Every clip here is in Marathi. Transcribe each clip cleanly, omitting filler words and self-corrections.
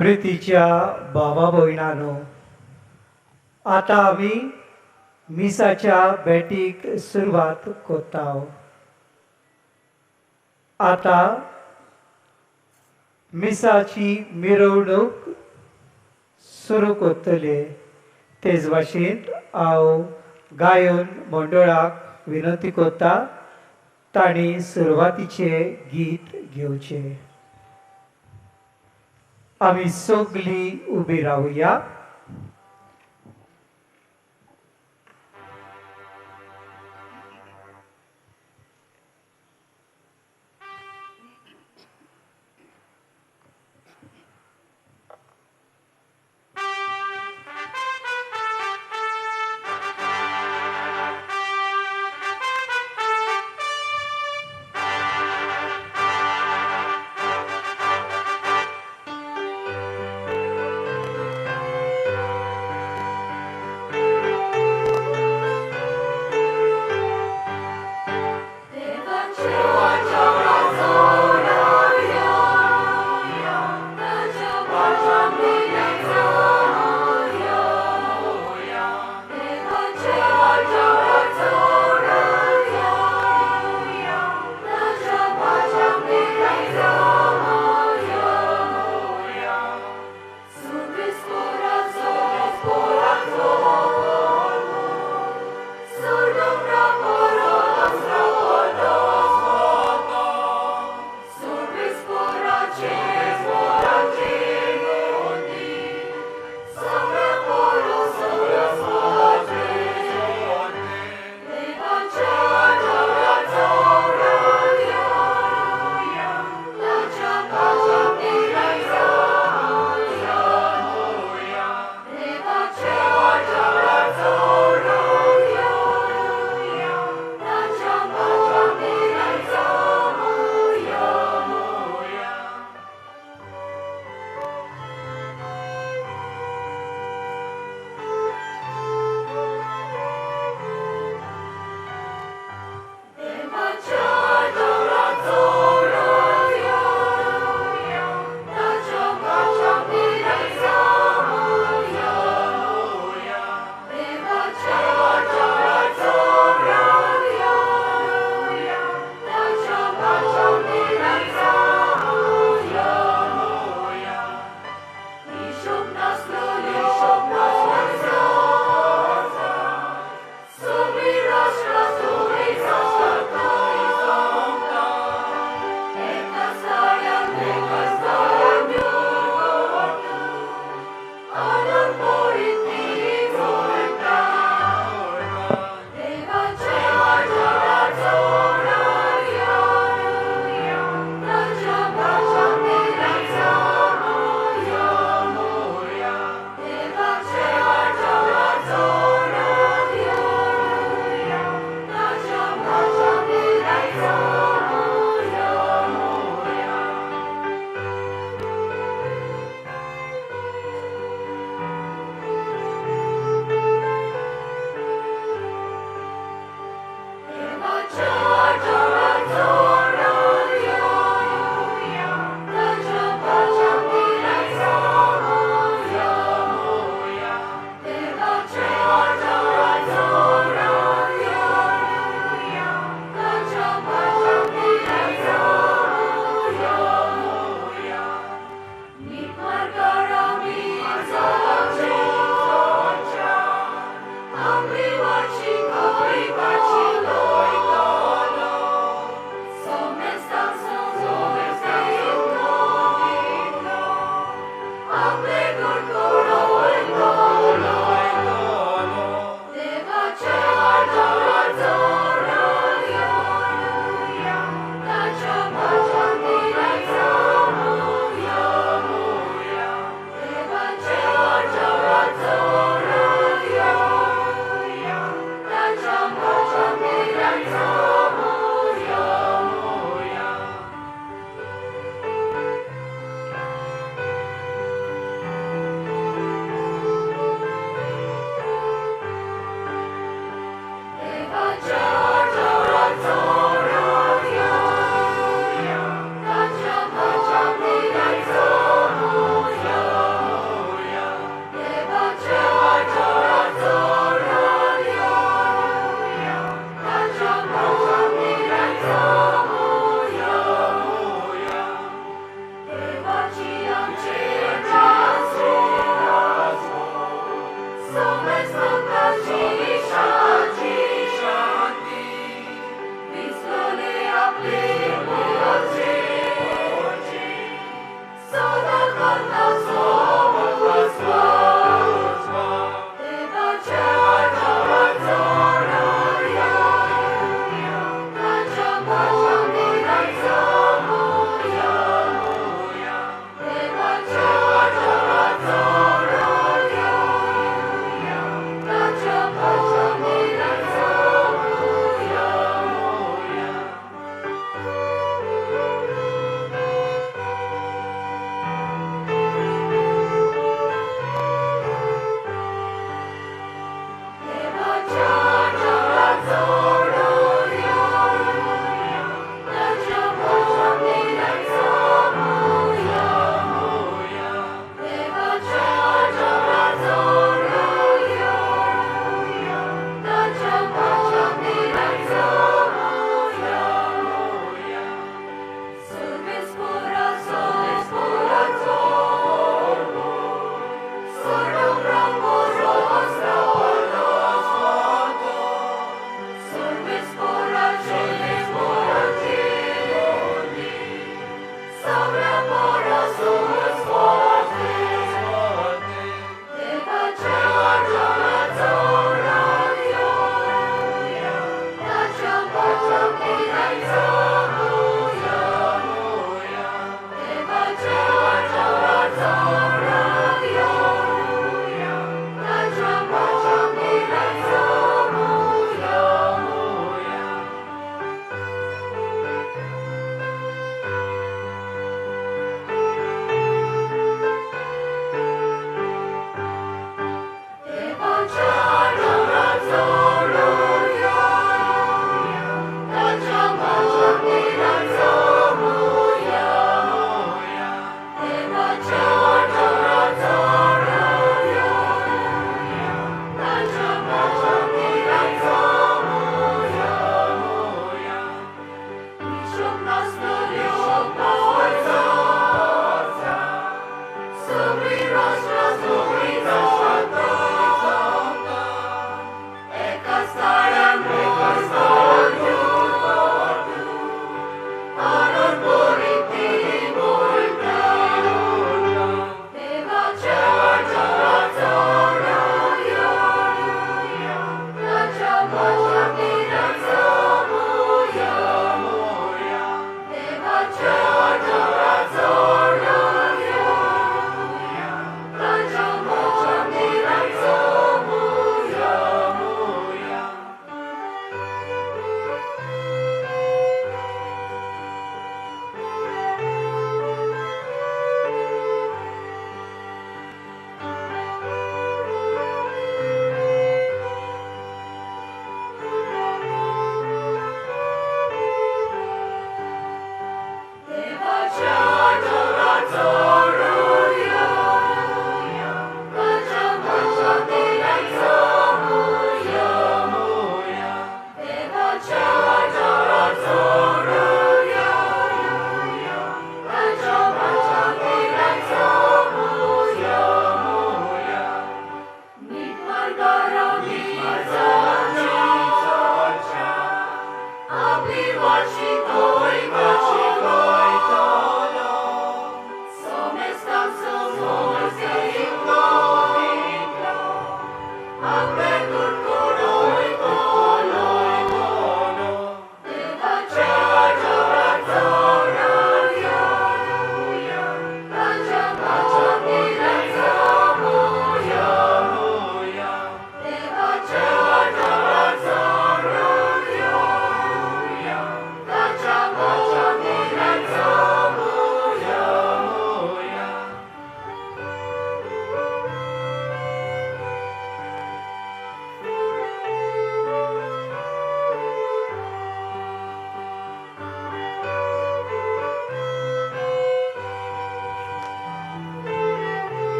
प्रितीच्या भावा भयणांनो, आता आमी मिसाच्या भेटीक सुरवात कोत्ता. आता मिसाची मिरवणूक सुरू कोत्तले. तेच भाशेन हांव गायन मंडळाक विनंती कोत्ता तांणी सुरवातीचे गीत घेवचे. आमी सगळीं उबी रावया.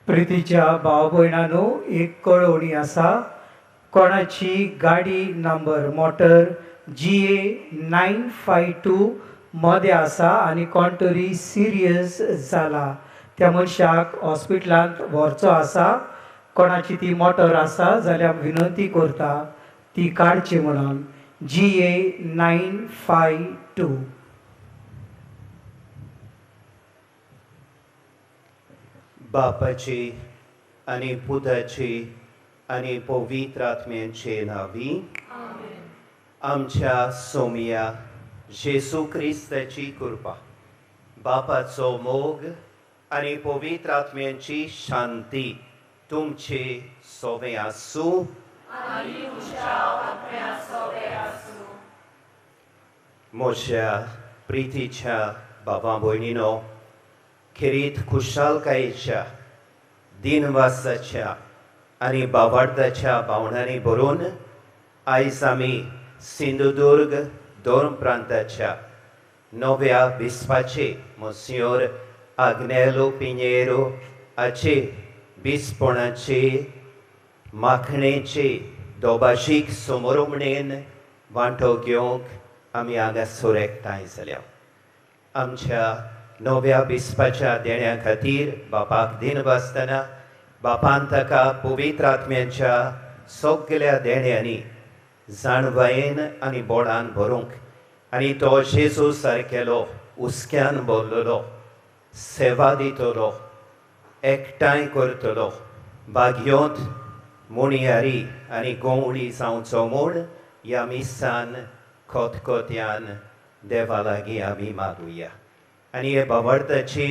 प्रितीच्या भाव भयणांनो, एक कळवणी आसा. कोणाची गाडी नंबर मोटर GA 952 मध्ये आसा आनी कोण तरी सिरियस जाला, त्या मनशाक हॉस्पिटलांत व्हरचो आसा. कोणाची ती मोटर आसा जाल्यार विनंती करता ती काडची म्हणून. GA 952. बापाची आणि पुताची आणि पवित्र आत्म्याचे नावी आमच्या सोमिया जेसू क्रिस्ताची कृपा, बापाचो मोग आणि पवित्र आत्म्याची शांती तुमचे सोबे आसूं. म्हज्या प्रितीच्या बाबा भयणीनो, खेरीत खुशालकायेच्या दिनवासाच्या आणि बावार्थाच्या भावनांनी भरून आयज आमी सिंधुदुर्ग दोन प्रांताच्या नव्या बिस्पाचे मोसियोर आग्नेलो पिनेरो हाचे बिस्पोणाचे माखणेचे दोबाशीक समोरमणेन वांटो घेवंक आमी हांगासर एकठांय जाल्या. आमच्या नव्या बिस्पाच्या देण्या खातीर बापाक दिनवासतना बापान ताका पवित्र आत्म्याच्या सगळ्या देण्यांनी जाणवायेन आनी बोडान भरूंक आनी तो जेजू सारकेलो उस्क्यान भरलेलो सेवा दितलो, एकठांय करतलो, बागयोंत मुणयारी आनी गोवणी जावचो म्हूण ह्या मिसान खोतकोत्यान देवा लागीं आमी मागुया. आनी हे बावार्थाचे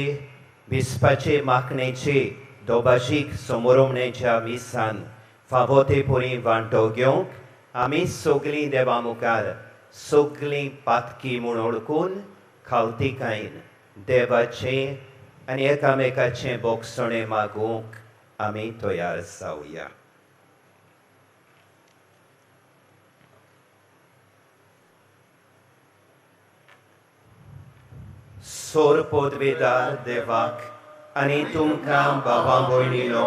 बिस्पाचे माखणेचे दोबाशीक समोरमणेच्या मिसान फावो ते परी वांटो घेवंक आमी सगळीं देवा मुखार सगळीं पातकी म्हूण ओळखून खालतीकायेन देवाचें आनी एकामेकाचें बोगसणें मागूंक आमी तयार जावया. सोर पोदवेदार देवाक आनी तुमकां बाबा भयणीनो,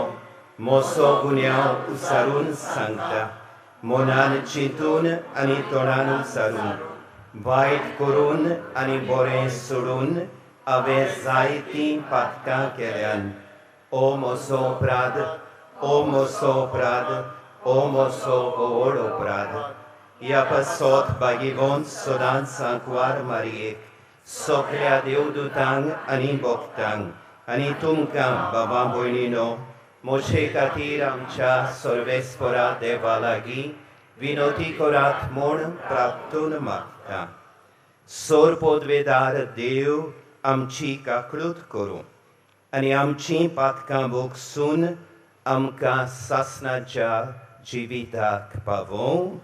मोसो गुन्यांव उसारून सांगता, मनान चिंतून आनी तोंडान उसारून, वायट करून आनी बरें सोडून हांवें जायतीं पातकां केल्यान. ओ मोसो अपराध, ओ मोसो अपराध, ओ मोसो व्हड अपराध. ह्या पासोत बागिवोन सदांच सांकवार मारयेक सगळ्या देवदूतांक आनी भक्तांक आनी तुमकां बाबा भयणीनो, म्हजे खातीर आमच्या सर्वेस्परा देवा लागीं विनोती करात म्हूण प्रार्थून मागता. सोर पोदवेदार देव आमची काकळूत करूं आनी आमचीं पातकां भोगसून आमकां सासणाच्या जिविताक पावों.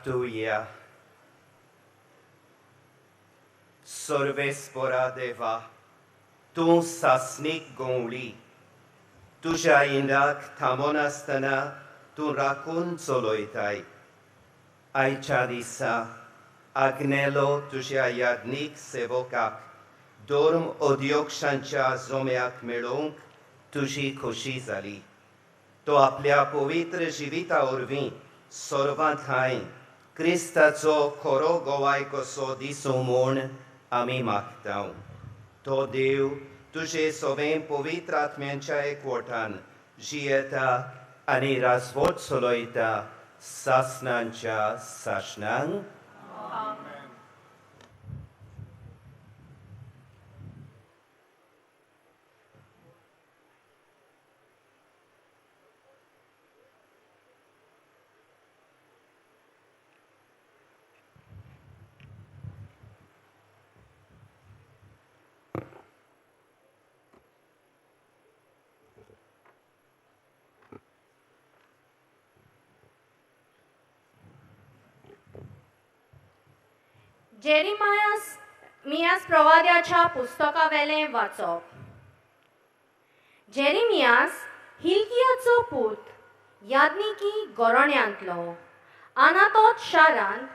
tuya. Sorvespora deva, tu sasnik gongli, tuja indak tamonastana, tu rakun soloitai. Aichadisa, agnelo tuja yadnik sevokak, dorm odiok shancha zomeak melonk, tuji koshi zali. तो आपल्या पवित्र जिविता वरवीं सर्वांत हाय क्रिस्ताचो खरो गोवाय कसो दिसूं म्हूण आमी मागतांव. तो देव तुजे सगळे पवित्र आत्म्यांच्या एकवटान जियेता आनी राजवट चलयता सासणांच्या सासणांक. जेरिमियास प्रवाद्याच्या पुस्तकावेलें वाचप. जेरिमियास हिल्कियाचो पूत यादनिकी गोरोण्यांतलो आनातोत शारांत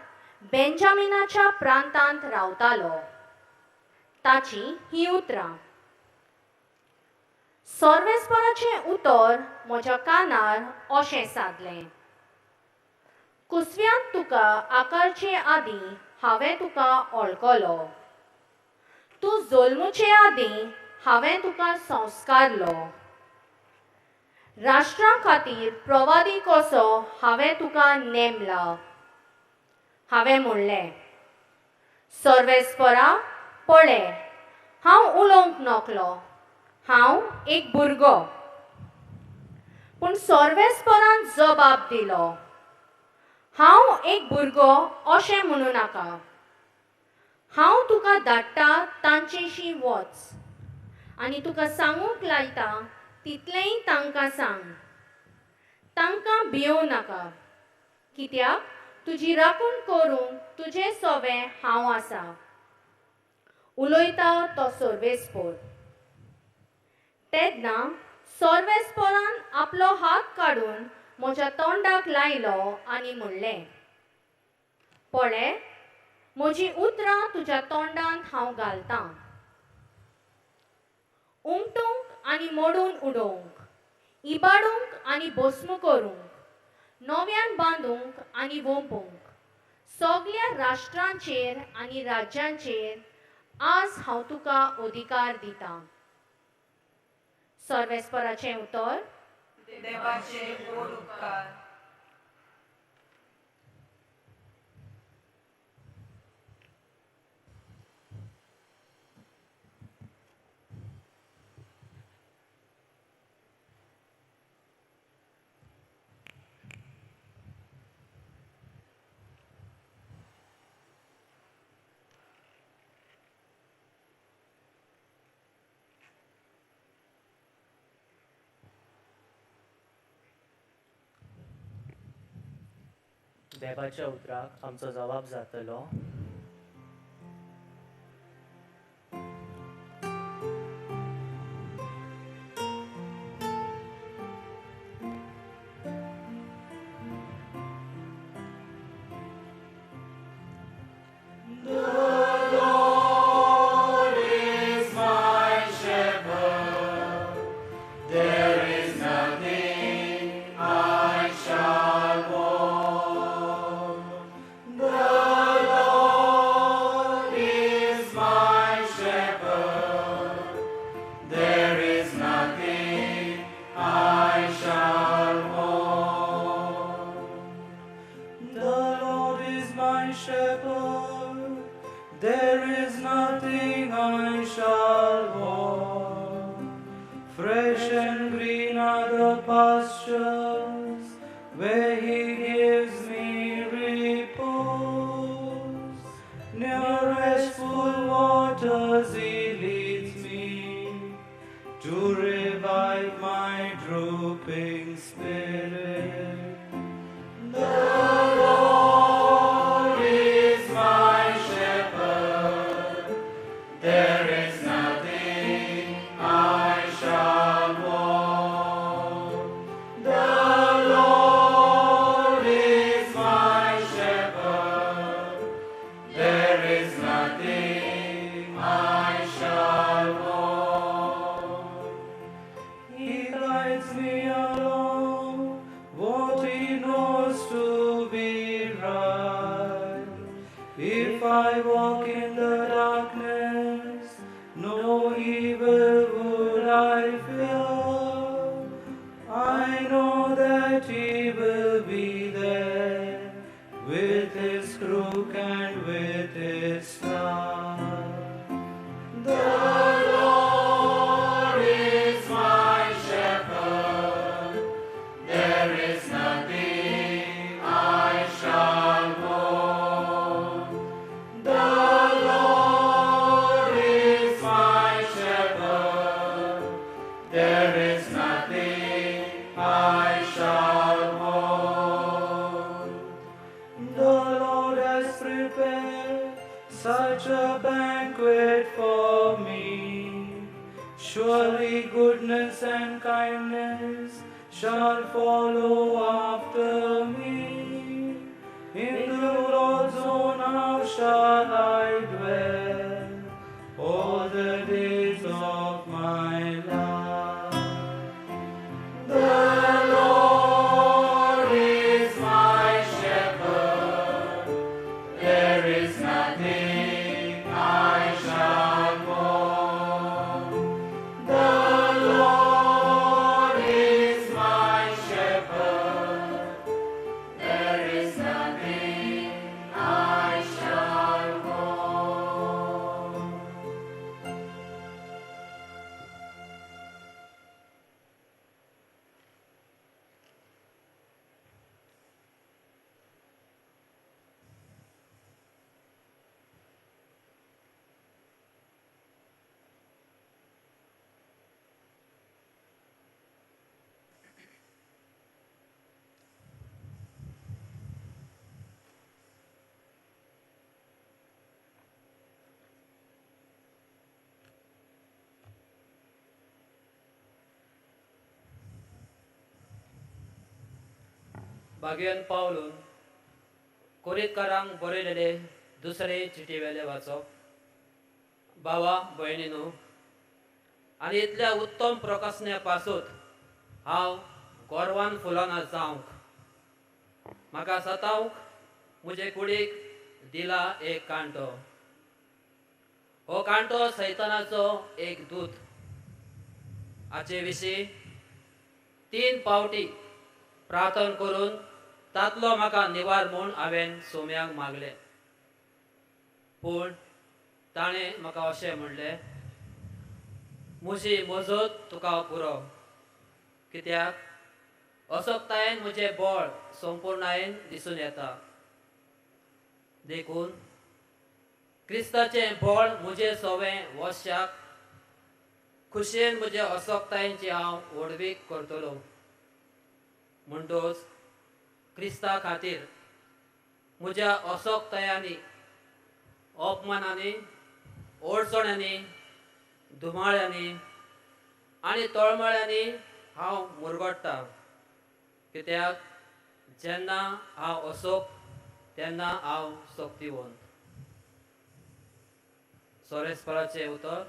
बेंजामिनाच्या प्रांतांत रावतालो. ताची ही उतरां. सोर्वेस्पराचें उतर म्हज्या कानार अशें सादलें. कुसव्यांत तुका आकारचे आदीं हांवें तुका वळखलो. तूं जल्मुचे आदीं हांवें तुका संस्कारलो. राष्ट्रां खातीर प्रवादी कसो हांवें तुका नेमला. हांवें म्हणलें, सर्वेस्परा पळय, हांव उलोवंक नकलो, हांव एक भुरगो. पूण सर्वेस्परान जबाब दिलो, हांव एक भुरगो अशें म्हणू नाका. हांव तुका धाडटा तांचेशी वच आनी तुका सांगूंक लायता तितलेंय तांकां सांग. तांकां भियोव नाका, कित्याक तुजी राखण करूंक तुजें सोबें हांव आसा. उलयता तो सर्वेस्पोर. तेन्ना सर्वेस्पोरान आपलो हात काडून म्हज्या तोंडाक लायलो आनी म्हणलें, पळय, म्हजी उतरां तुज्या तोंडांत हांव घालतां. उमटूंक आनी मोडून उडोवंक, इबाडूंक आनी भस्म करूंक, नव्यान बांदूंक आनी वंपूंक, सगळ्या राष्ट्रांचेर आनी राज्यांचेर आज हांव तुका अधिकार दितां. सर्वेस्पराचें उतर. देवाचे गोड उपकार. देवाच्या उतराक आमचो जबाब जातलो. The Lord name I shall walk. He guides me along what he knows to be right. If I walk in the darkness, no evil would I fear. I know that he will be there with his crook and with his staff. The Lord is my shepherd, there is nothing I shall want. The Lord is my shepherd, there is nothing I shall want. The Lord has prepared such a banquet for me. Surely goodness and kindness shall follow after me. In the Lord's own house shall I dwell all the days of my life. The Lord is my shepherd, there is nothing I shall want. The Lord is my shepherd, there is nothing I shall want. भाग्यन पावलून कोरीतकारांक बरयलेले दुसरे चिटी वेले वाचप. भावा भयणीनो, आनी इतल्या उत्तम प्रकाशने पासून हांव गोरवान फुलाना जावंक म्हाका सतावंक म्हजे कुडीक दिला एक कांटो. हो कांटो सैतानाचो एक दूत. हाचे विशीं 3 फावटी प्रार्थना करून तातलो म्हाका निवार म्हूण हांवें सोम्याक मागलें. पूण ताणें म्हाका अशें म्हणलें, म्हजी मजत तुका पुरो, कित्याक अशक्तायेन म्हजें बळ संपूर्णायेन दिसून येता. देखून क्रिस्ताचें बळ म्हजें सवें वशाक खुशयेन म्हज्या अशक्तायेंची हांव वडवीक करतलो. म्हणटोच क्रिस्ता खातीर म्हज्या अशक्तायांनी, अपमानांनी, अडचण्यांनी, धुमाळ्यांनी आनी तळमळ्यांनी हांव मुरगडटां. कित्याक जेन्ना हांव अशोक तेन्ना हांव शक्तिवंत. सोरेस्पराचें उतर.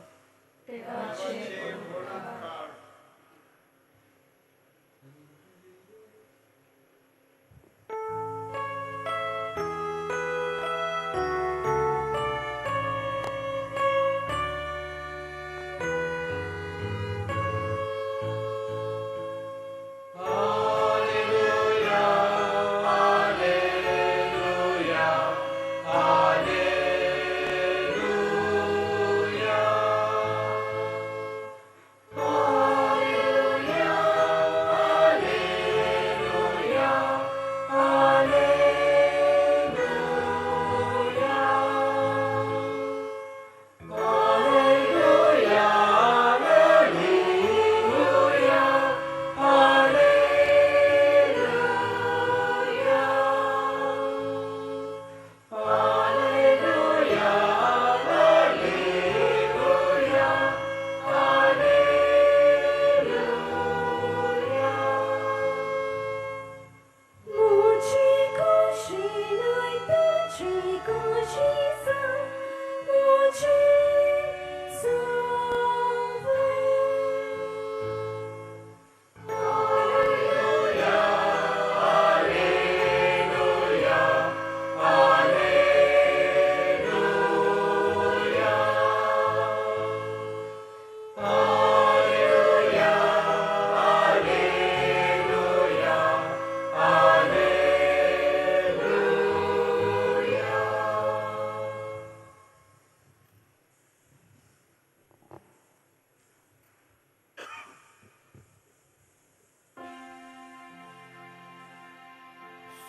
Hallelujah.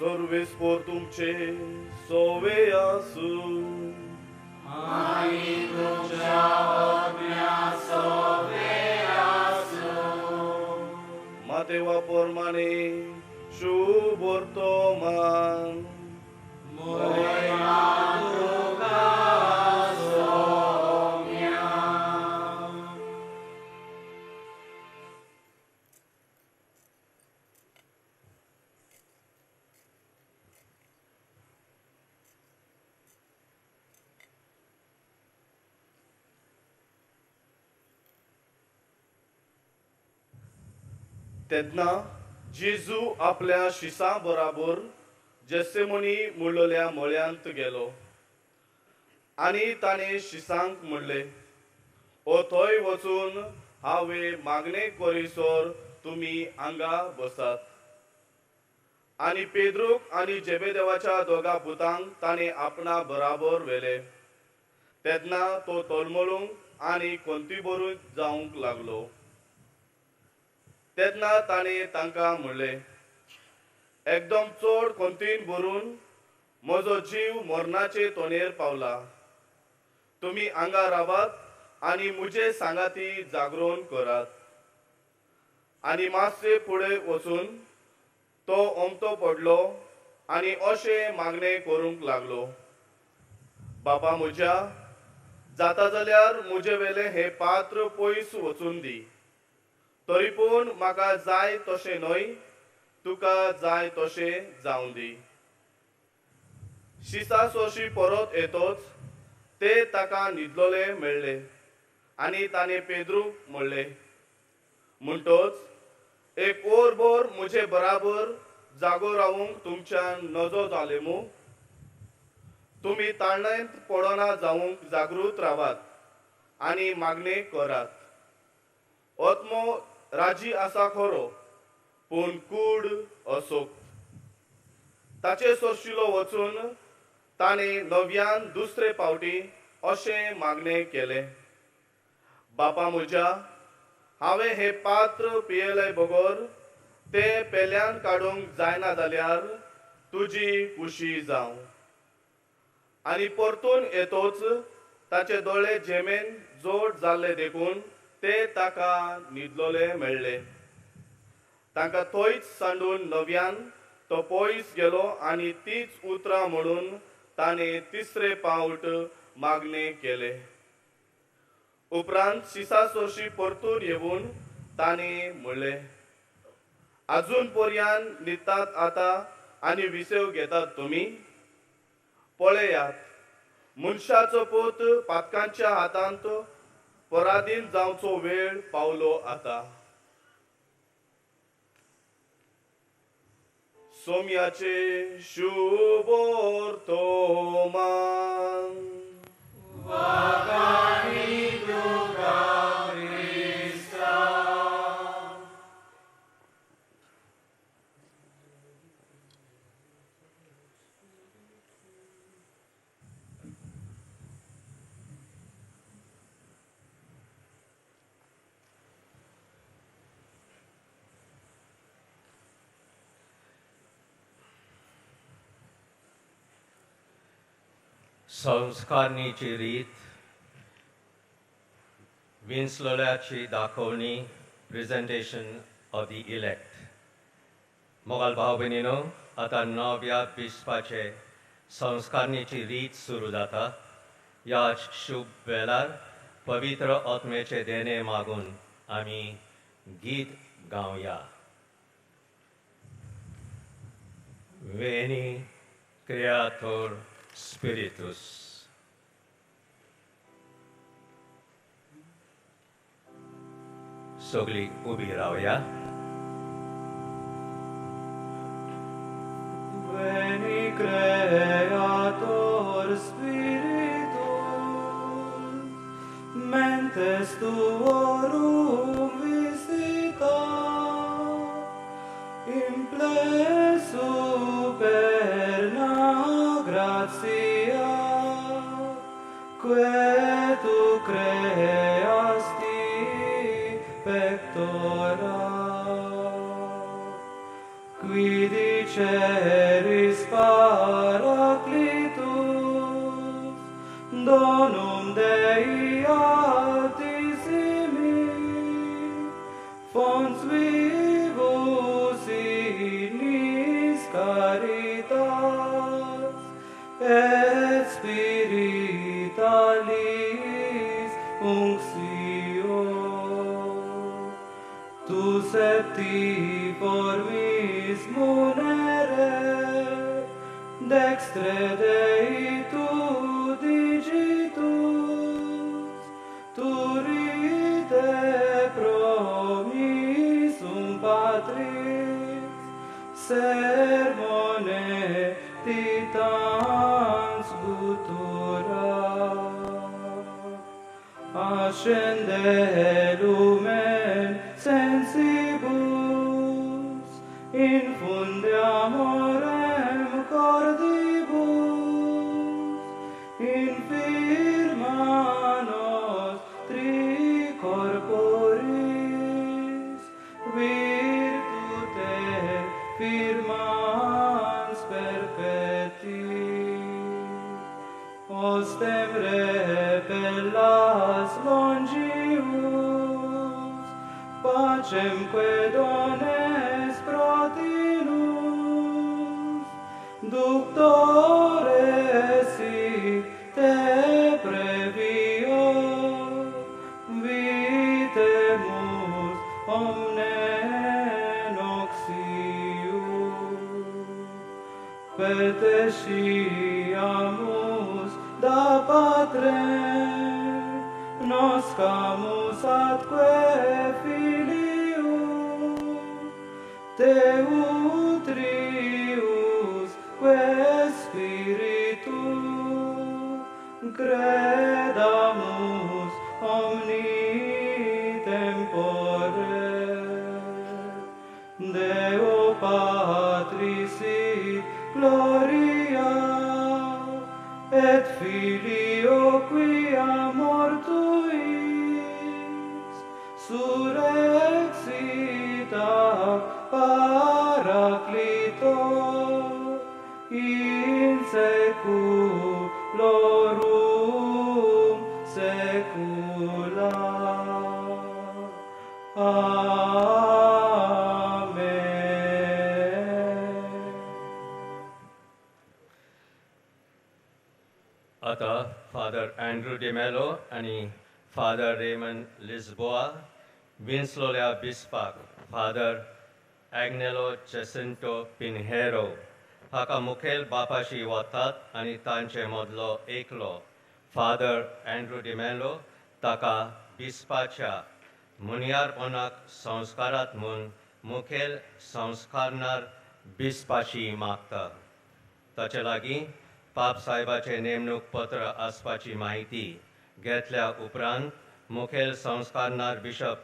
सर्वेस्पोर तुमचे सोवे आसू Mateva pormane शुभोर्तो मान तेन्ना जेजू आपल्या शिसां बराबर जेसेमोनी मुळ्ळल्या मळ्यांत गेलो आनी ताणें शिसांक म्हणलें ओ थंय वचून हांवें मागणे करीसोर तुमी हांगा बसात आनी पेद्रूक आनी जेबेदेवाच्या दोगा पुतांक ताणें आपणा बराबर व्हेले तेन्ना तो तोलमळूंक आनी कोंती भरून जावंक लागलो तेन्ना ताणें तांकां म्हणलें एकदम चड कोंतीन भरून म्हजो जीव मरणाचे तोणेर पावला तुमी हांगा रावात आनी म्हजे सांगाती जागरण करात आनी मातशे फुडें वचून तो ओमतो पडलो आनी अशें मागणें करूंक लागलो बापा म्हज्या जाता जाल्यार म्हजे वेले हें पात्र पयस वचून दी तरी पूण म्हाका जाय तशें न्हय तुका जाय तशें जावं दी शिसा सोशी परत येतोच ते ताका न्हिदलोले मेळ्ळे आनी ताणें पेद्रूक म्हणलें म्हणटोच एक वरभर म्हजे बराबर जागो रावूंक तुमच्यान नजो जालेमू तुमी ताळणेंत पडना जावंक जागृत रावात आनी मागणे करात ओत्मो राजी आसा खरो पूण कूड असोक्त ताचे सोर्शिलो वचून ताणें नव्यान दुसरे फावटी अशें मागणें केलें बापा म्हज्या हांवें हें पात्र पियेलें बगोर तें पेल्यान काडूंक जायना जाल्यार तुजी खुशी जावं आनी परतून येतोच ताचे दोळे जेमेन जोड जाल्ले देखून ते ताका न्हिदलोले मेळ्ळे तांकां थंयच सांडून नव्यान तो पयस गेलो आनी तीच उतरां म्हणून ताणें तिसरे फावट मागणें केलें उपरांत शिसा सोर्शी परतून येवून ताणें म्हणलें आजून पर्यान न्हिदतात आतां आनी विसेव घेतात तुमी पळयात मनशाचो पूत पातकांच्या हातांत पराधीन जावचो वेळ पावलो आतां सोम्याचे शुभोर्तो मान संस्कारनीची रीत विंचलोल्याची दाखोवणी प्रेझेंटेशन ऑफ दी इलेक्ट मोगाल भाव भयणीनो आतां नव्या बिस्पाचे संस्कारनीची रीत सुरू जाता ह्या शुभ वेळार पवित्र आत्मेचे देणे मागून आमी गीत गावया Veni Creator Spiritus. Sogli ubi raoya. Veni Creator Spiritus, mentes tuorum visita, implesu perna gratia, que tu creasti pectora, qui Miseris Paraclitus, donum Dei altissimi, fons vivus inis caritas, et spiritualis unctio. Tu septi formis munere, dextre Dei tu digitus, turite promissum Patris, sermone titans futura. Ascende lumen sensibus, infunde amorem cordibus, infirma nostri corporis, virtute firmans perpetti. Ostem repellas longius, pacemque dones protinus, ductore sic te previo, vitemus omne noxius, petesciamus da Patrem, noscamus atque filius, te utrius que spiritu, credamus omni tempore. Deo Patris sit gloria, et Filio quia mortuis surrexita Paraclito in seculorum secula. Amen. आता फादर अँड्रू डिमेलो आणि father Ramon Lisboa विन्सलोल्या बिस्पाक father Agnelo जेसिंटो पिन्हेरो हाका मुखेल बापाशी वतात आणि तांचे मदलो एकलो फादर अँड्रू डिमेलो ताका बिस्पाच्या मुनियारपणाक संस्कारात म्हूण मुखेल संस्कारणार बिस्पाशी मागता. ताचे लागीं पाप साहेबाचे नेमणूक पत्र आसपाची माहिती घेतल्या उपरांत मुखेल संस्कारणार बिशप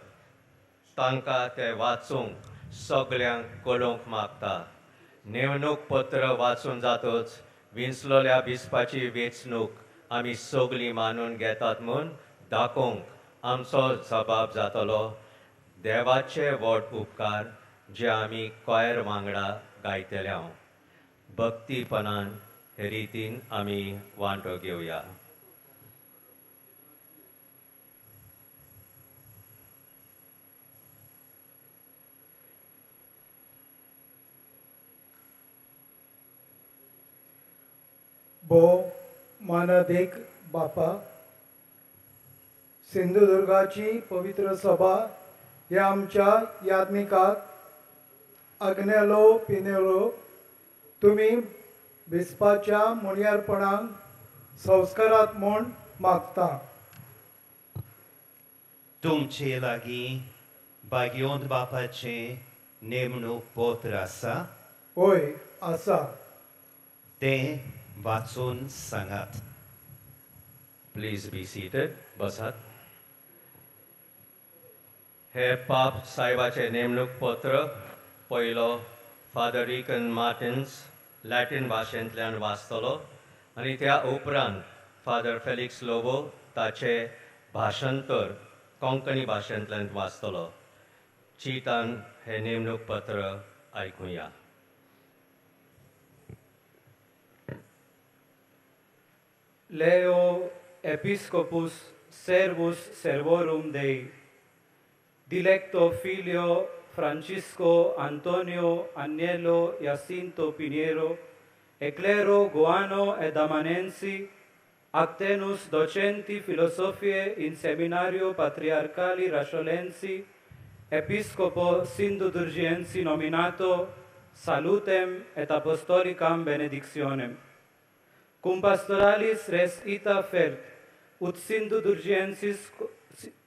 तांकां ते वाचूंक सगल्यांक कळोवंक मागता. नेमणूक पत्र वाचून जातच विन्सलोल्या बिस्पाची वेंचणूक आमी सगळीं मानून घेतात म्हूण दाखोवंक आमचो जबाब जातलो. देवाचे व्हड उपकार जे आमी कोयर वांगडा गायतल्या. भक्तीपणान हे रितीन आमी वांटो घेवया. भोव मानदेक बापा, सिंधुदुर्गाची पवित्र सभा ह्या आमच्या याज्ञिकाक आग्नेलो पिनेलो तुम्ही बिस्पाच्या मुनियारपणाक संस्कारात म्हूण मागता. तुमचे लागीं भाग्योंत बापाचे नेमणूक पत्र आसा? होय आसा. तें वाचून सांगात. Please be seated. बसात. हे पाप साहेबाचे नेमणूक पत्र पयलो फादर रिकन मार्टिन्स लॅटिन भाशेंतल्यान वाचतलो आनी त्या उपरांत फादर फेलिक्स लोबो ताचे भाशांतर कोंकणी भाशेंतल्यान वाचतलो. चितान हे नेमणूक पत्र आयकुया. Leo Episcopus Servus Servorum Dei, Dilecto Filio Francisco Antonio Agnello Jacinto Piniero, e clero Goano ed Amanensi, actenus docenti philosophiae in seminario patriarcali Racciolensi, Episcopo Sindudurgiensi nominato, salutem et apostolicam benedictionem. Cum pastoralis res ita fert, ut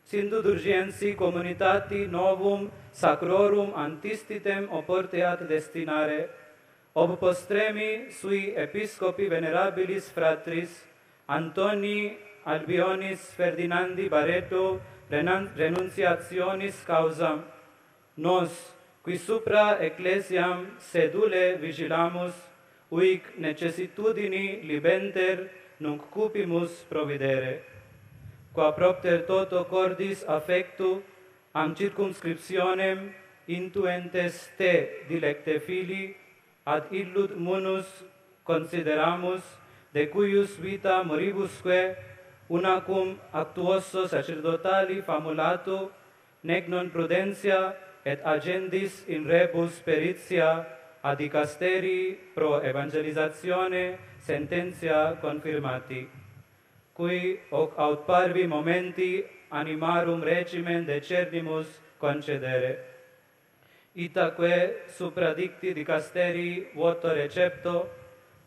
Sindudurgiensi communitati novum sacrorum antistitem oporteat destinare, ob postremi sui episcopi venerabilis fratris Antoni Albionis Ferdinandi Barreto renunciationis causam, nos, qui supra ecclesiam sedule vigilamus, uic necessitudini libenter nunc cupimus providere. Qua propter toto cordis affectu am circumscriptionem intuentes te, dilecte fili, ad illud munus consideramus, de cuius vita moribusque unacum actuoso sacerdotali famulato, nec non prudentia et agendis in rebus peritia ad dicasteri pro evangelizatione sententia confirmati, cui hoc aut parvi momenti animarum regimen decernimus concedere. Itaque supradicti dicasteri voto recepto,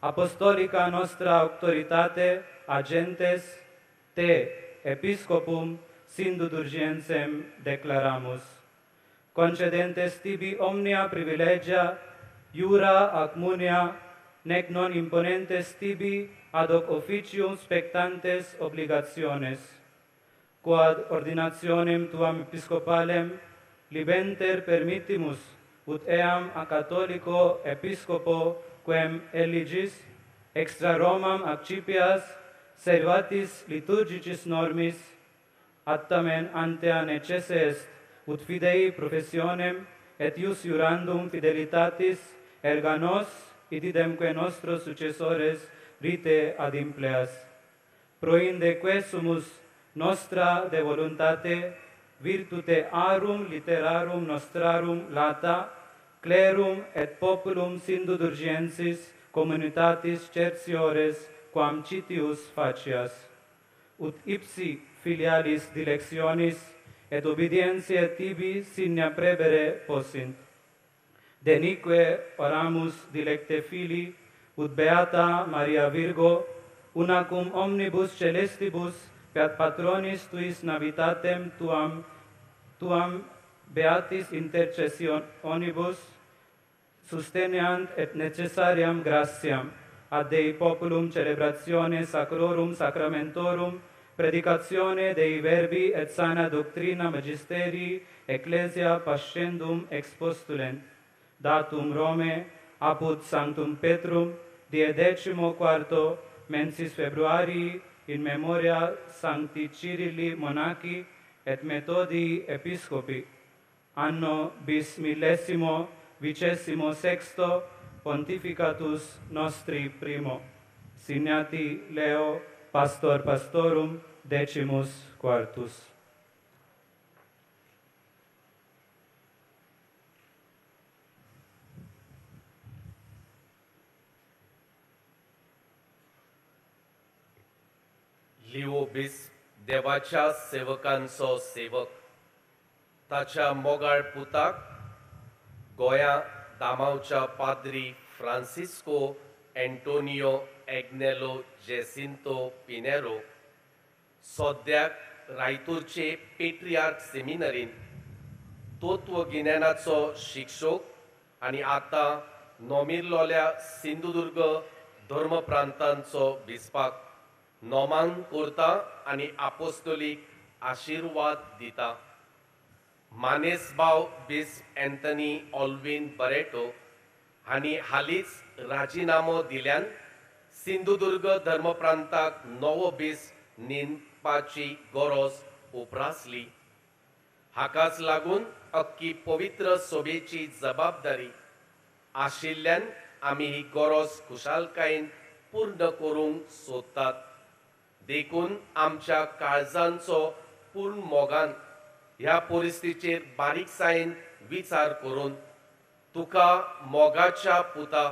apostolica nostra auctoritate agentes te episcopum Sindudurgiensem declaramus. Concedentes tibi omnia privilegia, iura ac munia, nec non imponentes tibi ad hoc officium spectantes obligationes, quod ordinationem tuam episcopalem libenter permittimus, ut eam a catholico episcopo quem eligis, extra Romam accipias, servatis liturgicis normis, attamen antea necesse est, ut fidei professionem et ius iurandum fidelitatis erga nos ididemque nostros successores rite adimpleas. Proinde quesumus nostra de voluntate virtute arum literarum nostrarum lata, clerum et populum Sindudurgiensis communitatis certiores quam citius facias, ut ipsi filialis dilectionis et obedientiae tibi signa prebere possint. Denique oramus dilecte fili, ut beata Maria Virgo, unacum omnibus celestibus peat patronis tuis navitatem tuam beatis intercessionibus susteneant et necessariam gratiam ad Dei populum celebratione sacrorum sacramentorum, predicatione Dei verbi et sana doctrina magisterii ecclesia pascendum expostulent. Datum Rome apud Sanctum Petrum die 14 mensis februarii in memoria Sancti Cirilli monachi et Metodii episcopi, anno bis millesimo vicesimo sexto pontificatus nostri primo, signati Leo Pastor Pastorum decimus quartus. Leo बिस देवाच्या सेवकांचो सेवक, ताच्या मोगाळ पुताक गोंया दामावच्या पाद्री Francisco Antonio Agnelo Jacinto Pinero सद्याक रायतूरचे पेट्रियार्क सेमिनरीन तत्वगिन्यानाचो शिक्षक आनी आतां नोमिरलोल्या सिंधुदुर्ग धर्म प्रांतांचो बिस्पाक नोमान करता आनी आपोस्तोलीक आशीर्वाद दिता. मानेसबाव बिस्प एंथनी ऑल्विन बरेटो हांणी हालींच राजिनामो दिल्यान सिंधुदुर्ग धर्मप्रांताक नवो बिस्प नेमपाची गरज उप्रासली. हाकाच लागून अख्खी पवित्र सभेची जबाबदारी आशिल्ल्यान आमी ही गरज खुशालकायेन पूर्ण करूंक सोदतात. देखून आमच्या काळजांचो पूर्ण मोगान ह्या परिस्थितीचेर बारीकसायेन विचार करून तुका मोगाच्या पुता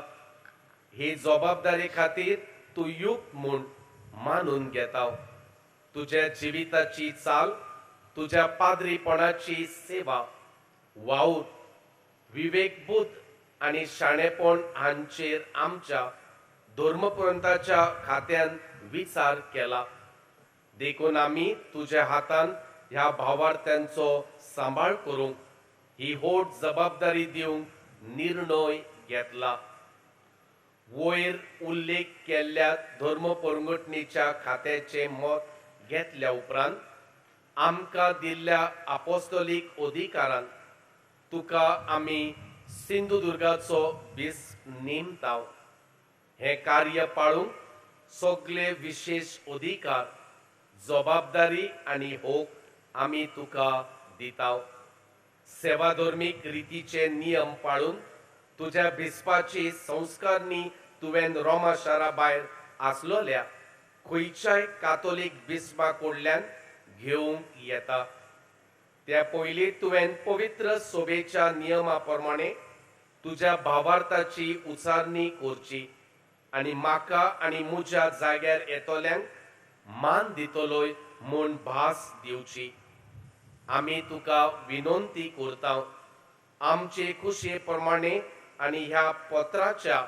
हे जबाबदारी खातीर तूं युक्त म्हूण मानून घेता. तुज्या जिविताची चाल, तुज्या पाद्रीपणाची सेवा, वावूर, विवेकबुद्ध आनी शाणेपण हांचेर आमच्या धर्मपंथाच्या खात्यान विचार केला. देखून आमी तुज्या हातान ह्या भावार्थ्यांचो सांबाळ करूंक ही व्हड जबाबदारी दिवंक निर्णय घेतला. वयर उल्लेख केल्ल्या धर्मपरगटणेच्या खात्याचे मत घेतल्या उपरांत आमकां दिल्ल्या आपोस्तोलीक अधिकारान तुका आमी सिंधुदुर्गाचो बीस नेमताव. हे कार्य पाळूंक सगळे विशेष अधिकार, जबाबदारी आनी होक आमी तुका दिताव. सेवाधर्मीक रितीचे नियम पाळून तुज्या बिस्पाची संस्कारनी तुवें रोमा शारा भायर आसलोल्या खंयच्याय कातोलीक बिस्पा कडल्यान घेवंक येता. त्या पयलीं तुवें पवित्र सोबेच्या नियमा प्रमाणे तुज्या भावार्थाची उचारणी करची आनी म्हाका आनी म्हज्या जाग्यार येतोल्यांक मान दितलोय म्हूण भास दिवची. आमी तुका विनंती करता, आमचे खुशये प्रमाणे आनी ह्या पत्राच्या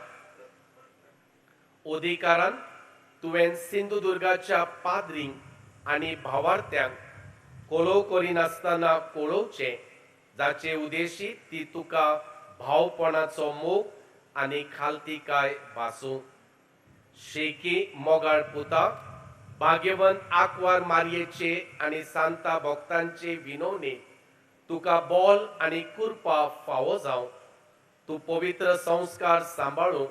अधिकारान तुवें सिंधुदुर्गाच्या पाद्रींक आनी भावार्थ्यांक कोलो करिनासतना कळोवचें, जाचे उद्देशी ती तुका भावपणाचो मोग आनी खालतीकाय भासूं. शेकी मोगाळ पुता, भाग्यवंत आंकवार मारयेचे आनी सांता भक्तांचे विनवणे तुका बोल आनी कृपा फावो जावं. तूं पवित्र संस्कार सांबाळून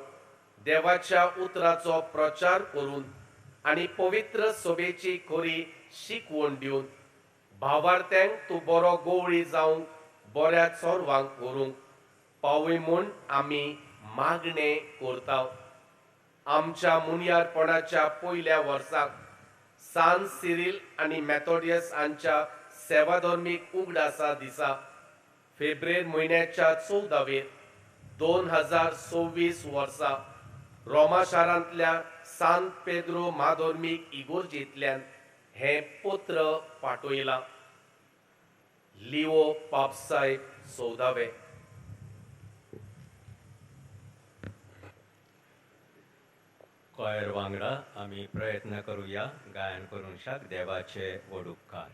देवाच्या उतराचो प्रचार करून आनी पवित्र सोबेची खरी शिकवण दिवन भावार्थ्यांक तूं बरो गवळी जावंक बऱ्या चोरवांक व्हरूंक पावय म्हूण आमी मागणें करता. आमच्या मुनियारपणाच्या पयल्या वर्साक सान सिरील आनी मेथोडियस हांच्या सेवाधर्मीक उगडासा दिसा फेब्रेर म्हयन्याच्या 14वेर 2026 वर्सा रोमा शारांतल्या सांत पेद्रो म्हाधर्मीक इगोर्जेंतल्यान हें पत्र पाठयलां. लिओ पापसाहेब 14वे. कॉयर वांगडा आमी प्रयत्न करूया गायन करून शाक देवाचे व्हड उपकार.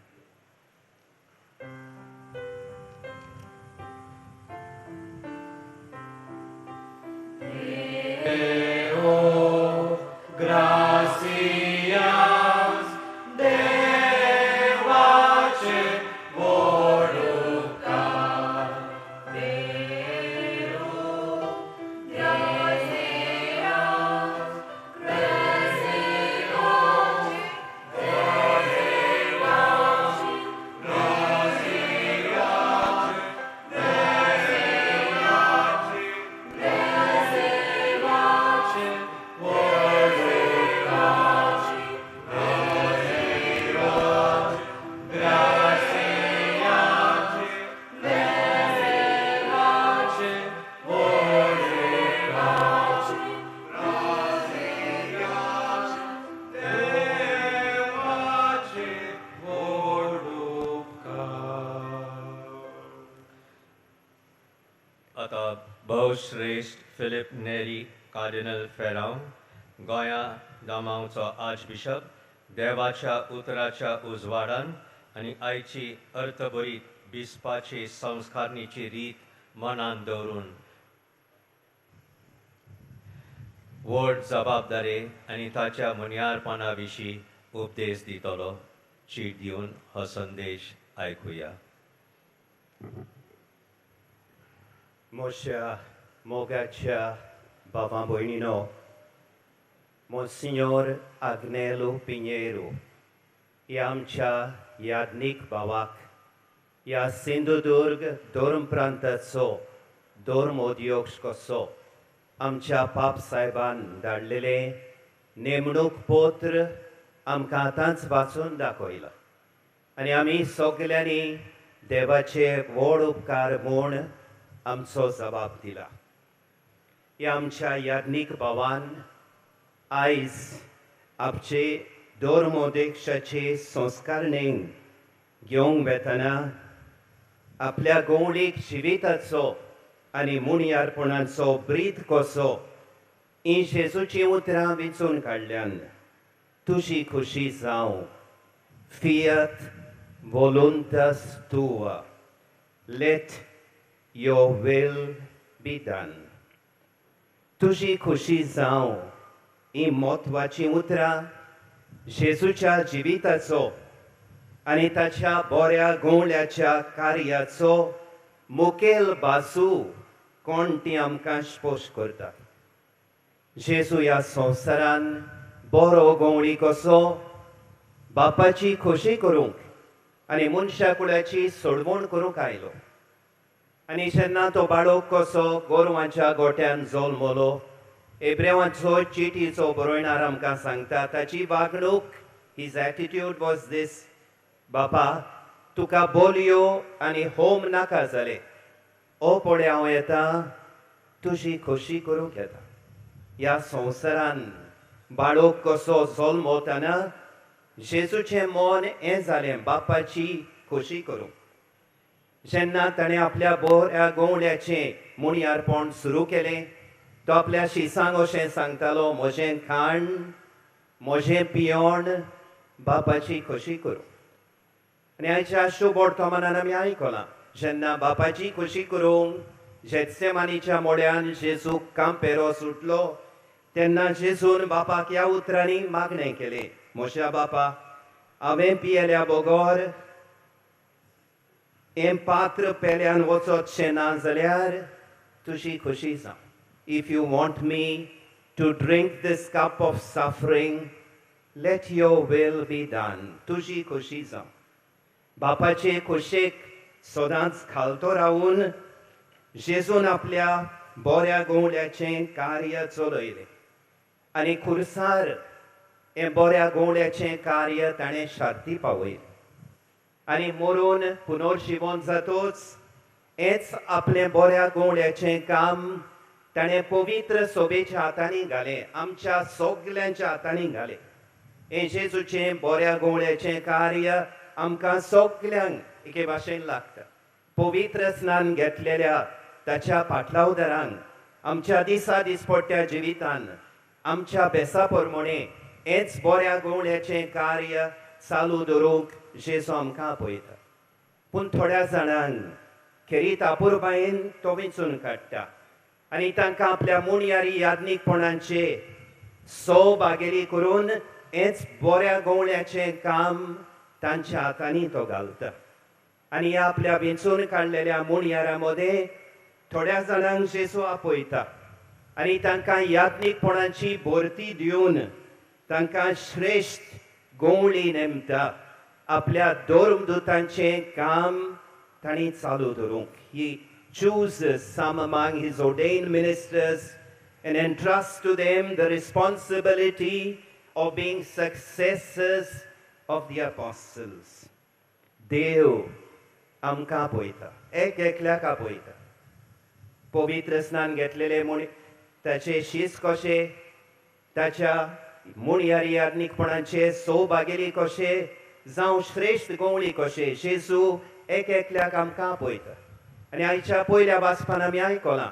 आता भौश्रेष्ठ फिलिप नेरी कार्डिनल फेराव गोंया दामांवचो आर्च बिशप देवाच्या उतराच्या उजवाडान आनी आयची अर्थभरीत बिस्पाची संस्कारणीची रीत मनान दवरून व्हड जबाबदारी आनी ताच्या मुनियारपणा विशीं उपदेश दितलो. चीट दिवन हो संदेश आयकुया. Mosia mogacia bava boinino, Monsignor Agnello Pinheiro, Yamcha Yadnik Bawak, Ya Sindhudurg Dorm Prantatso, Dorm Odiokskoso, Amcha Pap Saiban Darlele, Nemnuk Potr, आमकां आतांच वाचून दाखयला आनी आमी सगल्यांनी देवाचे व्हड उपकार म्हूण आमचो जबाब दिला. ह्या आमच्या याज्ञीक भावान आयज आपचे धर्मोदेक्षाचे संस्कारणेक घेवंक वेतना आपल्या गवळीक जिविताचो आनी मुणयारपणाचो ब्रीद कसो ही जेजूची उतरां वेंचून काडल्यान तुजी खुशी जावं. फियत voluntas tua, let your will be done. तुजी खुशी जावं ही म्हत्वाची उतरां जेजूच्या जिविताचो आनी ताच्या बऱ्या गवळ्याच्या कार्याचो मुखेल बाजू कोण ती आमकां स्पश्ट करता. जेजू ह्या संवसारान बरो गवळी कसो बापाची खोशी करूंक आनी मनशा कुळाची सोडवण करूंक आयलो. आनी जेन्ना तो बाळक कसो गोरवांच्या गोट्यान जल्मलो एब्रेवांचो चिटीचो बरोयणार आमकां सांगता ताची वागणूक हीज एटिट्यूड वॉज दीस, बापा तुका बोलयो आनी होम नाका जाले, ओ पळय हांव येता तुजी खोशी करूंक येता. ह्या संवसारान बाळक कसो जल्मतना जेजूचें मन हें जालें बापाची खोशी करूंक. जेन्ना ताणें आपल्या बऱ्या गवळ्याचें मुणयारपण सुरू केलें तो आपल्या शिसांक अशें सांगतालो, म्हजें खाण म्हजें पियण बापाची खोशी करूंक. आनी आयच्या शुभ वर्तमानान आमी आयकलां जेन्ना बापाची खोशी करूंक जेत्सेमानीच्या मोड्यान जेजूक कांपेरो सुटलो तेन्ना जेजून बापाक ह्या उतरांनी मागणें केलें, म्हज्या बापा हांवें पियेल्या बोगोर हें पात्र पेल्यान वचोतशें ना जाल्यार तुजी खोशी जावं. If you want me to drink this cup of suffering let your will be done. तुजी खोशी जावं. बापाचे खोशेक सदांच खालतो रावून जेजून आपल्या बऱ्या गवळ्याचें कार्य चलयलें आनी खुर्सार हें बऱ्या गवळ्याचें कार्य ताणें शार्ती पावयलें. आनी मरून पुनर्जीवन जातूच हेंच आपलें बऱ्या गवळ्याचें काम ताणें पवित्र सोबेच्या हातांनी घालें, आमच्या सगल्यांच्या हातांनी घालें. हें जेजूचें बऱ्या गवळ्याचें कार्य आमकां सगल्यांक एके भाशेन लागता. पवित्र स्नान घेतलेल्या ताच्या पाटलावदारांक आमच्या दिसा दिसपट्ट्या जिवितान आमच्या बेसा प्रमाणे हेंच बऱ्या गवळ्याचें कार्य चालू दवरूंक जेजू आमकां आपयता. पूण थोड्या जाणांक खेरीत आपुरबायेन तो वेंचून काडटा आनी तांकां आपल्या मुणयारी याज्ञीकपणांचे सौभागेली करून हेंच बऱ्या गवळ्याचें काम तांच्या हातांनी तो घालता. आनी ह्या आपल्या वेंचून काडलेल्या मुणयारा मदें थोड्या जाणांक जेजू आपयता आनी तांकां याज्ञीकपणांची भरती दिवन तांकां श्रेश्ठ गवळी नेमता. आपल्या धर्मदुतांचें काम तांणी चालू दवरूंक. ही chooses some among his ordained ministers and entrusts to them the responsibility of being successors of the apostles. देव आमकां आपयता, एक एकल्याक आपयता. पवित्र स्नान घेतलेले म्हूण ताचे शीस कशे, ताच्या मुणयारी याज्ञीकपणाचे सौभागेली कशे जावं श्रेश्ठ गवळी कशे जेजू एक एकल्याक आमकां आपयता. आनी आयच्या पयल्या वाचपान आमी आयकलां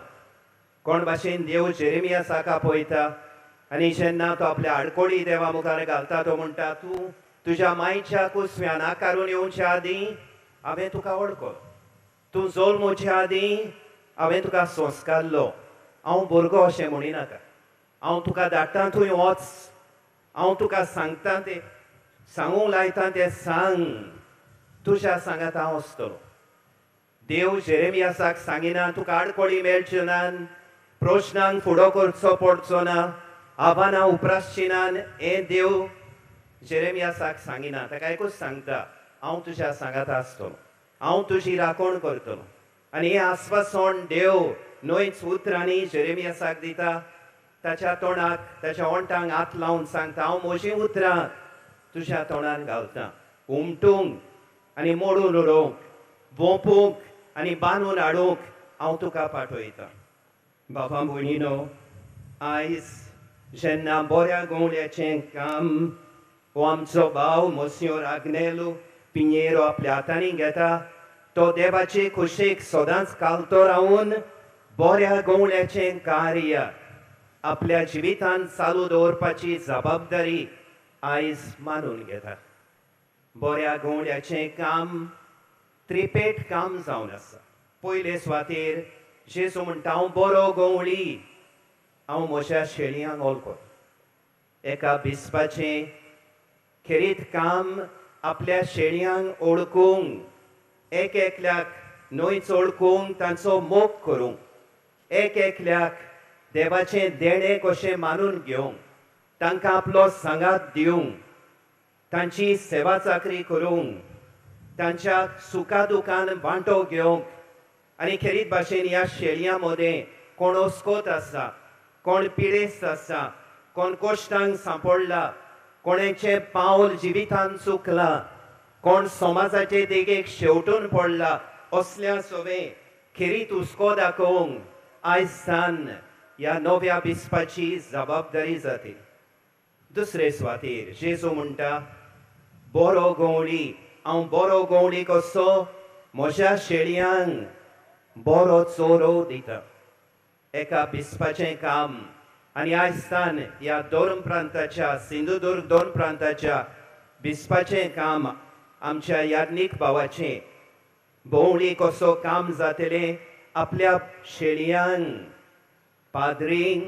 कोण भाशेन देव जेरेमियासाक आपयता आनी जेन्ना तो आपल्या आडकोडी देवा मुखार घालता तो म्हणटा, तूं तुज्या मायच्या कुसव्यान आकारून येवच्या आदीं हांवें तुका वळखलो, तूं जल्मोच्या आदीं हांवें तुका संस्कारलो. हांव भुरगो अशें म्हणिनाका, हांव तुका धाडटां थंय वच, हांव तुका सांगता तें सांगूंक लायता तें सांग, तुज्या सांगात हांव आसतलो. देव जेरेमियासाक सांगिना तुका आडकोळी मेळच्यो ना, प्रश्नांक फुडो करचो पडचो ना, आव्हानां उपरासची ना, हें देव जेरेमियासाक सांगिना. ताका एकूच सांगता, हांव तुज्या सांगात आसतलो, हांव तुजी राखण करतलो. आनी हें आस्वासन देव न्हयच उतरांनी जेरेमियासाक दिता. ताच्या तोंडाक ताच्या ओंठांक हात लावन सांगता, हांव म्हजीं उतरां तुज्या तोंडान घालता उमटूंक आनी मोडून उडोवंक भोंपूंक आनी बांदून हाडूंक हांव तुका पाठयतां बाबा भयणीनो आयज जेन्ना बऱ्या गोवल्याचें काम हो आमचो भाव मोसियोर आग्नेलो पिंजेरो आपल्या हातांनी घेता तो देवाचे कुशीक सदांच कालतो रावून बऱ्या गोवल्याचें कार्य आपल्या जिवितांत चालू दवरपाची जबाबदारी आयज मानून घेता बऱ्या गोवल्याचें काम त्रिपेट काम जावन आसा पयले सुवातेर जेजू म्हणटा हांव बरो गोवळी हांव म्हज्या शेळयांक वळखता एका बिस्पाचें खेरीत काम आपल्या शेळयांक ओळखूंक एक एकल्याक न्हंयच ओळखूंक तांचो मोग करूंक एक एकल्याक देवाचें देणें कशें मानून घेवंक तांकां आपलो सांगात दिवंक तांची सेवा चाकरी करूंक तांच्या सुखा दुखान वांटो घेवंक आनी खेरीत भाशेन ह्या शेळयां मदें कोण ओस्कोत आसा कोण पिडेस्त आसा कोण कश्टांक सांपडला कोणाचें पावल जिवितांत चुकलां कोण समाजाचे देगेक शेवटून पडला असल्या सगळे खेरीत हुस्को दाखोवंक आयज सान ह्या नव्या बिस्पाची जबाबदारी जाती दुसरे सुवातेर जेजू म्हणटा बरो गोवळी हांव बरो गोवळी कसो म्हज्या शेळयांक बरो चोरो दिता एका बिस्पाचें काम आनी आयज सान ह्या दोन प्रांताच्या सिंधुदुर्ग दोन प्रांताच्या बिस्पाचें काम आमच्या याज्ञीक भावाचें भोंवडी कसो काम जातलें आपल्या शेळयांक पाद्रींक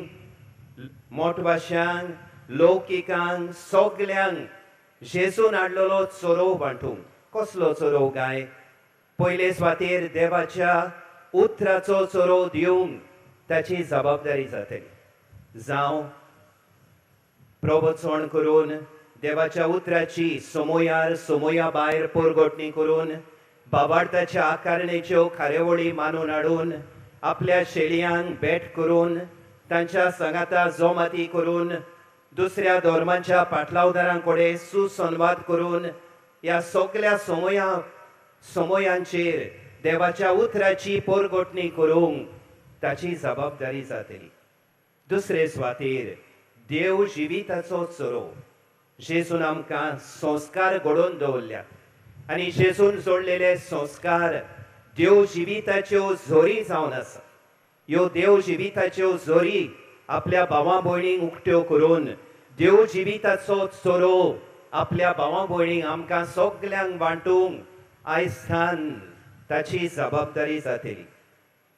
मोठवाश्यांक लौकिकांक सगल्यांक जेजून हाडलेलो चोरो वांटूंक कसलो चोरो काय पयले सुवातेर देवाच्या उतराचो चोरो दिवंक ताची जबाबदारी जातली जावं प्रवचन करून देवाच्या उतराची समोया भायर पोरगोटणी करून बाबार्थाच्या आकारणेच्यो कार्यावळी मानून हाडून आपल्या शेळयांक भेट करून तांच्या संगाता जोमाती करून दुसऱ्या धर्मांच्या पाटलावदारां कडेन सुसंवाद करून ह्या सगळ्या समयांचेर देवाच्या उतराची पोरगोटणी करूंक ताची जबाबदारी जातली दुसरे सुवातेर देव जिविताचो चोरो जेजून आमकां संस्कार घडोवन दवरल्यात आनी जेजून जोडलेले संस्कार देव जिविताच्यो झोरी जावन आसा ह्यो देव जिविताच्यो झोरी आपल्या भावां भयणींक उक्त्यो करून देव जिविताचो चोरो आपल्या भावां भयणींक आमकां सगल्यांक वांटूंक आयज सान ताची जबाबदारी जातली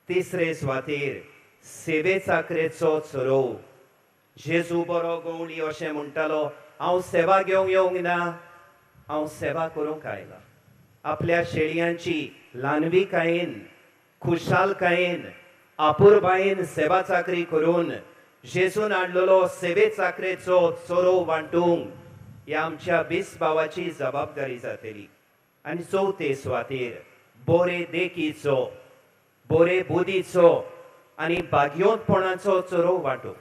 तिसरे सुवातेर सेवे चाकरेचो चोरो जेजू बरो गोवळी अशें म्हणटालो हांव सेवा घेवंक येवंक ना हांव सेवा करूंक आयला आपल्या शेळयांची ल्हानविकायेन खुशालकायेन आपुरबायेन सेवा चाकरी करून जेजून हाडलेलो सेवे चाकरेचो चोरो वांटूंक ह्या आमच्या बीस भावाची जबाबदारी जातली आनी चवथे सुवातेर बरे देखीचो बरे बुदीचो आनी भाग्योतपणाचो चोरो वांटूंक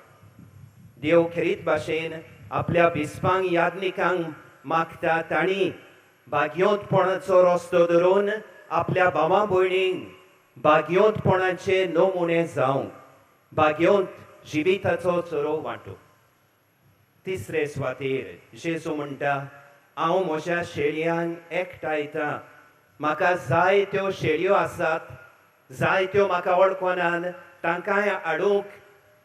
देव खेरीत भाशेन आपल्या बिस्पांक याज्ञिकांक मागता तांणी भाग्योतपणाचो रस्तो धरून आपल्या भावां भयणींक भाग्योतपणाचे नमुने जावंक भाग्योत जिविताचो चोरो वांटूंक तिसरे सुवातेर जेजू म्हणटा हांव म्हज्या शेळयांक एकठांयतां म्हाका जायत्यो शेळयो आसात जायत्यो म्हाका वळखनात तांकांय हाडूंक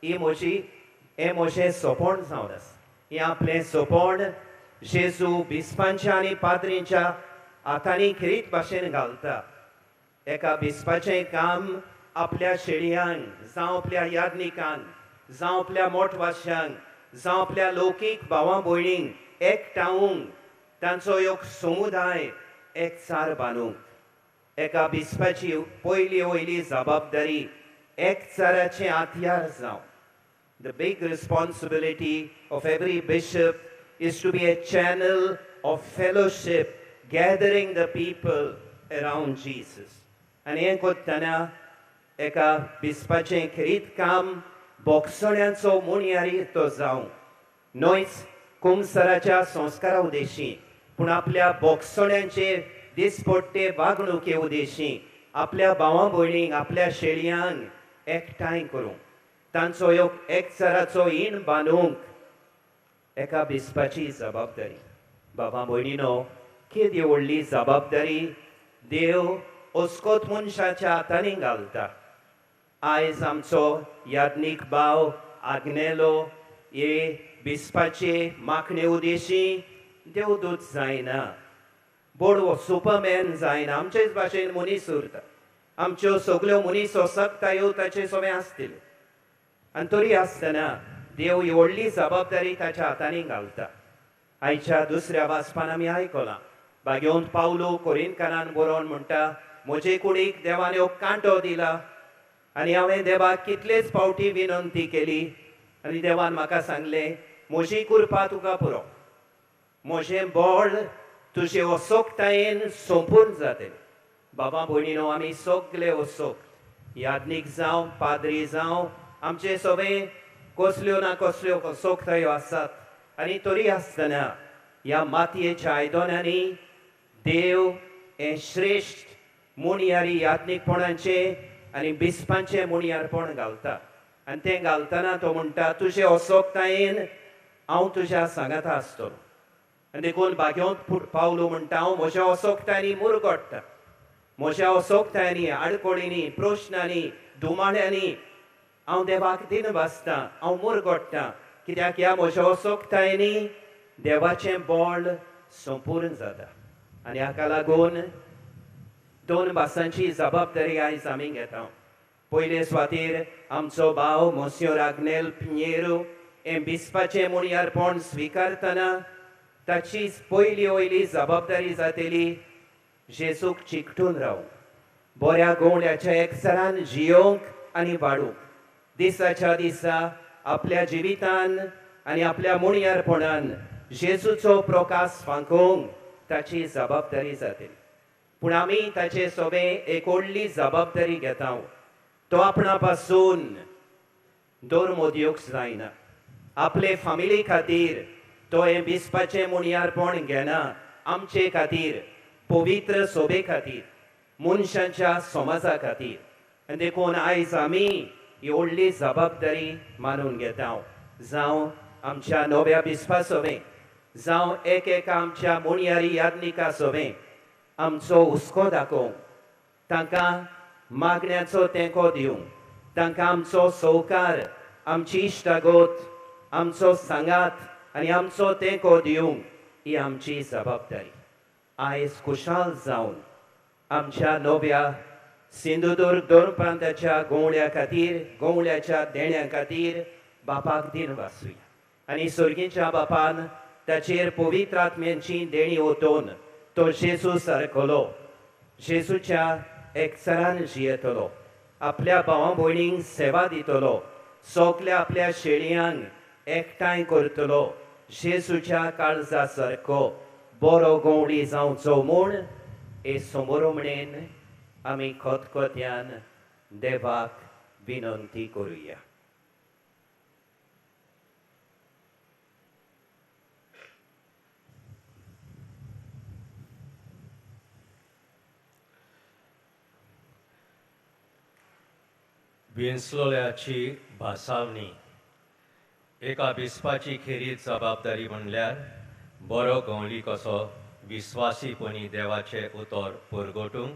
हें म्हजें सोपण जावन आसा हें आपलें सोपण जेजू बिस्पांच्या आनी पाद्रींच्या हातांनी खेरीत भाशेन घालता एका बिस्पाचें काम आपल्या शेळयांक जावं आपल्या याज्ञिकांक जावं आपल्या मोठवाश्यांक जावं आपल्या लौकीक भावां भयणींक एकठांवूंक तांचो एक समुदाय एकचार बांदूंक एका बिस्पाची पयली वयली जबाबदारी एकचाराचें हातयार जावं The big responsibility of every bishop is to be a channel of fellowship, gathering the people around Jesus. आनी हें करतना एका बिस्पाचें खेरीत काम बोगसण्यांचो मुणयारी तो जावं न्हयच कुंगसराच्या संस्कारा उदेशी पूण आपल्या बोगसोण्यांचे दिसपट्टे वागणुके उदेशी आपल्या भावां भयणींक आपल्या शेळयांक एकठांय करूंक तांचो एकचाराचो ईण बांदूंक एका बिस्पाची जबाबदारी. बाबा भयणीनो, कितें व्हडली जबाबदारी देव ओस्कोत मनशाच्या हातांनी घालता. आयज आमचो याज्ञीक भाव आग्नेलो हे बिस्पाचे माखणे उदेशी देवदूत जायना, बोडवो सुपरमॅन जायना. आमचेच भाशेन मनीस उरता. आमच्यो सगल्यो मनीस सकतायो ताचे सगळें आसतले आनी तरी आसतना देव ही व्हडली जबाबदारी ताच्या हातांनी घालता. आयच्या दुसऱ्या वाचपान आमी आयकलां भाग्योंत पावलो कोरिंथकारान बरोवन म्हणटा, म्हजे कुडीक देवान हो कांटो दिला आनी हांवें देवाक कितलेच फावटी विनंती केली आनी देवान म्हाका सांगलें, म्हजी कृपा तुका पुरो, म्हजें बळ तुजे वसोकतायेन सोंपून जातलें. बाबा भयणीनो, आमी सगळे वसोक याज्ञीक जावं पाद्री जावं आमचे सगळे कसल्यो ना कसल्यो वसोकतायो आसात आनी तरी आसतना ह्या मातयेच्या आयदनांनी देव हें श्रेश्ठ मुणयारी याज्ञीकपणाचे आनी बिस्पांचे मुणयारपण घालता. आनी तें घालतना तो म्हणटा, तुजे वसोकतायेन हांव तुज्या सांगाता आसतलो. आनी देखून भाग्योंत पावलो म्हणटा, हांव म्हज्या वसोकतायांनी मुरगोडटा, म्हज्या वसोकतायांनी आडकोळींनी प्रश्नांनी दुमाड्यांनी हांव देवाक दिन भासता, हांव मुरगोडटा, कित्याक ह्या म्हज्या वसोकतायांनी देवाचें बळ संपूर्ण जाता. आनी हाका लागून 2 भासांची जबाबदारी आयज आमी घेता. पयले सुवातेर आमचो भाव मोन्सियोर आग्नेल पिंहेरो हें बिस्पाचें मुणयारपण स्विकारतना ताची पयली वयली जबाबदारी जातली जेजूक चिकटून रावंक, बऱ्या गवंड्याच्या एकचारान जियोंक आनी वाडूंक, दिसाच्या दिसा आपल्या जिवितान आनी आपल्या मुणयारपणान जेजूचो प्रकाश फांकोवंक ताची जबाबदारी जातली. पूण आमी ताचे सगळें एक व्हडली जबाबदारी घेता. तो आपणा पासून दोर दिवंक जायना. आपले फामिली खातीर तो हें बिस्पाचें मुणयारपण घेना. आमचे खातीर, पवित्र सोबे खातीर, मनशांच्या समाजा खातीर. आनी देखून आयज आमी ही व्हडली जबाबदारी मानून घेता. जावं आमच्या नव्या बिस्पा सोबें, जावं एक आमच्या मुणयारी याज्ञिका सोबें आमचो हुस्को दाखोवंक, तांकां मागण्याचो तेंको दिवंक, तांकां आमचो सहकार, आमची इश्टागोत, आमचो सांगात आनी आमचो तेंको दिवंक ही आमची जबाबदारी. आयज खुशाल जावन आमच्या नव्या सिंधुदुर्ग दोन प्रांताच्या गवंड्या खातीर, गवंड्याच्या देण्या खातीर बापाक दिन वासुया. आनी सर्गीच्या बापान ताचेर पवित्र आत्म्याची देणी ओतोवन तो जेजू सारकलो, जेजूच्या एकचारान जियेतलो, आपल्या भावां भयणींक सेवा दितलो, सगल्या आपल्या शेळयांक एकठांय करतलो, जेजूच्या काळजा सारको बरो गवंडी जावचो म्हूण हे समोरमणेन आमी खतखत्यान देवाक विनंती करुया. विंचलोल्याची भासावणी. एका बिस्पाची खेरीत जबाबदारी म्हणल्यार बरो गवंडी कसो विस्वासीपणी देवाचे उतर परगटूंक,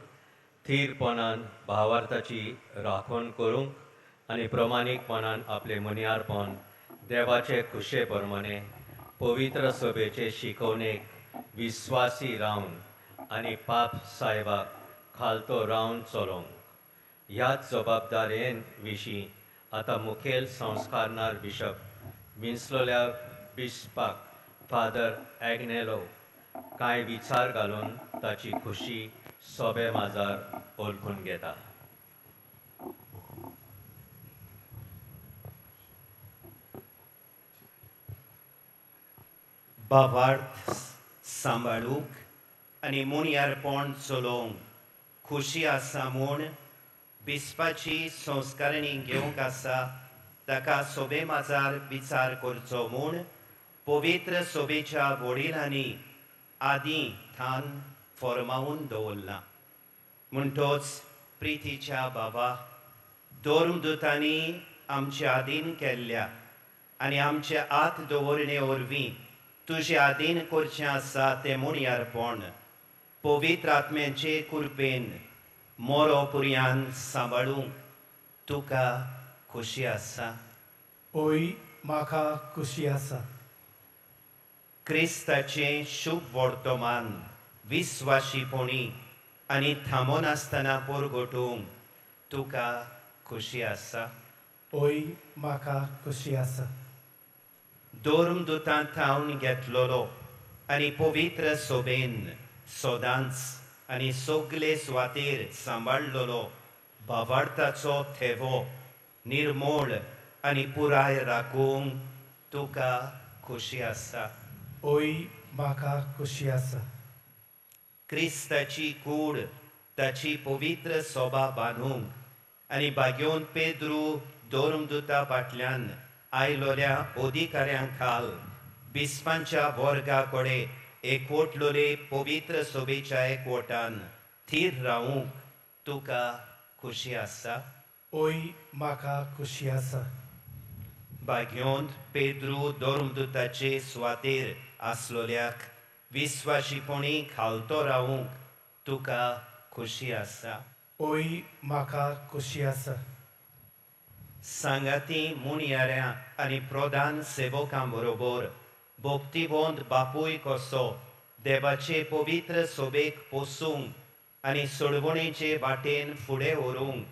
थीरपणान भावार्थाची राखण करूंक आनी प्रमाणीकपणान आपले मनियारपण देवाचे खुशे प्रमाणे पवित्र सभेचे शिकवणेक विस्वासी रावन आनी पाप साहेबाक खालतो रावन चलोवंक. ह्याच जबाबदारेन विशीं आतां मुखेल संस्कारनार बिशप विंचलोल्या बिस्पाक फादर एग्नेलो कांय विचार घालून ताची खुशी सोबे माजार ओळखून घेता. भावार्थ सांबाळूंक आनी मुणयारपण चलोवंक खुशी आसा म्हूण बिस्पाची संस्कारणी घेवंक आसा, ताका सोबे माजार विचार करचो म्हूण पवित्र सोबेच्या वडिलांनी आदी थान फॉर्मावून दवरला म्हणटोच प्रितीच्या बाबा धर्मदूतांनी आमचे आदीन केल्ल्या आनी आमचे आत दवरणे वरवीं तुजे आदीन करचें आसा तें मुणयारपण पवित्र आत्म्याचे कृपेन मोरो पर्यंत सांबाळूंक तुका खोशी आसा. ओय म्हाका खोशी आसा. क्रिस्ताचें शुभ वर्तमान विस्वाशीपणी आनी थांबोन आसतना परगटूंक तुका खोशी आसा. ओय म्हाका खोशी आसा. धर्मदूतां थावन घेतलोलो आनी पवित्र सोबेन सोदांच आनी सगले सुवातेर सांबाळलोलो भावार्थाचो थेवो निर्मळ आनी पुराय राखूंक तुका खोशी आसा. ओय म्हाका खोशी आसा. क्रिस्ताची कूड ताची पवित्र सोबा बांदूंक आनी बागेवन पेद्रू धर्मदूता फाटल्यान आयलोल्या अधिकाऱ्यां खाल बिस्पांच्या वर्गा कडेन एकवटलोले पवित्र सोबेच्या एकवटान थीर रावूंक तुका खोशी आसा. ओय म्हाका खोशी आसा. बागेवंत पेद्रू धर्मदूताचे सुवातेर आसलोल्याक विस्वाशीपणी खालतो रावूंक तुका खोशी आसा. ओय म्हाका खोशी आसा. सांगाती मुणयाऱ्यां आनी प्रधान सेवकां बरोबर भोक्तीबोंद बापूय कसो देवाचे पवित्र सोबेक पोसूंक आनी सोडवणेचे वाटेन फुडें व्हरूंक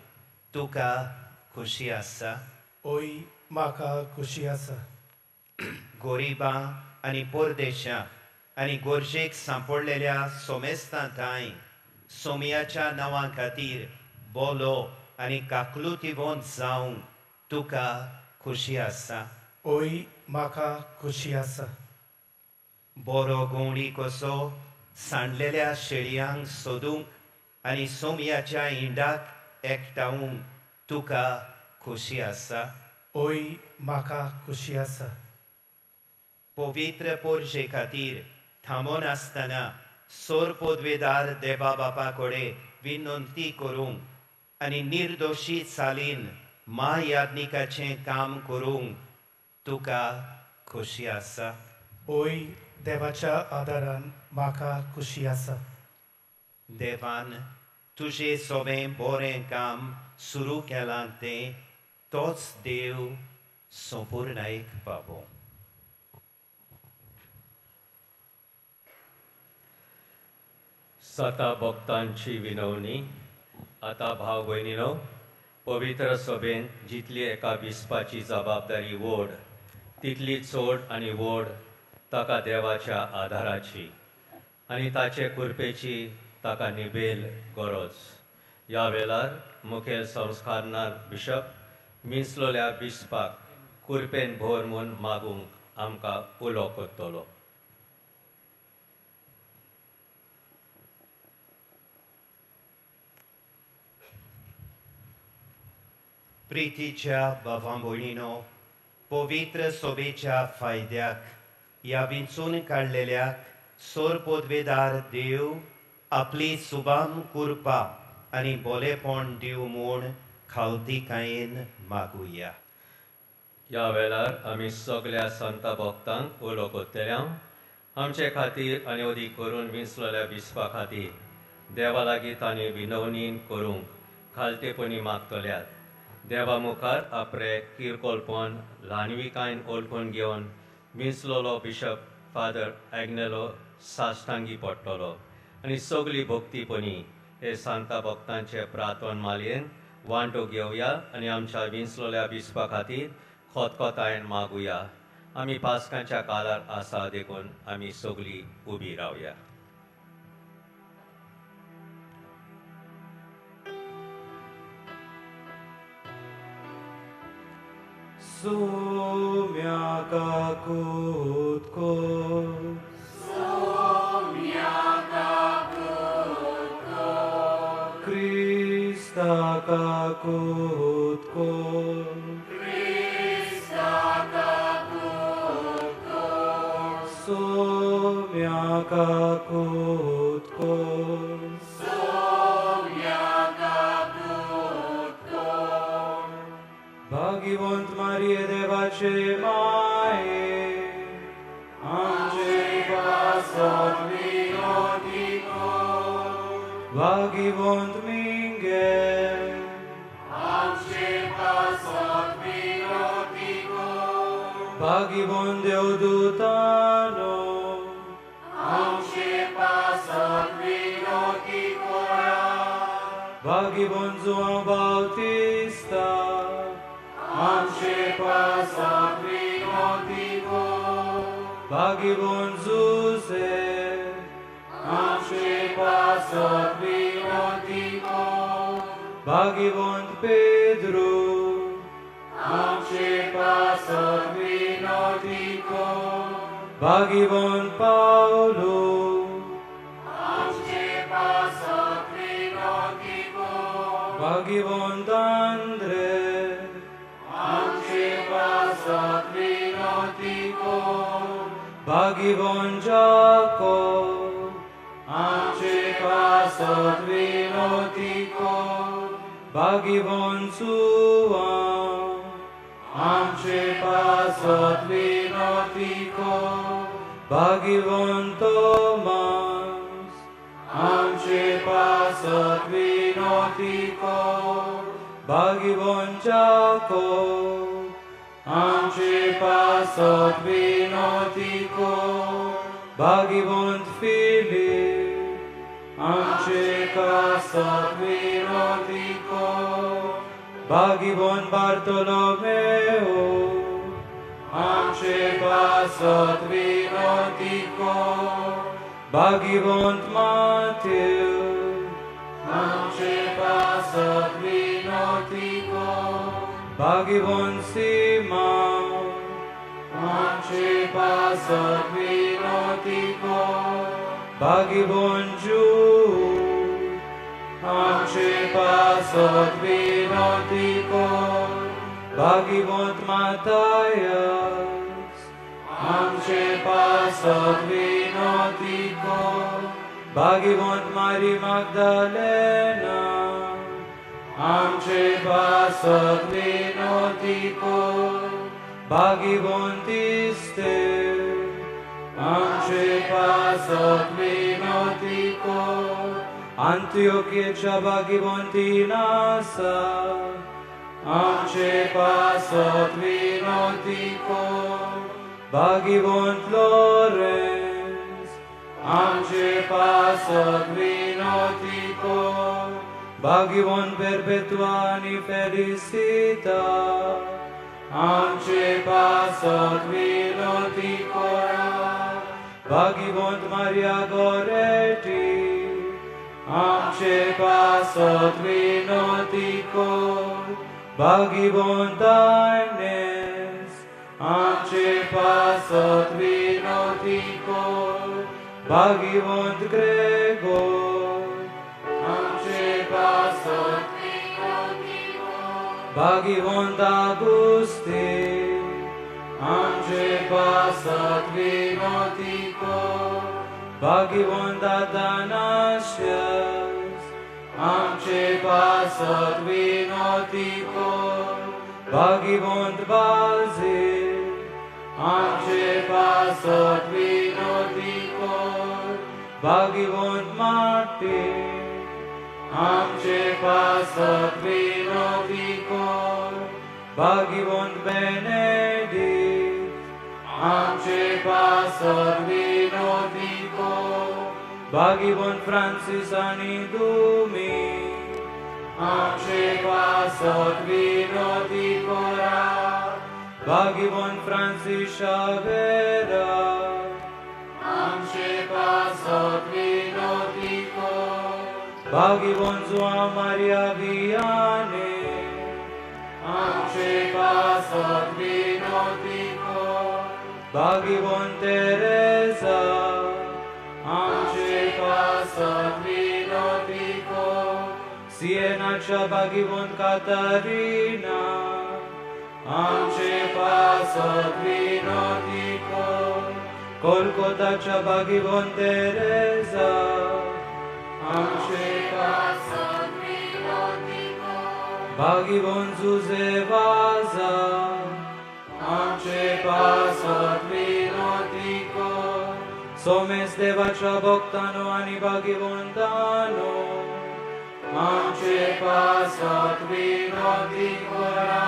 तुका खोशी आसा. ओय म्हाका खोशी आसा. गोरिबां आनी परदेशां आनी गोरजेक सांपडलेल्या सोमेस्तांतांय सोमयाच्या नांवा खातीर बोलो आनी काकलुतीबोंद जावंक तुका खोशी आसा. ओय म्हाका खोशी आसा. बरो गवंडी कसो सांडलेल्या शेळयांक सोदूंक आनी सोमयाच्या हिंडाक एकठांवूंक तुका खोशी आसा. ओय म्हाका खोशी आसा. पवित्र पोरशे खातीर थांबोन आसतना सोर पदवेदार देवा बापा कडेन विनंती करूंक आनी निर्दोशी चालीन महायाज्ञिकाचें काम करूंक तुका खोशी आसा. ओय देवाच्या आदारान म्हाका खोशी आसा. देवान तुजें सोबें बरें काम सुरू केलां तें तोच देव संपूर्णायेक पावो. सता भक्तांची विनवणी. आता भाव भयणीनो, पवित्र सभेन जितली एका बिस्पाची जबाबदारी व्हड तितली चड आनी व्हड ताका देवाच्या आदाराची आनी ताचे कृपेची ताका निबेल गरज. ह्या वेळार मुखेल संस्कारनार बिशप मिंचलोल्या बिस्पाक कृपेन भर म्हूण मागूंक आमकां उलो करतलो. प्रितीच्या बाबां भयणीनो, पवित्र सोबेच्या फायद्याक ह्या विंचून काडलेल्याक सोर पदवेदार देव आपली सुबाम कृपा आनी बोलेपण दिव म्हूण खावतीकायेन मागुया. ह्या वेळार आमी सगळ्या संत भक्तांक उलो करतल्या. आमचे खातीर आनी अदीक करून विंचलेल्या बिस्पा खातीर देवा लागीं तांणी विनवणी करूंक खालतेपणी मागतल्यात. देवा मुखार आपले किरकोलपण ल्हानविकायेन ओळखून घेवन विंचलोलो बिशप फादर एग्नेलो साश्टांगी पडटलो आनी सगळी भक्तीपणी हे सांता भक्तांचे प्रार्थन मालयेन वांटो घेवया आनी आमच्या विंचलोल्या बिस्पा खातीर खोतखोतायेन मागुया. आमी पास्कांच्या काळार आसा देखून आमी सगळीं उबी रावया. Somiaka kutko, Somiaka kutko, Kristaka kutko, Kristaka kutko, म्हाका कोत भाग्यवंत मारिये देवाचे माये आमचे पासत विनोदी भाग्यवंत मिंगे आमचे पासत विनोदी भाग्यवंत देवदूतानो आमचे पासत विनोदी भाग्यवंत जुआं बावतिस्ता आमचे पासत विनोदी भाग्यवंत जुसे आमचे पासत विनोदी भाग्यवंत पेद्रो आमचे पासत विनोदी भाग्यवंत पावलो आमचे पासत विनोदी भाग्यवंत आंद्रे आमचे पासत विनोदी भाग्यवंत जाकोब आमचे पासत विनोदी भाग्यवंत सुवां आमचे पासत विनोदी भाग्यवंत तोमास आमचे पासत विनोदी भाग्यवंत जाकोब आमचे पासत विनोदी भाग्यवंत फिलीप आमचे पासत विनोदी भाग्यवंत बार्तोलोमेओ आमचे पासत विनोदी भाग्यवंत माथेव आमचे पासत विनोदी भाग्यवंत सिमोन आमचे पासत विनोदी भाग्यवंत जूद आमचे पासत विनोदी भाग्यवंत मातायास आमचे पासत विनोदी भाग्यवंत मारी magdalena आमचे पासत विनोदी भाग्यवंत इस्तेर आमचे पासत विनोदी अंत्योक्येच्या भाग्यवंती नासा आमचे पासत विनोदी भाग्यवंत लोरेन्स आमचे पासत विनोदी भाग्यवंत परपेतुआ आनी फेलिसिता आमचे पासत विनोदी भाग्यवंत मारिया गोरेटी आमचे पासत विनोदी भाग्यवंत आग्नेस आमचे पासत विनोदी भाग्यवंत ग्रेगोर आमचे पासत विनोदी भाग्यवंत आगुस्तीन आमचे पासत विनोदी भाग्यवंत अथानासियस आमचे पासत विनोदी भाग्यवंत बाल्झेल आमचे पासत विनोदी भाग्यवंत मार्टीन आमचे पासत विनोदी भाग्यवंत बेनेडिक्ट आमचे पासत विनोदी भाग्यवंत फ्रांसिस आनी दुमी आमचे पासत विनोदी भाग्यवंत फ्रांसिस शावेरा आमचे पासत विनोदी भाग्यवंत जुआं मारिया वियाने आमचे पासत विनोदी भाग्यवंत तेरेसा आमचे पासत विनोदी सिएनाच्या भाग्यवंत कातरिना आमचे पासत विनोदी कोलकोताच्या बागीवोन तेरेजा आमचे बागीवोन जुजे वाजा आमचे पासत विनोती कर सोमेस देवाच्या भक्तानो आणि बागीवंतानो आमचे पासत विनोती करा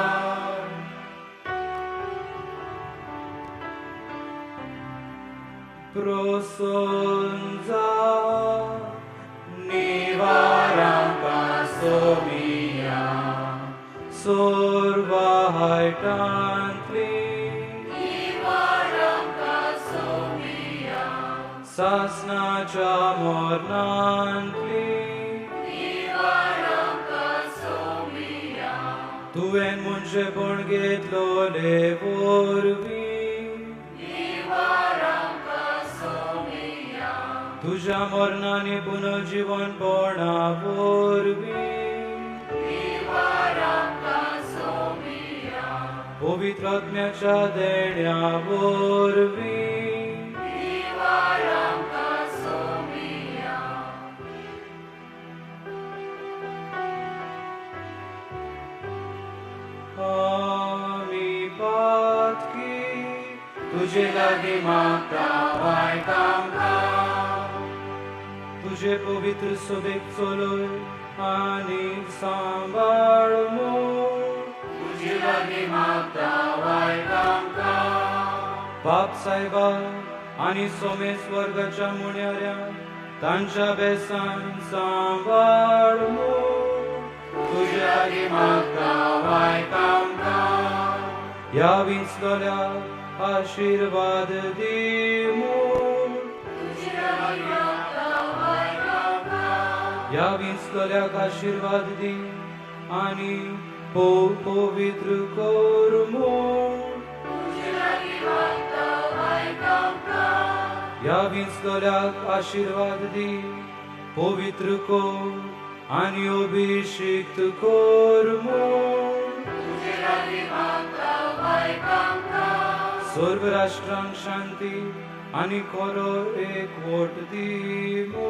Prosonza nivaranka somia sorva haitantli nivaranka somia sasnacha mornantli nivaranka somia tuen munche bon getlo levorvi तुझ्या मरणाने पुनर्जीवन पणावरवी पवित्र आत्म्याच्या देण्यावरवी आम्ही पातकी तुझे लागी मागता वायतांका तुझे पवित्र सोबेक चलोय आणि सांभाळमो तुझे लागी मागता वायतांका बाप साहेबा आणि सोमेश वर्गाच्या मुण्याऱ्या तांच्या बेसान सांभाळमो तुझे लागी मागता वायतांका या विंचलोल्या आशीर्वाद दिमो या विंचलोल्याक आशीर्वाद दी आणि पवित्र करमो या विंचलोल्याक आशीर्वाद दी पवित्र कर आणि अभिषेक करमो सर्व राष्ट्रांक शांती आणि खरो एक वोट दिमो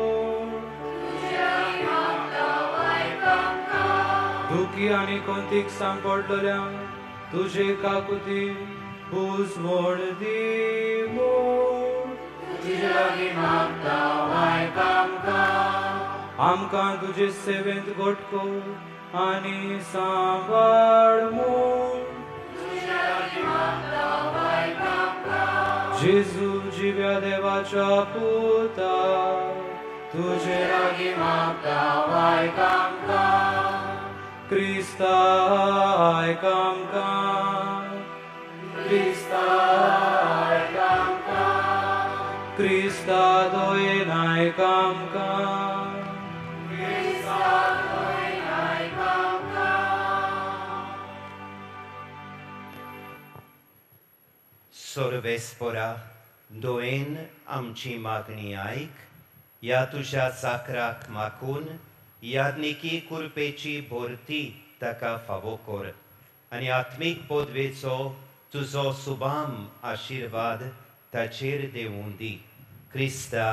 दुखी आणि कोणतीक सांपडलेल्या तुझे काकुती बुजवण दिमो तुझे लागी मागता वायतांका आमकां तुजे सेवेंत घोटको आणि सांभाळमो जेजू जिव्या देवाच्या पुता तुझे लागी मागता वायतांका क्रिस्ता आयकांका क्रिस्ता आयकांका क्रिस्ता दोयेन आयकांका क्रिस्ता दोयेन आयकांका सर्वेस्परा दोयेन आमची मागणी आयक या तुझ्या चाकराक मागून याज्ञिकी कुरपेची भोरती ताका फावो कर आनी आत्मीक पदवेचो तुजो सुबाम आशीर्वाद ताचेर देवून दी क्रिस्ता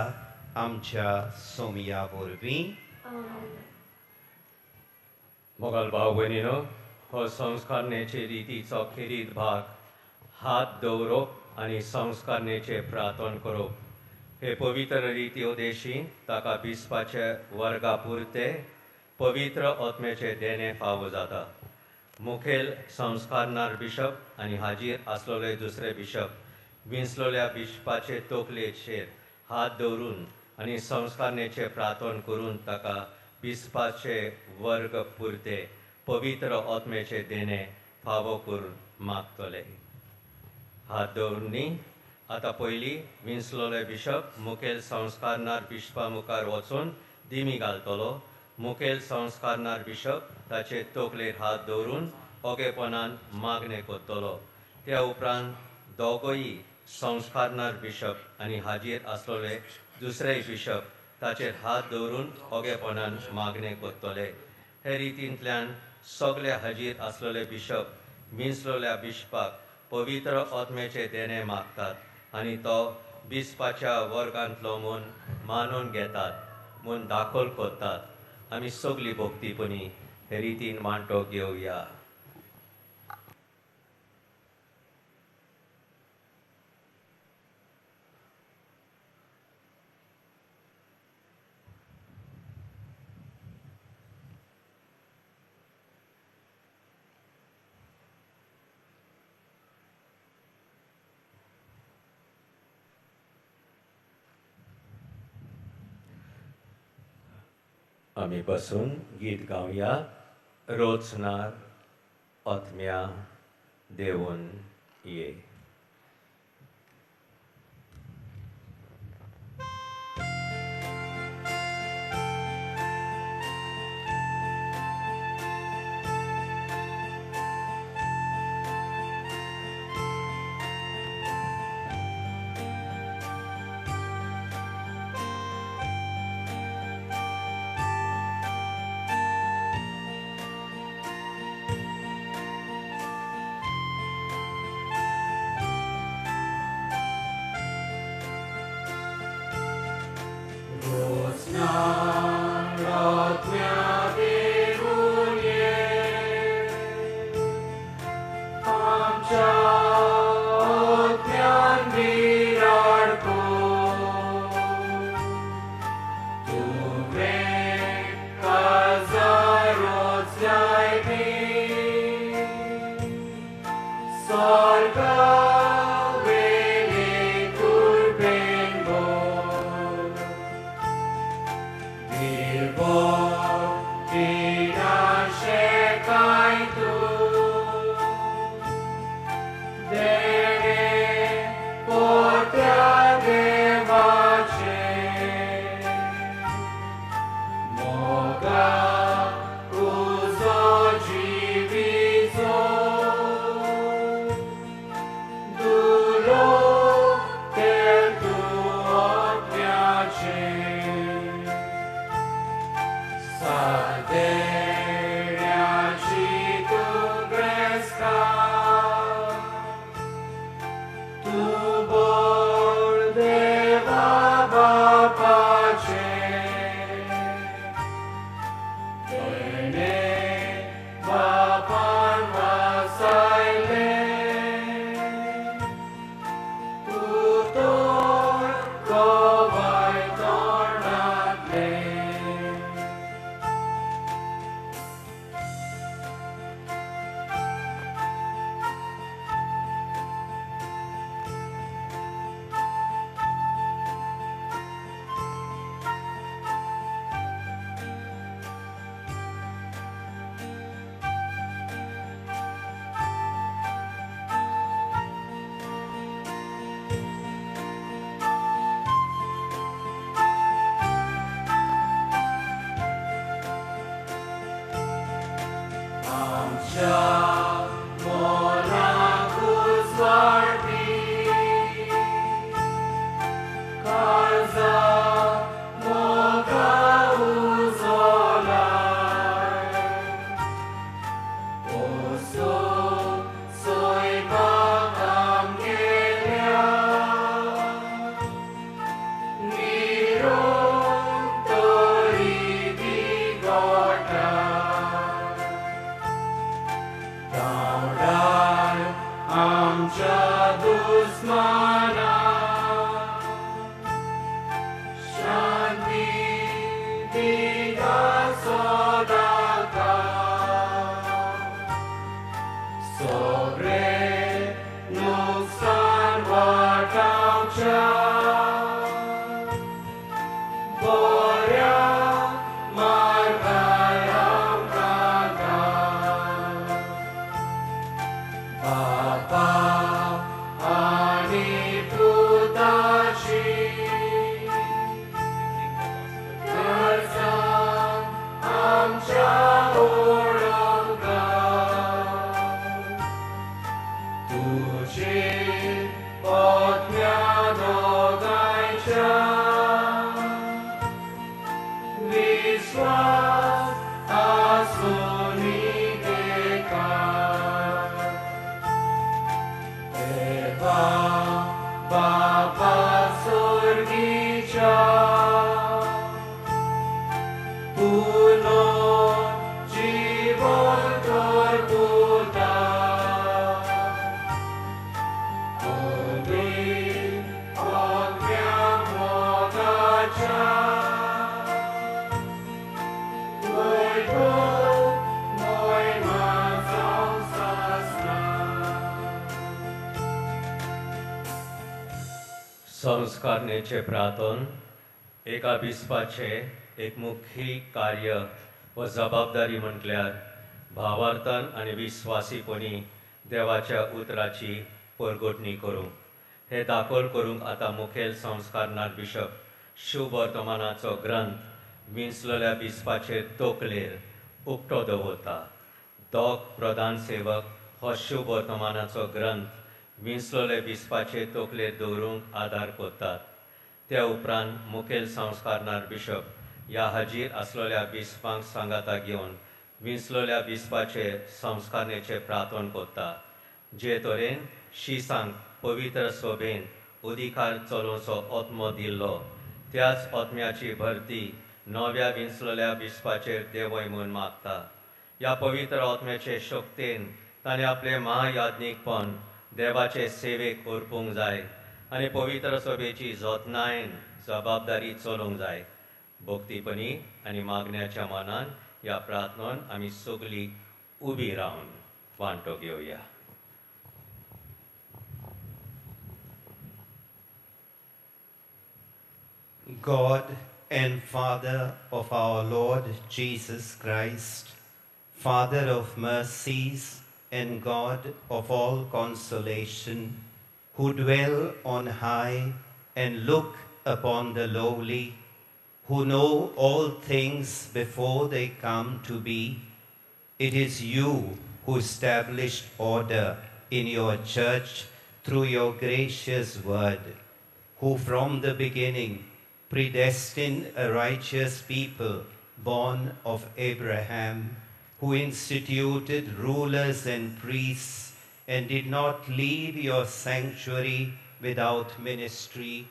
आमच्या सोमया वरवीं मोगाल भाव भयणीनो हो संस्कारणेचे रितीचो खेरीत भाग हात दवरप आनी संस्कारणेचे प्रार्थना करप हे पवित्र रिती उदेशी ताका बिस्पाचे वर्गा पुरते पवित्र आत्म्याचे देणे फावो जाता मुखेल संस्कारणार बिशप आनी हाजीर आसलोले दुसरे बिशप विंचलोल्या बिशपाचे तोकलेचेर हात दवरून आनी संस्कारणेचे प्रार्थना करून ताका बिस्पाचे वर्ग पुरते पवित्र आत्म्याचे देणे फावो करून मागतले हात दवरून आतां पयलीं विंचलोले बिशप मुखेल संस्कारणार बिशपा मुखार वचून दिमी घालतलो मुखेल संस्कारणार बिशप ताचे तोकलेर हात दवरून ओगेपणान मागणे करतलो त्या उपरांत दोगोय संस्कारणार बिशप आनी हाजीर आसलोले दुसरे बिशप ताचेर हात दवरून ओगेपणान मागणे करतले हे रितींतल्यान सगळे हाजीर आसलोले बिशप विंचलोल्या बिशपाक पवित्र आत्म्याचे देणे मागतात आनी तो बिस्पाच्या वर्गांतलो म्हूण मानून घेतात म्हूण दाखोल कोत्तात आमी सगळीं भोगतीपणी हे रितीन मांटो घेवया. आमी बसून गीत गावया. रोचणार आत्म्या देवून ये. Borea Margaya संस्कारनेचे प्रार्थन एका बिस्पाचे एक मुख्य कार्य व जबाबदारी म्हटल्यार भावार्थन आणि विश्वासीपणी देवाच्या उतराची परगोटणी करूंक हे दाखल करूंक आता मुखेल संस्कारनार बिशप शुभ वर्तमानाचो ग्रंथ विंचलेल्या बिस्पाचेर तोकलेर उक्तो दवरता. दोग प्रधान सेवक हो शुभ वर्तमानाचो ग्रंथ विंचलेले बिस्पाचे तोकलेर दवरूंक आदार करतात. त्या उपरांत मुखेल संस्कारनार बिशप ह्या हाजीर आसलेल्या बिस्पांक सांगाता घेवन विंचलेल्या बिस्पाचे संस्कारनेचे प्रार्थन करता. जे तरेन शिसांक पवित्र सोबेन उदिकार चलोवचो आत्मो दिल्लो त्याच आत्म्याची भरती नव्या विंचलेल्या बिस्पाचेर देवय म्हूण मागता. ह्या पवित्र आत्म्याचे शक्तीन ताणें आपले महायाज्ञिकपण देवाचे सेवेक अर्पूंक जाय आनी पवित्र सभेची जतनायेन जबाबदारी चलोवंक जाय. भक्तीपणी आनी मागण्याच्या मनान ह्या प्रार्थनेन आमी सगळीं उबी रावन वांटो घेवया. God and Father of our Lord Jesus Christ, Father of mercies and God of all consolation, who dwell on high and look upon the lowly, who know all things before they come to be, it is you who established order in your church through your gracious word, who from the beginning predestined a righteous people born of Abraham, who instituted rulers and priests and did not leave your sanctuary without ministry,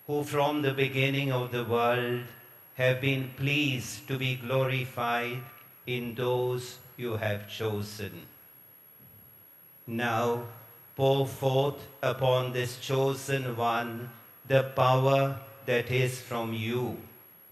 who from the beginning of the world have been pleased to be glorified in those you have chosen. Now pour forth upon this chosen one the power that is from you,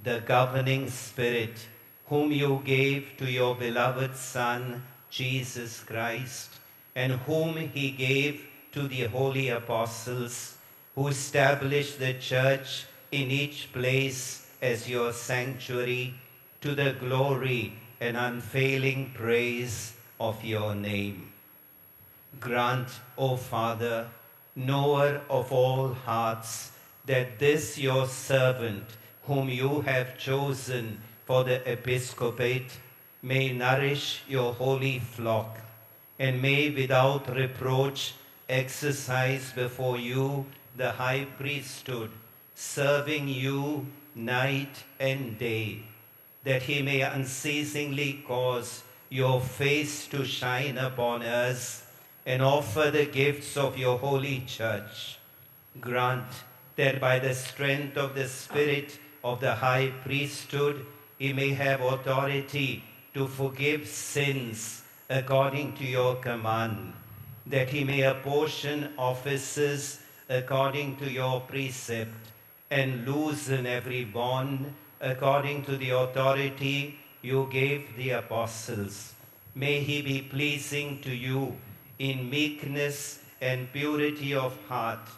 the governing Spirit, whom you gave to your beloved Son, Jesus Christ, and whom he gave to the holy apostles, who established the church in each place as your sanctuary, to the glory and unfailing praise of your name. Grant, O Father, knower of all hearts, that this your servant, whom you have chosen for the episcopate, may nourish your holy flock, and may without reproach exercise before you the high priesthood, serving you night and day, that he may unceasingly cause your face to shine upon us and offer the gifts of your holy church. Grant that by the strength of the Spirit of the high priesthood, he may have authority to forgive sins according to your command, that he may apportion offices according to your precept, and loosen every bond according to the authority you gave the apostles. May he be pleasing to you in meekness and purity of heart,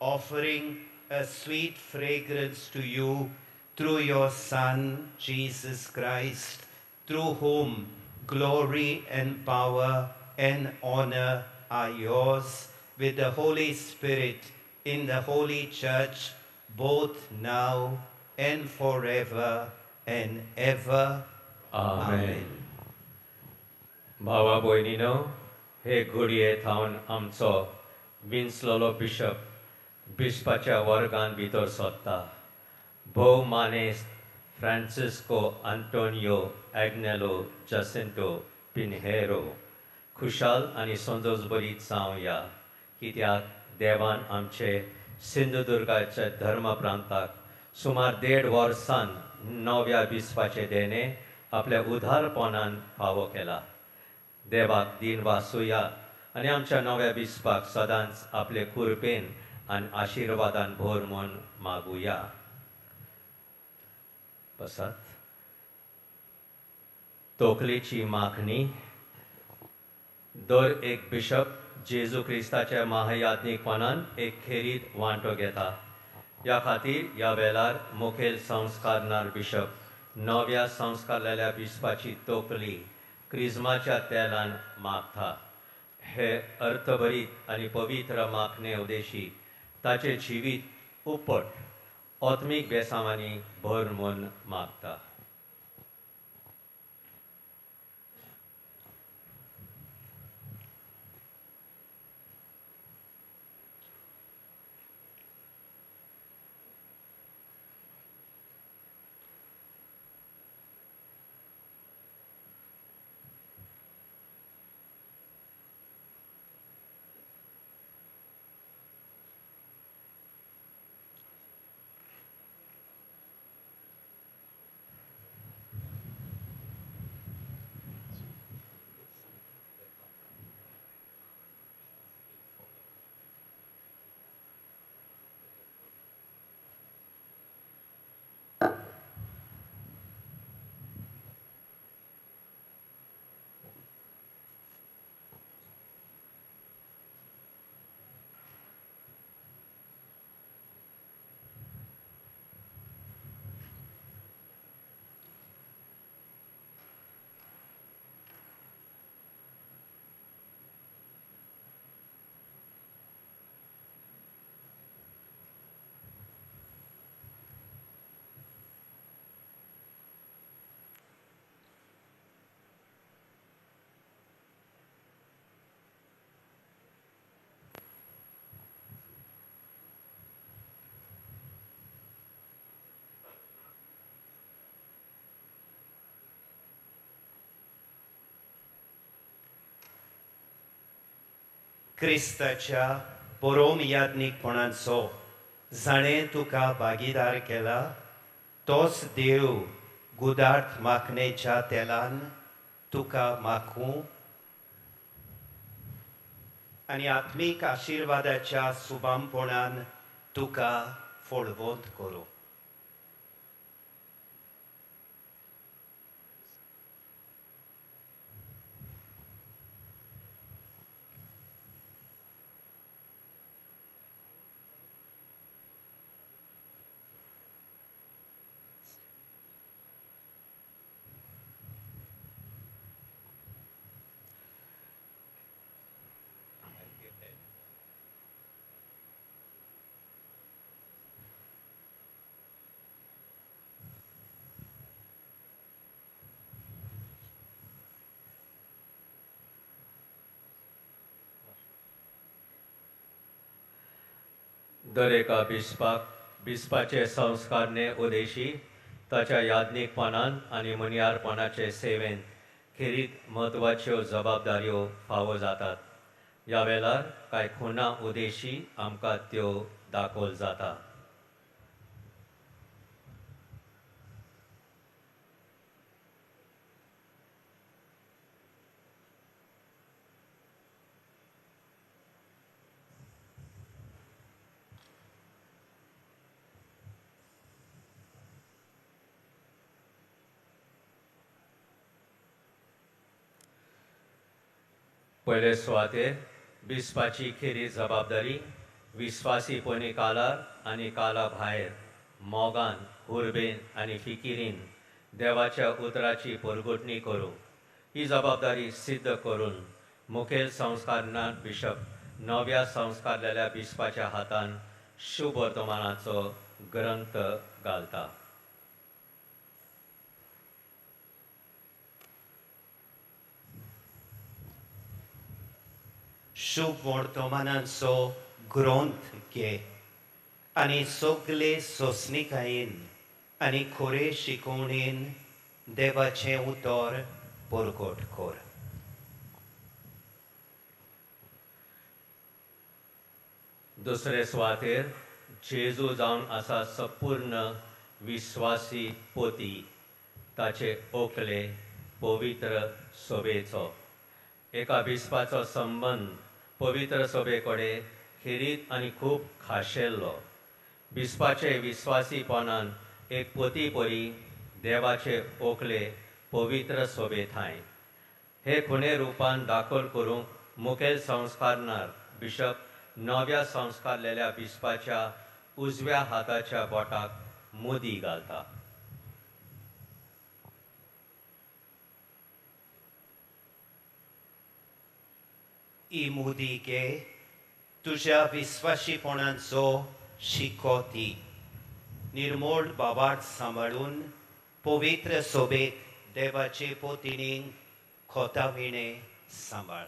offering a sweet fragrance to you through your Son, Jesus Christ, through whom glory and power and honor are yours, with the Holy Spirit in the Holy Church, both now and forever and ever. Amen. भावा भयणीनो, हे घडये थावन आमचो विंचलेलो बिशपाच्या वर्गान भितर सरता. भोव मानेस्त फ्रांसिस्को आंतोनियो एग्नेलो जसिंटो पिन्हेरो खुशाल आनी संतोष बरीत जावया, कित्याक देवान आमचे सिंधुदुर्गाच्या धर्म प्रांताक सुमार 1.5 वर्सां नव्या बिस्पाचे देणे आपल्या उदारपणान फावो केला. देवाक दिन वासुया आनी आमच्या नव्या बिस्पाक सदांच आपले कुरपेन आनी आशिर्वादान भर म्हूण मागुया. बसात. तोकलेची मागणी. दर एक बिशप जेजू क्रिस्ताच्या महायाज्ञिकपणान एक खेरीत वांटो घेता. ह्या खातीर ह्या वेळार मुखेल संस्कारणार बिशप नव्या संस्कारलेल्या बिस्पाची तोकली क्रिस्माच्या तेलान मागता. हे अर्थभरीत आनी पवित्र माखणे उद्देशी ताचे जिवीत उपट आत्मीक बेसांवांनी भर म्हूण मागता. क्रिस्ताच्या परोम याज्ञिकपणाचो जाणें तुका भागीदार केला, तोच देव गुदार्थ माखणेच्या तेलान तुका माखूं आनी आत्मीक आशिर्वादाच्या सुबामपणान तुका फोळवोत करूं. दर एका बिस्पाचे संस्कारने उद्देशी ताच्या याज्ञिकपणान आनी मनियारपणाचे सेवेंत खेरीत म्हत्वाच्यो जबाबदाऱ्यो फावो जातात. ह्या वेळार कांय खुणां उद्देशी आमकां त्यो दाखोल जाता. पयले सुवातेर बिस्पाची खेरी जबाबदारी विस्वासीपणी कालार आनी काला भायर मोगान हुरबेन आनी फिकिरीन देवाच्या उतराची परगोटणी करूं ही जबाबदारी सिद्ध करून मुखेल संस्कारनाथ बिशप नव्या संस्कारलेल्या बिस्पाच्या हातान शुभ वर्तमानाचो ग्रंथ घालता. शुभ वर्तमानाचो ग्रंथ घे आनी सगले सोंसणिकायेन आनी खोरे शिकवणेन देवाचें उतर परगट कर. दुसरे सुवातेर जेजू जावन आसा संपूर्ण विस्वासी पोती ताचे ओकले पवित्र सोबेचो एका बिस्पाचो संबंद पवित्र सोबे कडेन खेरीत आनी खूब खाशेल्लो. बिस्पाचे विस्वासीपणान एक पोती परी देवाचे ओकले पवित्र सोबे थाय. हे खुणे रुपान दाखल करूंक मुखेल संस्कारनार बिशप नव्या संस्कारलेल्या बिस्पाच्या उजव्या हाताच्या बोटाक मुदी घालता. ही मुदी घे, तुझ्या विश्वासीपणाचो शिक्को दी. निर्मोळ बाबाट सांबाळून पवित्र सोबेत देवाचे पोतिनींक खोताविणे सांबाळ.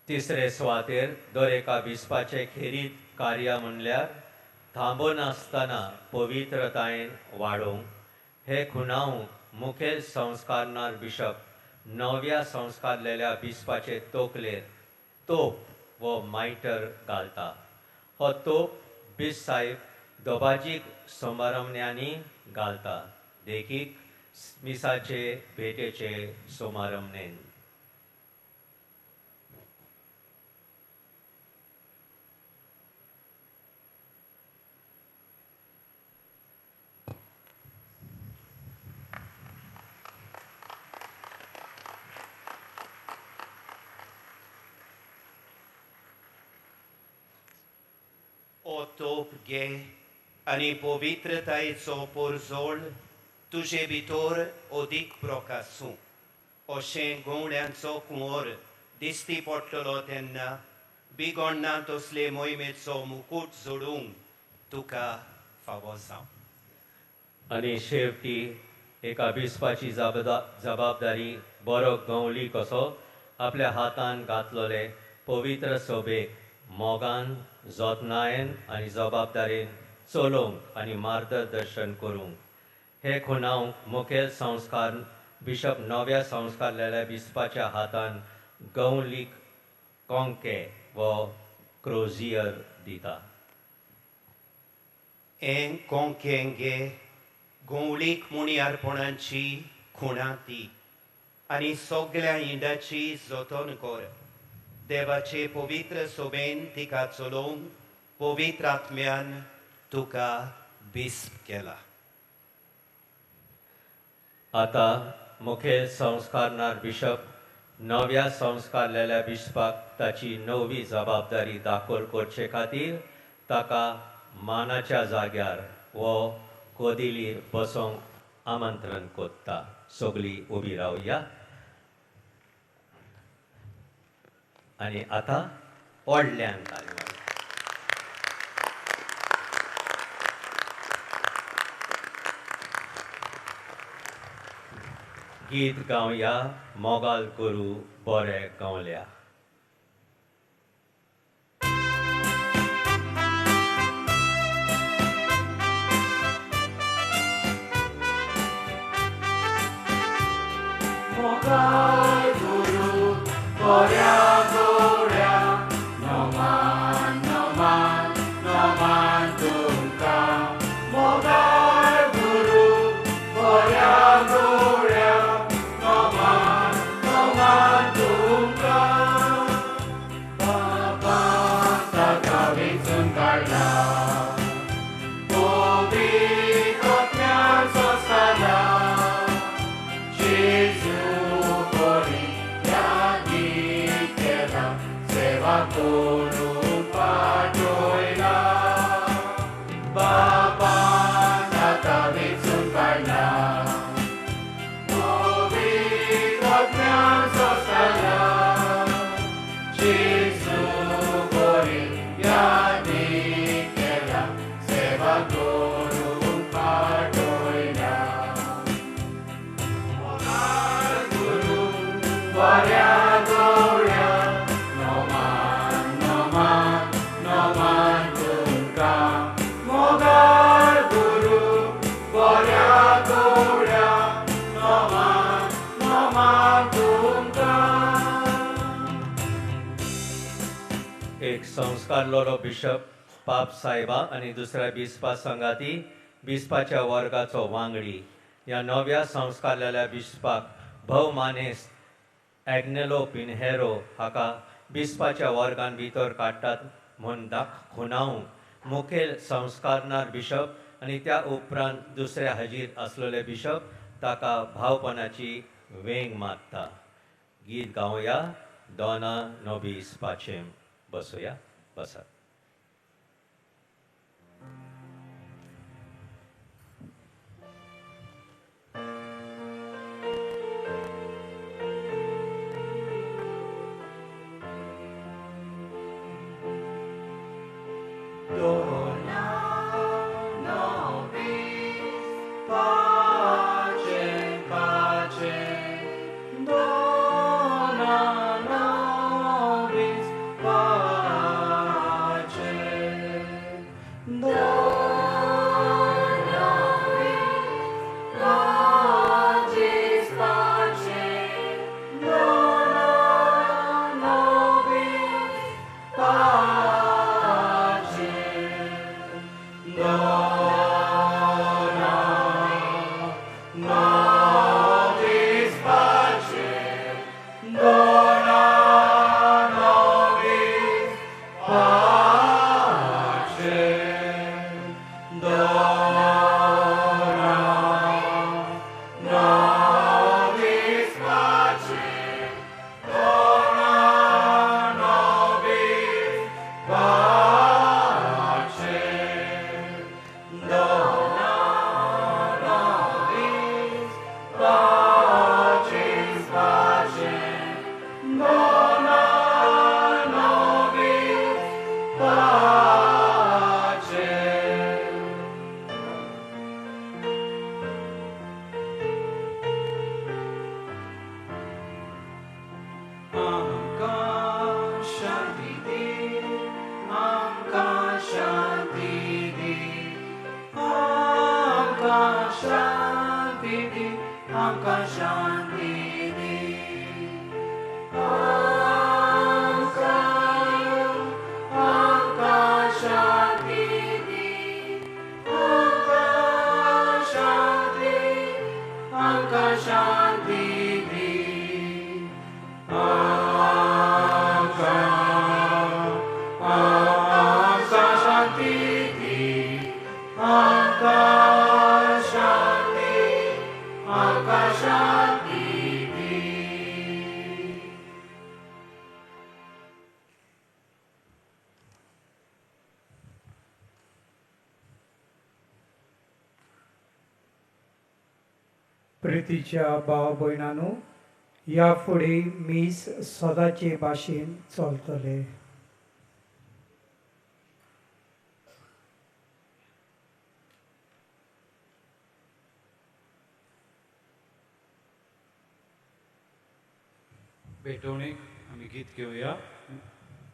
तिसरे सुवातेर दर एका विस्पाचे खेरीत कार्य म्हणल्यार थांबून आसतना पवित्रतायेन वाडोवंक हे खुणावंक मुखेल संस्कारनार बिशप नव्या संस्कारलेल्या बिस्पाचे तोकलेर तोप वो मायटर घालता. हो तोप बिस साहेब दोबाजीक समारंभण्यांनी घालता, देखीक मिसाचे भेटेचे समारंभणेन. ओ तोप घे आनी पवित्रतायेचो पोरजोळ तुजे भितर ओदीक प्रकाशूं. अशें गवंड्यांचो कुंवर दिसती पडटलो तेन्ना बिगोडना तसले मोहिमेचो मुकूट जोडूंक तुका फावो जावं. आनी शेवटी एका बिस्पाची जबाबदारी बरो गवली कसो आपल्या हातान घातलेले पवित्र सोबेक मोगान जतनायेन आनी जबाबदारेन चलोवंक आनी मार्गदर्शन करूंक. हे खुणावंक मुखेल संस्कार बिशप नव्या संस्कारलेल्या बिस्पाच्या हातान गवलीक कोंके वो क्रोजियर दिता. हें कोंकें घे, गवळीक मुणियारपणांची खुणां दी आनी सगळ्या इंडाची जतन कर. देवाचे पवित्र सोबेन तिका चलोवंक पवित्र आत्म्यान तुका बिस्प केला. आतां मुखेल संस्कारनार बिशप नव्या संस्कारलेल्या बिस्पाक ताची नवी जबाबदारी दाखोल करचे खातीर ताका मानाच्या जाग्यार वो कोदिलीर बसोंक आमंत्रण कोत्ता. सगळीं उबी रावया. आनी आतां व्हडल्यान ताली मारया. गीत गावया मोगाल गुरू बरें गावल्या. मोगाल गुरू बऱ्या गोड्या नमान नमान नमान तुमकां. मोगाल गुरू बऱ्या गोड्या नमान नमान तुमकां. बापान ताका वेंचून काडला, पवित्र आत्म्याचो साला. सेवा करून पाठवयला. बापान ताका वेंचून काडला, पवित्र आत्म्याचो साला. जेजू बरी यादीक केला, सेवा करून पाठवयला. मोगाल गुरू बऱ्या गोड्या नमान नमान नमान तुमकां. मोगाल गुरू बऱ्या गोड्या नमान नमान तुमकां. एक संस्कारलोलो बिशप पाप साहेबा आनी दुसऱ्या बिस्पा संगाती बिस्पाच्या वर्गाचो वांगडी ह्या नव्या संस्कारलेल्या बिस्पाक भोवमानेस्त एग्नेलो पिन्हेरो हाका बिस्पाच्या वर्गान भितर काडटात म्हूण खुणावंक मुखेल संस्कारनार बिशप आनी त्या उपरांत दुसऱ्या हाजीर आसलेले बिशप ताका भावपणाची वेंग मारता. गीत गावया दोना नोबीस पाचेम. बसूया, बसा. प्रितीच्या भाव भयणांनो, ह्या फुडें मीस सदांचे भाशेन चलतले. भेटवणीक आमी गीत घेवया.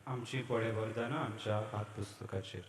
आमची पळे वरदाना आमच्या हात पुस्तकाचेर.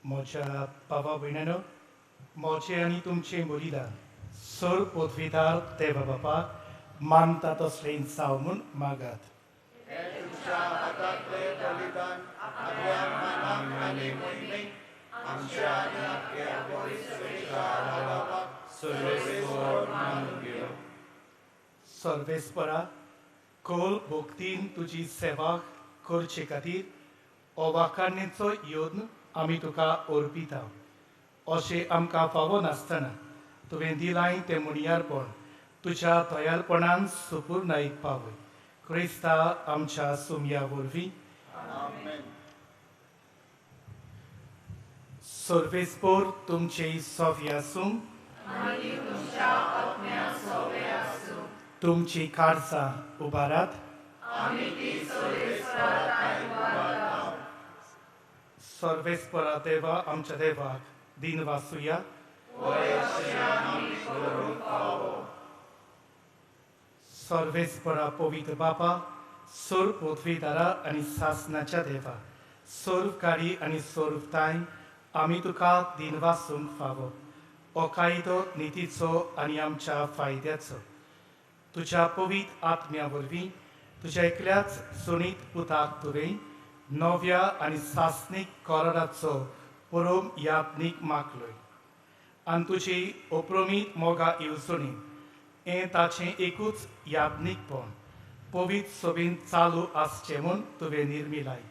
म्हज्या बाबा भयणानो मोचे आनी तुमचे बलिदान सर पदवीदार देवा बापाक मानता तसलें जाव म्हूण मागात. सर्वेस्परा खोल भक्तीन तुजी सेवा करचे खातीर अवाकान्नेचो यत्न आमी तुका अर्पिता. अशें आमकां फावो नासतना तुवें दिलाय तें मुणयारपण तुज्या दयाळपणान सुपूर्णायक पावय. क्रिस्ता आमच्या सुमया वरवीं. सर्वेस्पोर तुमचे सोवे आसूं तुमची काळजां उबारात सर्वेस्परा देवा आमच्या देवाक दिन वासुया सर्वेस्परा पवित्र बापा सर्व पृथ्वीदारा आनी सासनाच्या देवा सर्वकारी आनी सर्वताय आमी तुका दिन वासूंक फावो हो कायदो नितीचो आनी आमच्या फायद्याचो तुज्या पवित्र आत्म्या वरवीं तुज्या एकल्याच सुनीत पुताक तुवें नव्या आनी सासनीक कोराराचो परम यात्नीक मागलोय आनी तुजी अप्रमीत मोगा येवजणी हें ताचें एकूच यात्नीकपण पवित्र सभेन चालू आसचें म्हूण तुवें निर्मिलाय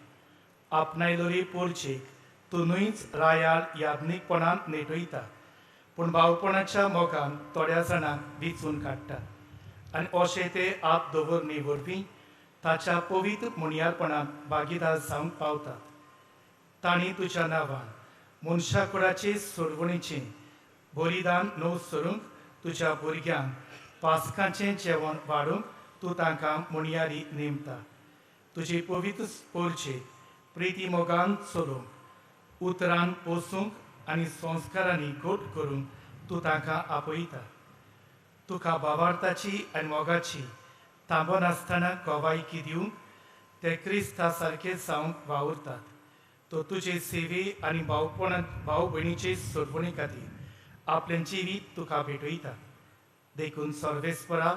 आपणायलोरी पोरचेक तूं न्हूच रायाल यात्नीकपणान नेटयता पूण भावपणाच्या मोगान थोड्या जाणांक विचून काडटा आनी अशें ते आप दवरणे वरवीं ताच्या पवित्र मुणयारपणान भागीदार जावंक पावतात तांणी तुज्या नांवान मनशा कुळाचे सोडवणीचें बलिदान न्हू सरूंक तुज्या भुरग्यांक पास्काचें जेवण वाडूंक तूं तांकां मुणयारी नेमता तुजी पवित्र पोरचे प्रिती मोगान चलोवंक उतरान पोसूंक आनी संस्कारांनी घोट करूंक तूं तांकां आपयता तुका भावार्थाची आनी मोगाची तांबो नासतना कोवायकी दिवंक ते क्रिस्ता सारके जावंक वावुरतात तो तुजे सेवे आनी भाव भयणीचे सोडवणी खातीर आपलें जिवीत तुका भेटयता देखून सर्वेस्परा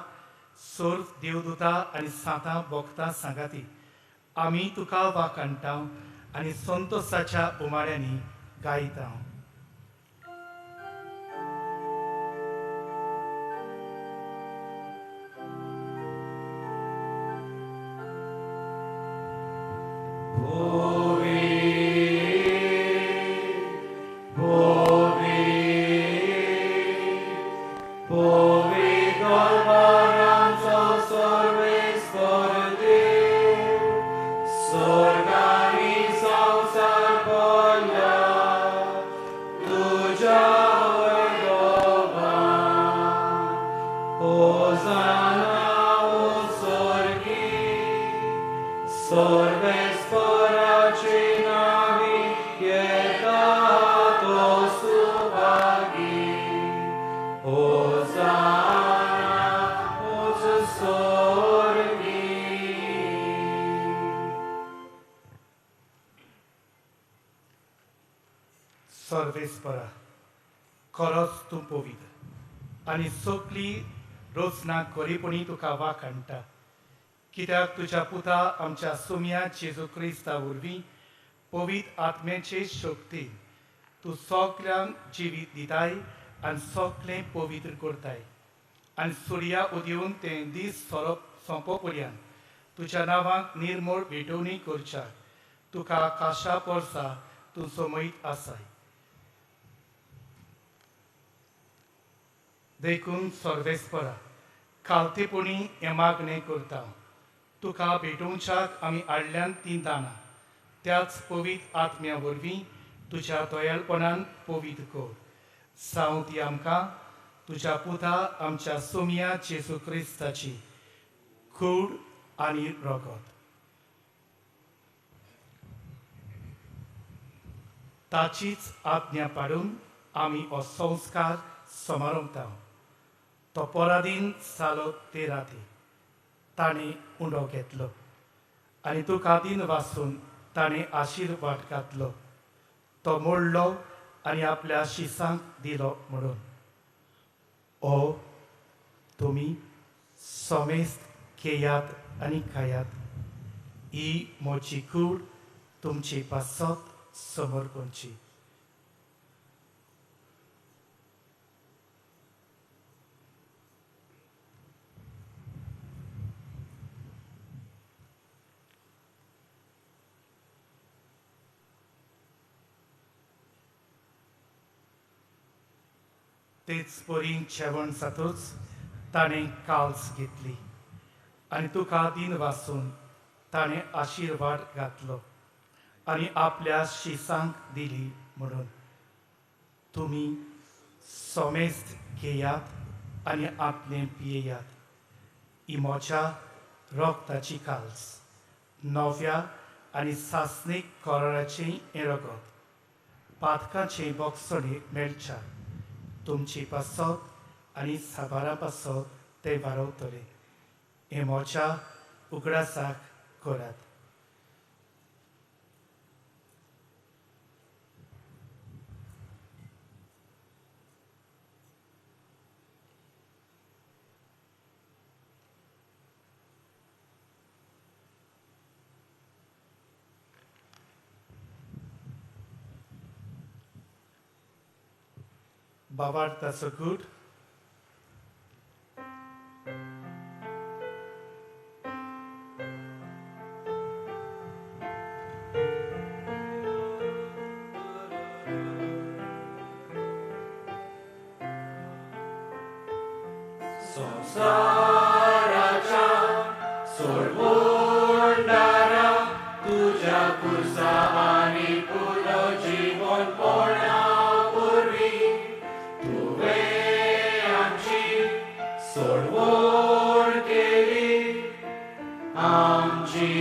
सर्व देवदूता आनी सातां भोगतां सांगाती आमी तुका वाखाणटा आनी संतोशाच्या उमाळ्यांनी गायता सर्वेस्परा खरोच तूं पवित्र आनी सोपली रोचना खरीपणी तुका वाखाणटा कित्याक तुज्या पुता आमच्या सुम्या जेजू क्रिस्ता वरवीं पवित्र आत्म्याचे शक्ती तूं सगल्यांक जिवीत दिताय आनी सगळें पवित्र करताय आनी सुर्या उदेवून तें दीस सोंपो पर्यंत तुज्या नांवाक निर्मळ भेटवणी करच्या तुका काशा पोरसा तूं समयत आसाय देखून सर्वेस्परा खालतेपणी हें मागणें करता तुका भेटोवच्याक आमी हाडल्यान तीं दानां त्याच पवित्र आत्म्या वरवीं तुज्या दयाळपणान पवित्र कर जावं ती आमकां तुज्या पुता आमच्या सोम्या जेजू क्रिस्ताची कूड आनी रगत ताचीच आज्ञा पाडून आमी हो संस्कार समारंभता तो पराधीन जालो ते राती ताणें उंडो घेतलो आनी तुका दिन वाचून ताणें आशिर्वाद घातलो तो मोडलो आनी आपल्या शिसांक दिलो म्हणून ओ तुमी समेस्त घेयात आनी खायात ही म्हजी कूड तुमची पासत समर्पणची तेच परीन जेवण जातूच ताणें काल्स घेतली आनी तुका दिन वाचून ताणें आशिर्वाद घातलो आनी आपल्या शिसांक दिली म्हणून तुम्ही सोमेस्त घेयात आनी आपणे पियेयात. ही म्हज्या रोगताची काल्स, नव्या आनी सासणीक कोराचें हें रगत, पातकांचे बोगसणेक मेळच्या. तुमची पासत आनी साबारा पासत ते वाडवतले. हें म्हज्या उगडासाक करात. Bavarta good. संसाराच्या सोडवणारा तुझ्या कुर्सा आणि पुनर्जीवन पोळ्यापूर्वी तुवें आमची सोडवण केली. आमची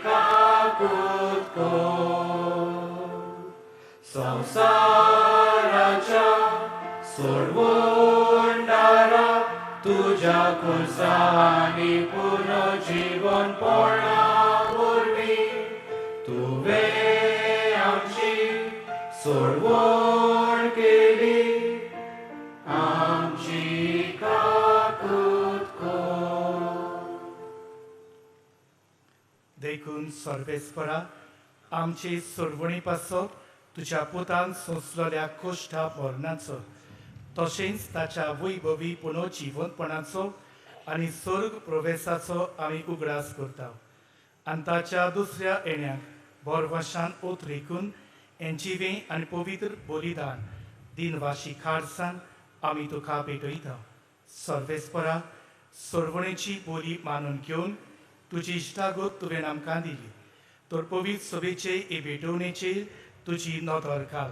काकूत कर. संसाराच्या सोडवणारा तुझ्या कुर्सा आणि पुनर्जीवन पोळ्यापूर्वी तुवें आमची सोडवण केली. आमची काकूत कर. देखून सर्वेस्परा आमचे सोडवणी पासत तुझ्या पुतान सोंसलेल्या कोश्टा मरणाचो, तशेंच ताच्या वैभवी पुनर्जीवनपणाचो आनी स्वर्ग प्रवेशाचो आमी उगडास करता. आनी ताच्या दुसऱ्या येण्याक बोरवशान ओतरेकून हें जिवें आनी पवित्र बलिदान दिनवाशी खाडसान आमी तुका भेटयता. सर्वेस्परा सोडवणेची बोली मानून घेवन तुजी इश्टागत तुवें आमकां दिली. तर पवित्र सभेचे हे भेटवणेचेर तुजी नदर घाल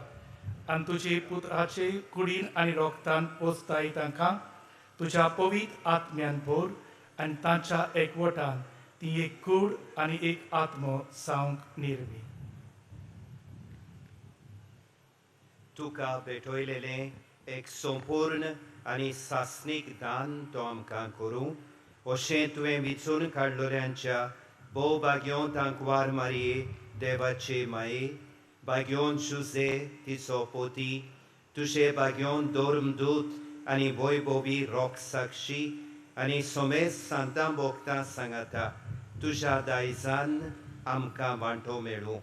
आनी तुजे पुत्राचे कुडीन आनी रोगतान पोसताय तांकां तुज्या पवित्र आत्म्यान भर आनी तांच्या एकवटान ती एक कूड आनी एक आत्म जावंक निर्मी. तुका भेटयलेलें एक संपूर्ण आनी सासणीक दान तो आमकां करूं, अशें तुवें विचून काडलोल्यांच्या भोव भाग्योन तांकवार मारये देवाचे माये, भाग्योन जुजे तिचो पोती, तुजे भाग्योन दोर्मदूत आनी वैभवी रोग साक्षी आनी सोमेस सांतां भोगतां सांगाता तुज्या दायजान आमकां वांटो मेळूं.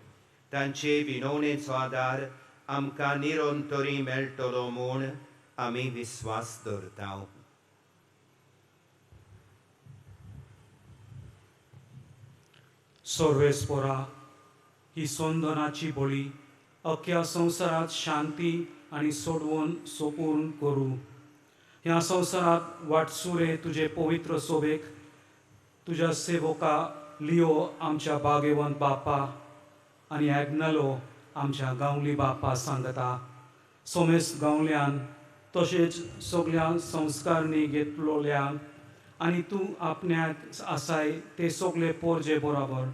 तांचे विनवणेचो आदार आमकां निरंतरी मेळटलो म्हूण आमी विस्वास दवरता. सर्वेस्परा ही सोंदनाची बळी अख्ख्या संवसारांत शांती आनी सोडवण सोपून करूं. ह्या संवसारांत वाटसुरे तुजे पवित्र सोबेक तुज्या सेवका लिओ आमच्या बागेवंत बापा आनी एग्नलो आमच्या गांवली बापा सांगता. सोमेस गांवल्यान तशेंच सगळ्या संस्कारणी घेतलोल्यांक आनी तूं आपण्याक आसाय ते सगळे पोरजे बरोबर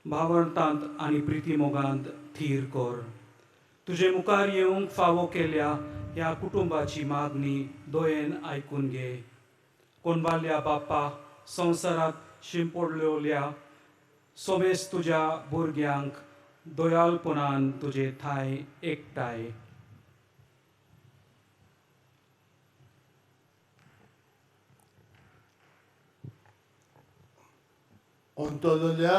भावंतांत आनी प्रिती मोगांत थीर कर. तुजे मुखार येवंक फावो केल्ल्या ह्या कुटुंबाची मागणी दोयेन आयकून घे. कोणबाल्या बापा संवसारांत शिंपडलेल्या सोमेस तुज्या भुरग्यांक दयाळपणान तुजे थाय एकठांय. अंतोलोल्या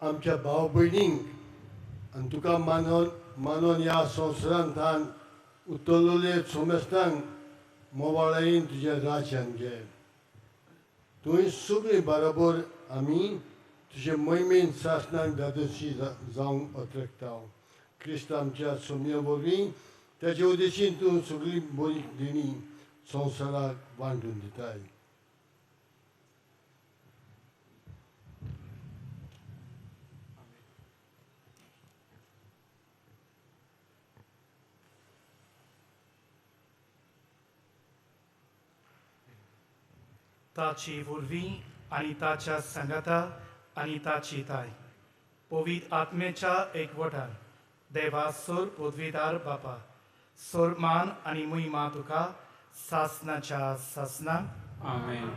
आमच्या भाव भयणींक आनी तुका मानून ह्या संवसारांत उतरलोले सोमेस्तांक मोवाळायेन तुज्या राज्यान घे. तुवें सगळीं बरोबर आमी तुजे मोहिमेन सासणाक दादोशी जावंक अत्रेकता. क्रिस्त आमच्या सोम्या वरवीं त्याचे उद्देशीन तूं सगळीं बरी दिणी संवसाराक वांटून दिताय. ताची वरवीं आनी ताच्या संगता आनी ताची ताय पवित्र आत्मेच्या एकवटान देवा सोर पदवीदार बापा सोर मान आनी महिमा तुका सासनाच्या सासनाक आमेन.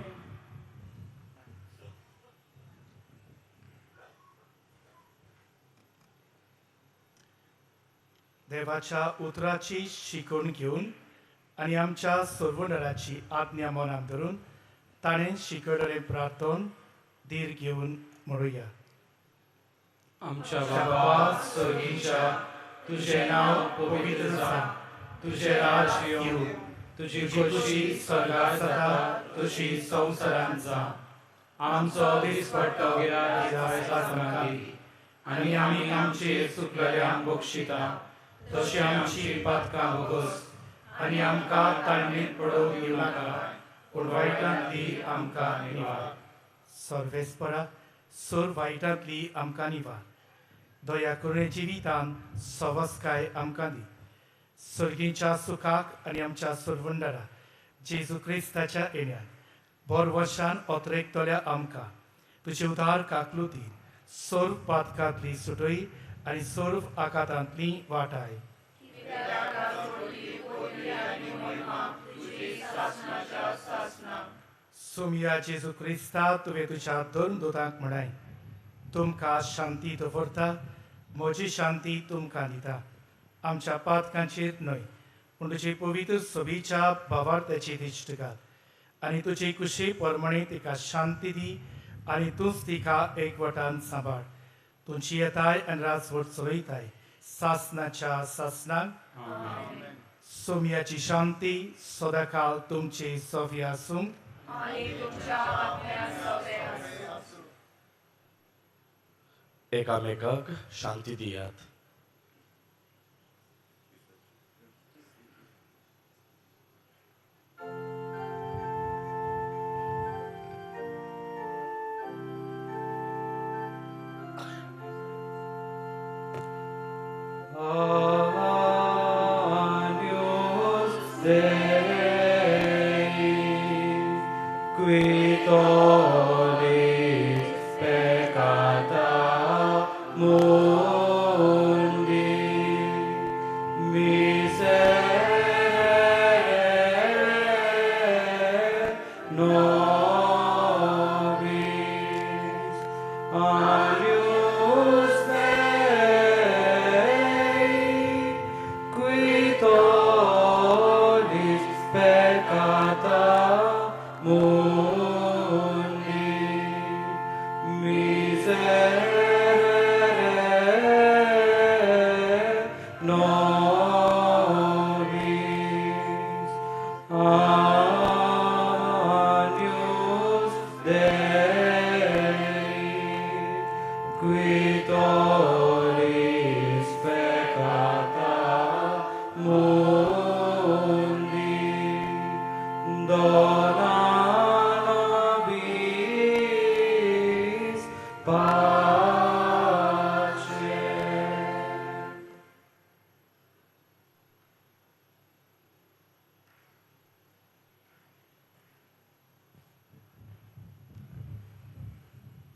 देवाच्या उतराची शिकवण घेवन आनी आमच्या सोरवंडराची आज्ञा मनात धरून ताणें शिकयलेलें प्रार्थन धीर घेवन म्हणुया. आमच्या बाबा सर्गीच्या तुझे नाव पवित्र जा, तुझे राज येवं, तुझी खुशी स्वर्गात जाता तशी संवसारांत जा. आमचो दिसपट्टो गिराय आनी आमी आमचे चुकलेल्यांक बक्षिता तशी आमची पातकां भोगोस आनी आमकां ताळणेंत पडोवंक दिवं नाका पूण वायटांतली आमकां निवार. सर्वेस्परा सोर वायटांतली आमकां निवार. दया करून जिवितान सवस्काय आमकां दी. सर्गीच्या सुखाक आनी आमच्या सोरवंडरा जेजू क्रिस्ताच्या येण्यान बोर वर्षान ओतरेकतल्या आमकां तुजे उदार काकलुती सोर्व पातकांतली सुटय आनी सोर्व आकांतांतली वाटाय. सुमया जेजू क्रिस्ता तुवें तुज्या दोन दोतांक म्हणाय तुमकां शांती दवरता, म्हजी शांती तुमकां दिता. आमच्या पातकांचेर न्हय पूण तुजे पवित्र सोबीच्या भावार्थाची दिश्ट घाल आनी तुजे कुशी परमणे तिका शांती दी आनी तूंच तिका एकवटान सांबाळ. तुमची येताय आनी राजवट चलयताय सासनाच्या सासनाक. सोमयाची शांती सदाकाळ तुमचे सोबी आसूं. एकामेकाक शांती दियात.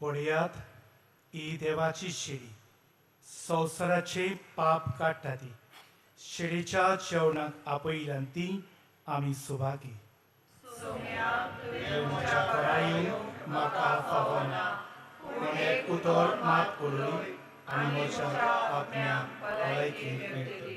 पळयात ही देवाची शेळी संवसाराचे पाप काडटा ती. शेळीच्या जेवणाक आपयल्यान ती आमी सुभागी. म्हज्या करायूंक म्हाका फावना पूण एक उतर मात उलय आनी म्हज्या आपण्याक भलायकी मेळटली.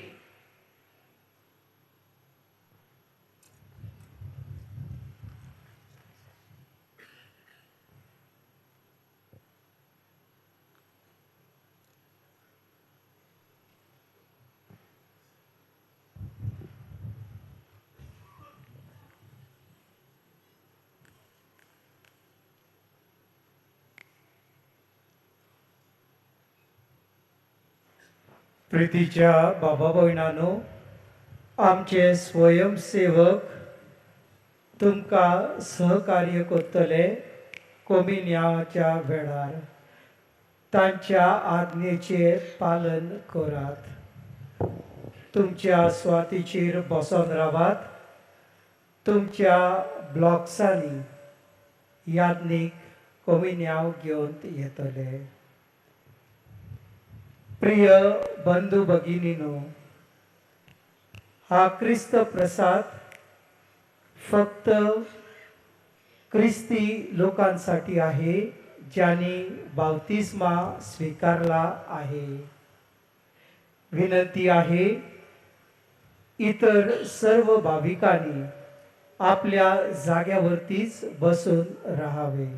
प्रितीच्या बाबा भयणानो, आमचे स्वयंसेवक तुमकां सहकार्य करतले कोमिन्याच्या वेळार तांच्या आज्ञेचें पालन करात. तुमच्या स्वातीचेर बसोन रावात. तुमच्या ब्लॉक्सांनी याज्ञीक कोमिन्याव घेवन येतले. प्रिय बंधू भगिनीनो, हा ख्रिस्त प्रसाद फक्त ख्रिस्ती लोकांसाठी आहे ज्यांनी बावतिस्मा स्वीकारला आहे. विनंती आहे इतर सर्व भाविकांनी आपल्या जाग्यावरतीच बसून राहावे.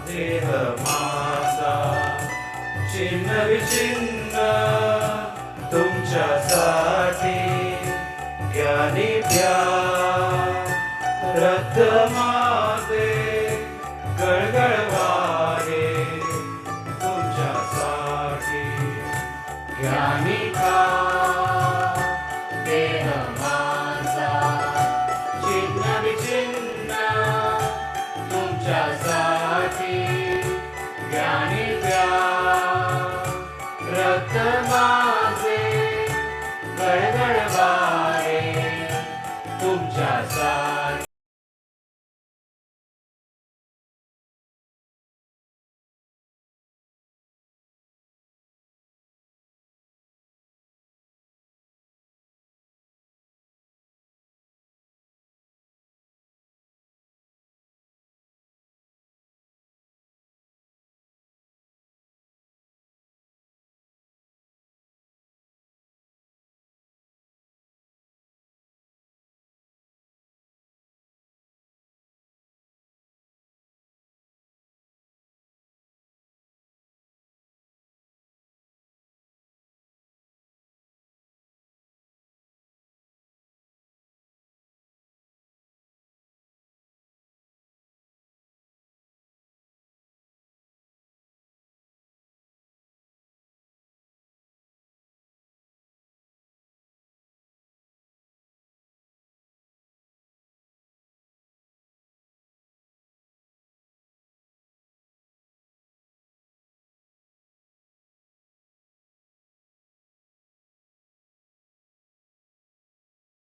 देह माझा चिन्ह विचिन्ह तुमच्यासाठी ज्ञानी द्या. रक्त माझे गळगळवारे तुमच्यासाठी ज्ञानी खा. देह माझा चिन्ह विचिन्ह तुमच्यासाठी ज्ञानी द्या. रक्त माझे गळगळवारे तुमच्यासाठी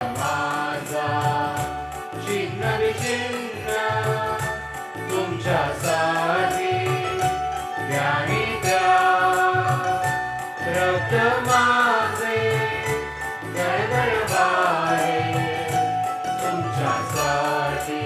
माझा चिन्ह विचिन्ह तुमच्यासाठी ज्ञानी द्या. रक्त माझे गळगळवारे तुमच्यासाठी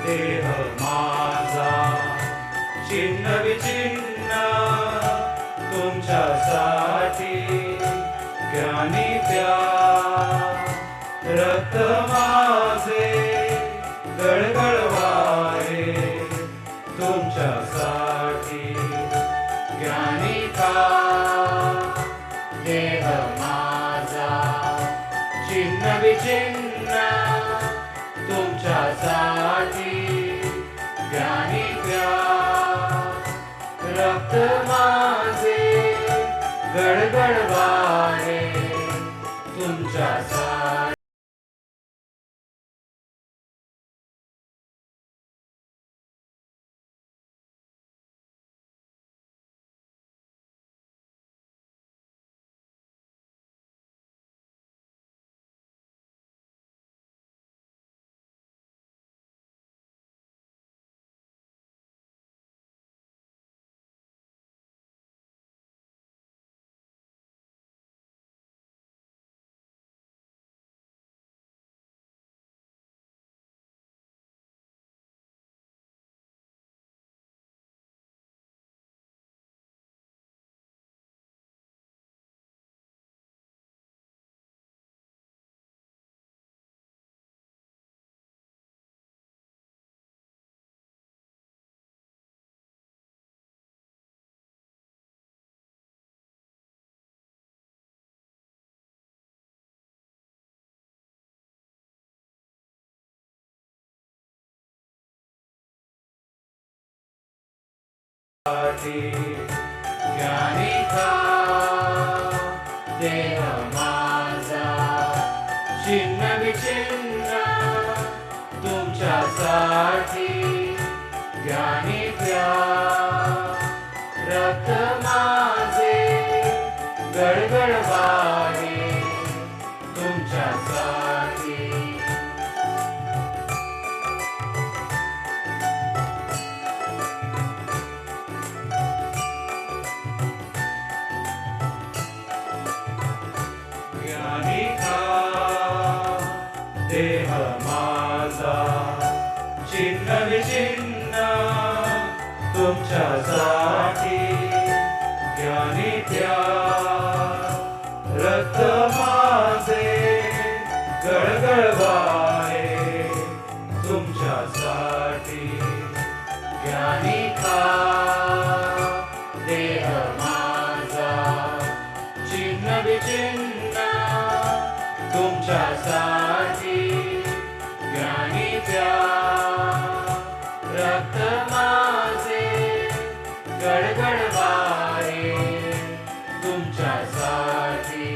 देह माझा चिन्ह विचिन्ह तुमच्यासाठी ज्ञानी द्या. रक्त माझे गळगळवारे तुमच्यासाठी ज्ञानी खा. देह माझा चिन्ह विचिन्ह तुमच्यासाठी ज्ञानी द्या. रक्त माझे गळगळवारे तुमच्यासाठी ज्ञानिका देह माझा चिन्ह विचिन्ह तुमच्यासाठी ज्ञानी द्या रक्त माझे गडगडवारे तुमच्यासाठी ज्ञानिका देह माझा चिन्ह विचिन्ह तुमच्यासाठी ज्ञानी द्या रक्त माझे गळगळवारे तुमच्यासाठी ज्ञानिका देह माझा चिन्ह विचिन्ह तुमच्यासाठी ज्ञानी द्या रक्त माझे गडगडवारे तुमच्यासाठी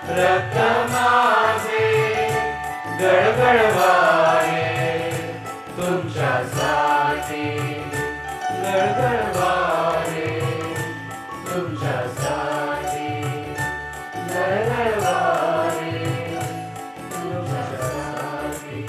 रक्त माझे गडगडवारे तुमच्यासाठी गडगडवारे तुमच्यासाठी गडगडवारे तुमच्यासाठी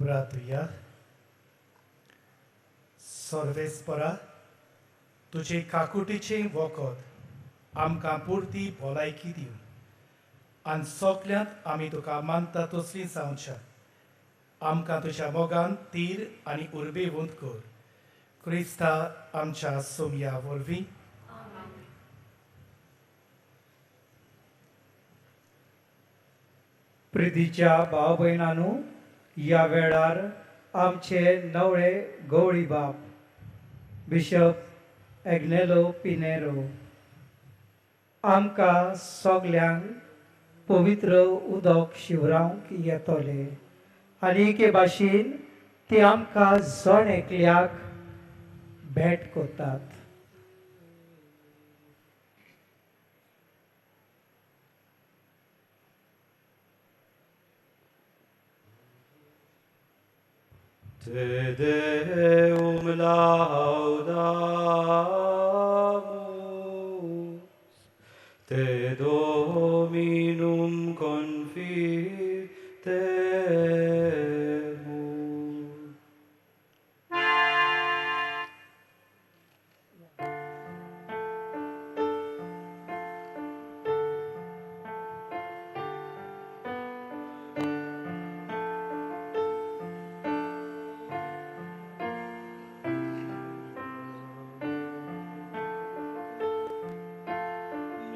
प्रार्थुया. सर्वेस्परा, तुजे काकुटीचे वखद आमकां पुरती भलायकी दिवं आनी सगल्यांत आमी तुका मानता तसली जावच्या. आमकां तुज्या मोगान तीर आनी उर्बेवंत कर. क्रिस्ता आमच्या सोमया वरवीं. प्रितीच्या भाव भयणांनो, ह्या वेळार आमचे नवळे गवळी बाब बिशप एग्नेलो पिनेरो आमकां सगल्यांक पवित्र उदक शिवरावंक येतले आनी एके भाशेन ते आमकां जण एकल्याक भेट करतात. Te Deum laudamus, te Dominum confidemus.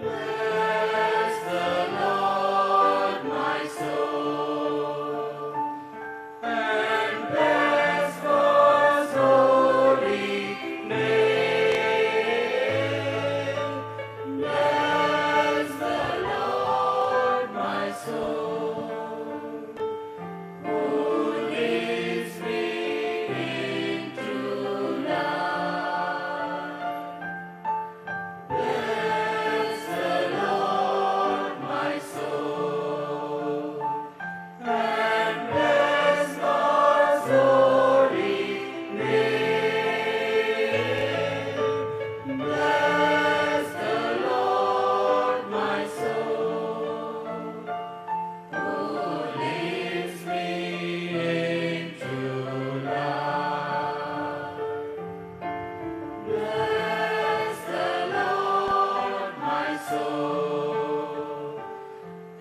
Bless the Lord, my soul, and bless God's holy name. Bless the Lord, my soul, who leads me into life. Bless the Lord, my soul, and bless God's holy name. Bless the Lord, my soul, who leads me into life. Bless the Lord, my soul,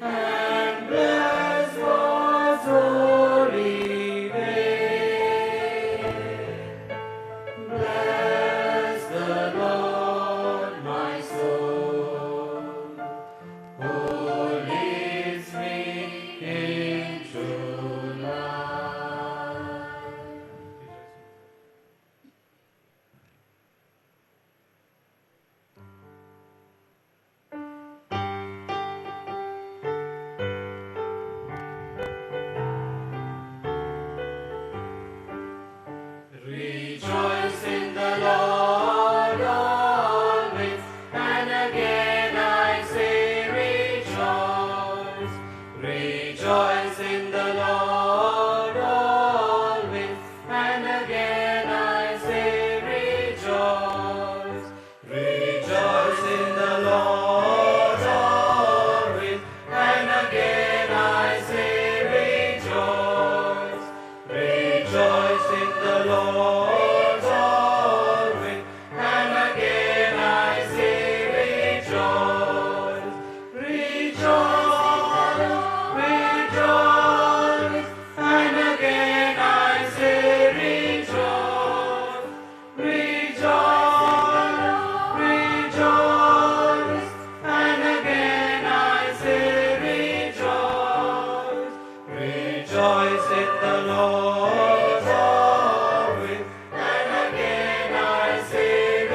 and bless God's holy name. Bless the Lord, my soul, who leads me into life. Rejoice in the Lord always, and again I say rejoice. Rejoice in the Lord always, and again I say rejoice. Rejoice in the Lord always, and again I say rejoice. Rejoice in the Lord always, and again I say rejoice. Rejoice, rejoice, and again I say rejoice. Rejoice, rejoice, and again I say rejoice. Rejoice in the Lord always, and again I say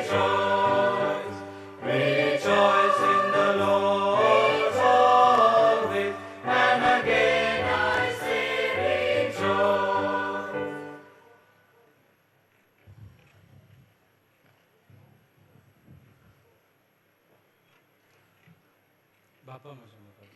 rejoice. Rejoice in the Lord always, and again I say rejoice. बापा म्हज्या मोगान.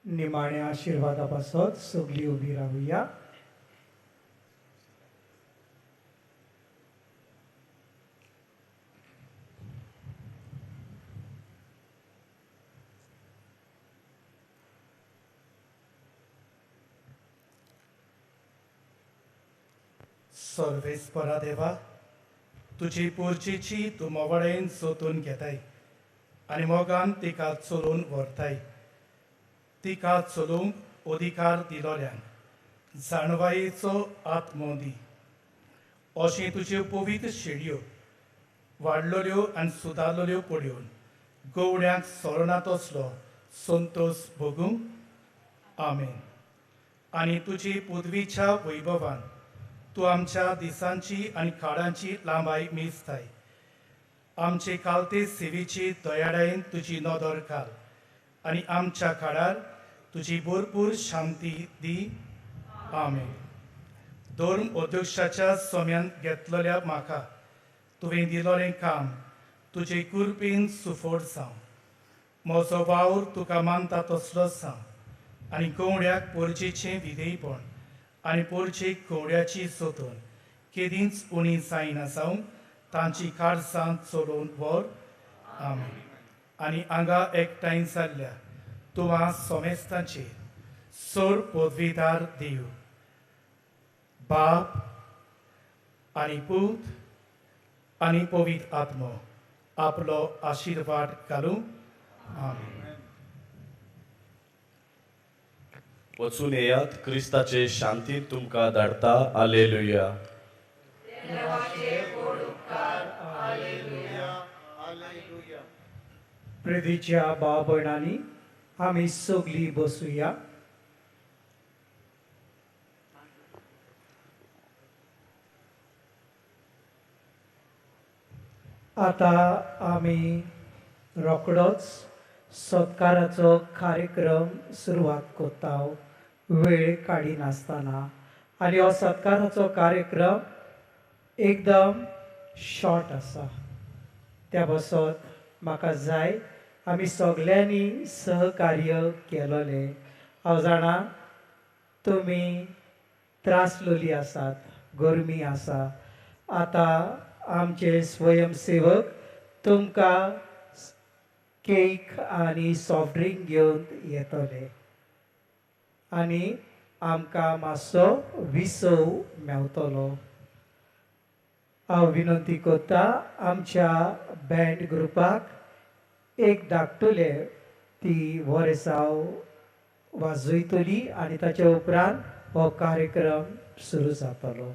निमाण्या आशिर्वादापासत सगळी उभी राहूया. सर्वेस्परा देवा, तुजी पोरचेची तूं मोवाडेन सोदून घेताय आनी मोगान तिका चलोवन व्हरताय. तिका चलोवंक अधिकार दिलोल्यांक जाणवायेचो आत्मो दी. अशें तुज्यो पवित्र शेडयो वाडलोल्यो आनी सुदारलोल्यो पळयोवन गवड्यांक सोरना तसलो संतोश भोगूंक आमेन. आनी तुजी पदवीच्या वैभवान तूं आमच्या दिसांची आनी काळांची लांबाय मेजताय. आमचे कालते सेवेची दयाळायेन तुजी नदर घाल आनी आमच्या काळार तुजी भरपूर शांती दी. आमेन. धर्म अध्यक्षाच्या सोम्यान घेतलेल्या म्हाका तुवें दिलोलें काम तुजे कृपेन सुफोड जावं. म्हजो वावर तुका मानता तसलो जावं आनी गवड्याक पोरचेचें विधेयपण आनी पोरचेक गवड्याची सोदून केदींच उणी जायना जावं तांची काळजां चलोवन व्हर. आमेन. आनी हांगा एकठांय जाल्ल्या तुवा सोमेस्तांचेर चड पदवीदार देव बाप आनी पूत आनी पवित्र आत्मो आपलो आशिर्वाद घालूं. आमेन. वचून येयात, क्रिस्ताचे शांतीन तुमकां धाडटा. हालेलुया. प्रितीच्या भाव भयणांनी आमी सगळीं बसूया. आता आमी रोखडोच सत्काराचो कार्यक्रम सुरवात करता वेळ काडी नासतना. आनी हो सत्काराचो कार्यक्रम एकदम शॉर्ट आसा. त्या बसत म्हाका जाय आमी सगळ्यांनी सहकार्य केलोले. हांव जाणा तुमी त्रासलोली आसात, गरमी आसा. आतां आमचे स्वयंसेवक तुमकां केक आनी सॉफ्ट ड्रिंक घेवन येतले आनी आमकां मातसो विसव मेवतलो. हांव विनंती करता आमच्या बँड ग्रुपाक एक धाकटुले ती वरेसाव वाजयतली आनी ताच्या उपरांत हो कार्यक्रम सुरू जातलो.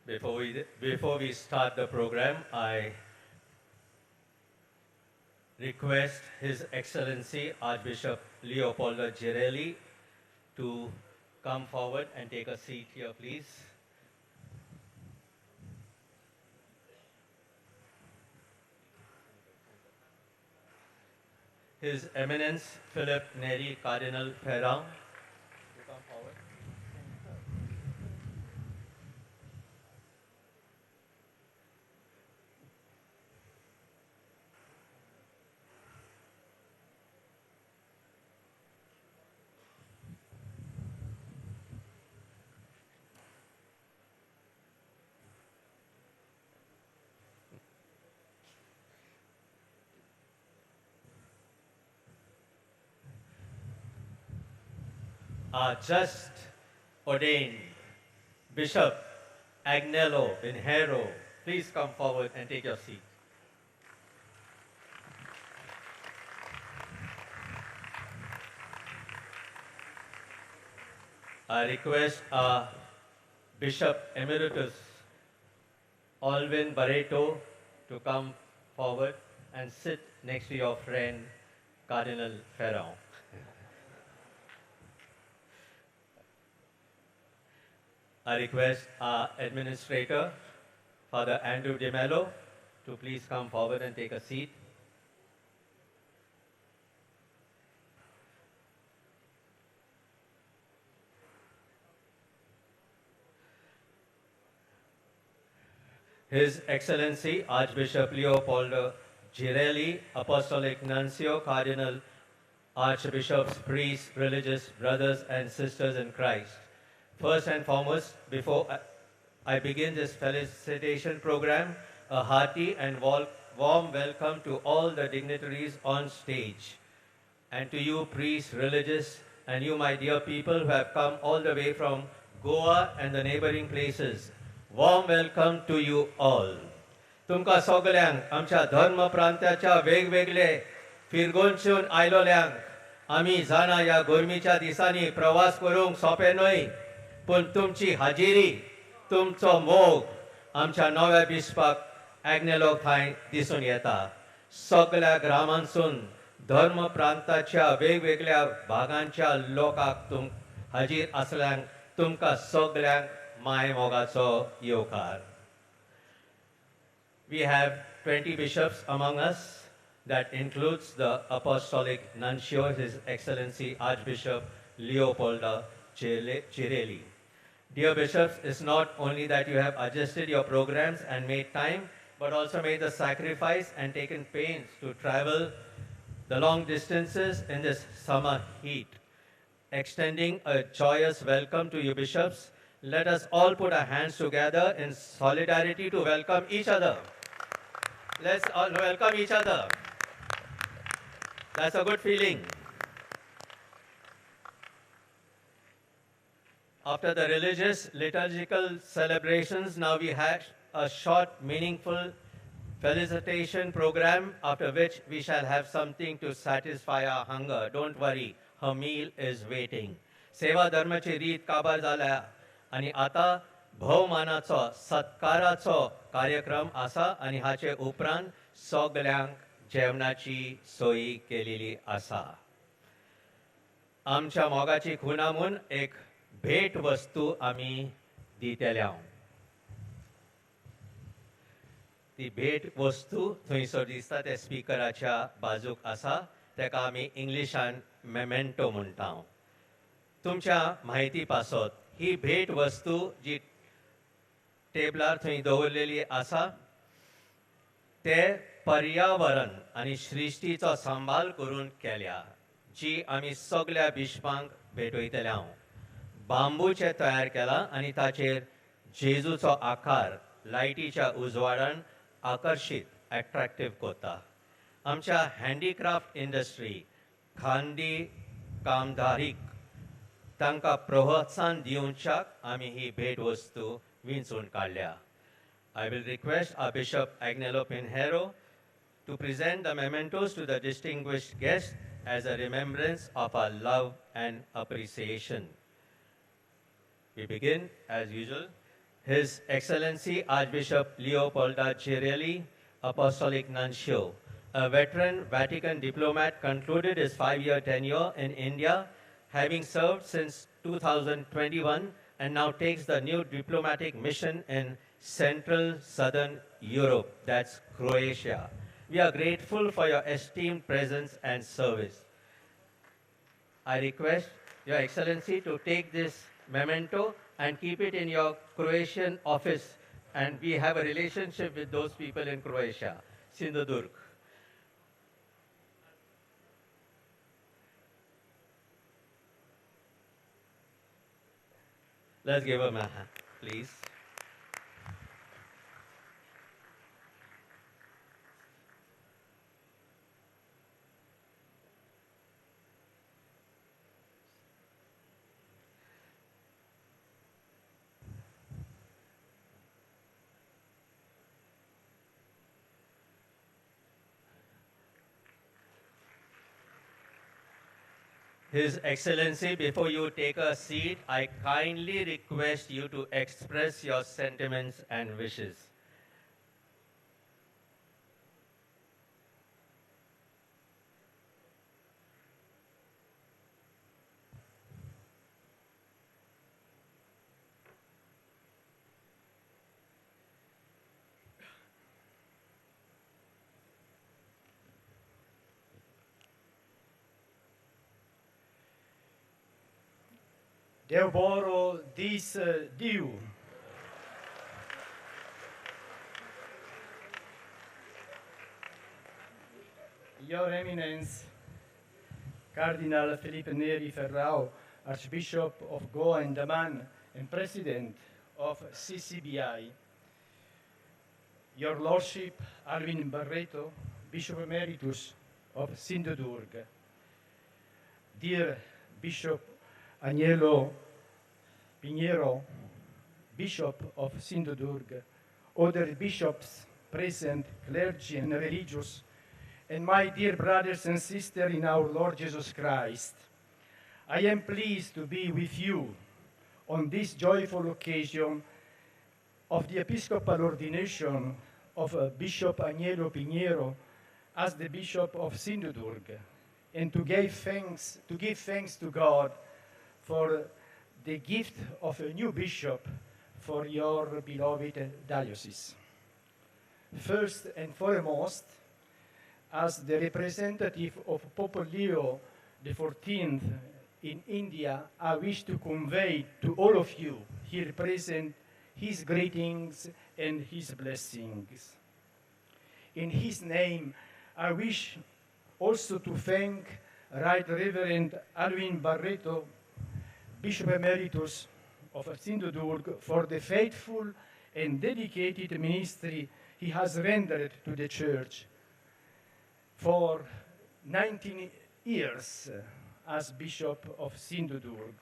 Before we start the program, I request His Excellency Archbishop Leopoldo Girelli to come forward and take a seat here, please. His Eminence Philip Neri Cardinal Ferrand to come forward. Just ordained Bishop Agnello Pinheiro, please come forward and take your seat. I request Bishop Emeritus Alvin Barreto to come forward and sit next to your friend Cardinal Ferrand. I request our administrator, Father Andrew De Mello, to please come forward and take a seat. His Excellency Archbishop Leopoldo Girelli, Apostolic Nuncio, Cardinal, Archbishops, priests, religious brothers and sisters in Christ. First and foremost, before I begin this felicitation program, a hearty and warm welcome to all the dignitaries on stage, and to you priests, religious, and you my dear people who have come all the way from Goa and the neighboring places. Warm welcome to you all. तुमकां सगळ्यांक आमच्या धर्म प्रांताच्या वेगवेगळे फिरगोनसून आयलोल्यांक आमी जाणा ह्या गर्मेच्या दिसांनी प्रवास करूंक सोंपें न्हय, पूण तुमची हाजिरी, तुमचो मोग आमच्या नव्या बिस्पाक एग्नेलो थंय दिसून येता. सगळ्या ग्रामांसून धर्म प्रांताच्या वेगवेगळ्या भागांच्या लोकांक हाजीर आसल्यांक तुमकां सगळ्यांक माय मोगाचो येवकार. We have 20 bishops among us. That includes the Apostolic Nuncio, His Excellency Archbishop Leopoldo Girelli. Dear bishops, it's not only that you have adjusted your programs and made time, but also made the sacrifice and taken pains to travel the long distances in this summer heat. Extending a joyous welcome to you bishops, let us all put our hands together in solidarity to welcome each other. Let's all welcome each other. That's a good feeling. After the religious liturgical celebrations, now we had a short, meaningful felicitation program, after which we shall have something to satisfy our hunger. Don't worry, her meal is waiting. सेवा धर्माची रीत काबार जाल्या आणि आता भोवमानाचो सत्काराचो कार्यक्रम आसा आणि हाचे उपरांत सगळ्यांक जेवणाची सोय केलेली आसा. आमच्या मोगाची खुणा म्हूण एक भेट वस्तू आमी दितेल्या. ती भेट वस्तू थंयसर दिसता ते स्पिकराच्या बाजूक आसा, तेका आमी इंग्लिशान मेमेंटो म्हणटा. तुमच्या म्हायती पासत ही भेट वस्तू जी टेबलार थंय दवरलेली आसा ते पर्यावरण आनी सृश्टीचो सांबाळ करून केल्या, जी आमी सगळ्या बिश्पांक भेटयतल्या. बांबूचे तयार केला आणि ताचेर जेजूचो आकार लायटीच्या उजवाडान आकर्षित अट्रॅक्टिव्ह करता. आमच्या हँडीक्राफ्ट इंडस्ट्री खांदी कामदारीक तांकां प्रोत्साहन दिवच्याक आमी ही भेट वस्तू विंचून काडल्या. I will request our Bishop Agnello Pinheiro to present the mementos to the distinguished guests as a remembrance of our love and appreciation. We begin, as usual, His Excellency Archbishop Leopolda Cirelli, Apostolic Nuncio, a veteran Vatican diplomat, concluded his 5-year tenure in India, having served since 2021 and now takes the new diplomatic mission in Central Southern Europe, that's Croatia. We are grateful for your esteemed presence and service. I request Your Excellency to take this memento and keep it in your Croatian office, and we have a relationship with those people in Croatia, Sindhudurg. Let's give him a hand, please. His Excellency, before you take a seat, I kindly request you to express your sentiments and wishes. Deoboro dis Diu. Your Eminence, Cardinal Felipe Neri Ferrao, Archbishop of Goa and Daman and President of CCBI, Your Lordship Alvin Barreto, Bishop Emeritus of Sindhudurg, dear Bishop Agnello Pinheiro, Bishop of Sindhudurg, other bishops present, clergy and religious, and my dear brothers and sisters in our Lord Jesus Christ, I am pleased to be with you on this joyful occasion of the episcopal ordination of Bishop Agnello Pinheiro as the Bishop of Sindhudurg, and to give thanks to God for the gift of a new bishop for your beloved diocese. First and foremost, as the representative of Pope Leo XIV in India, I wish to convey to all of you here present his greetings and his blessings. In his name, I wish also to thank Right Reverend Alvin Barreto, Bishop Emeritus of Sindhudurg, for the faithful and dedicated ministry he has rendered to the Church for 19 years as Bishop of Sindhudurg.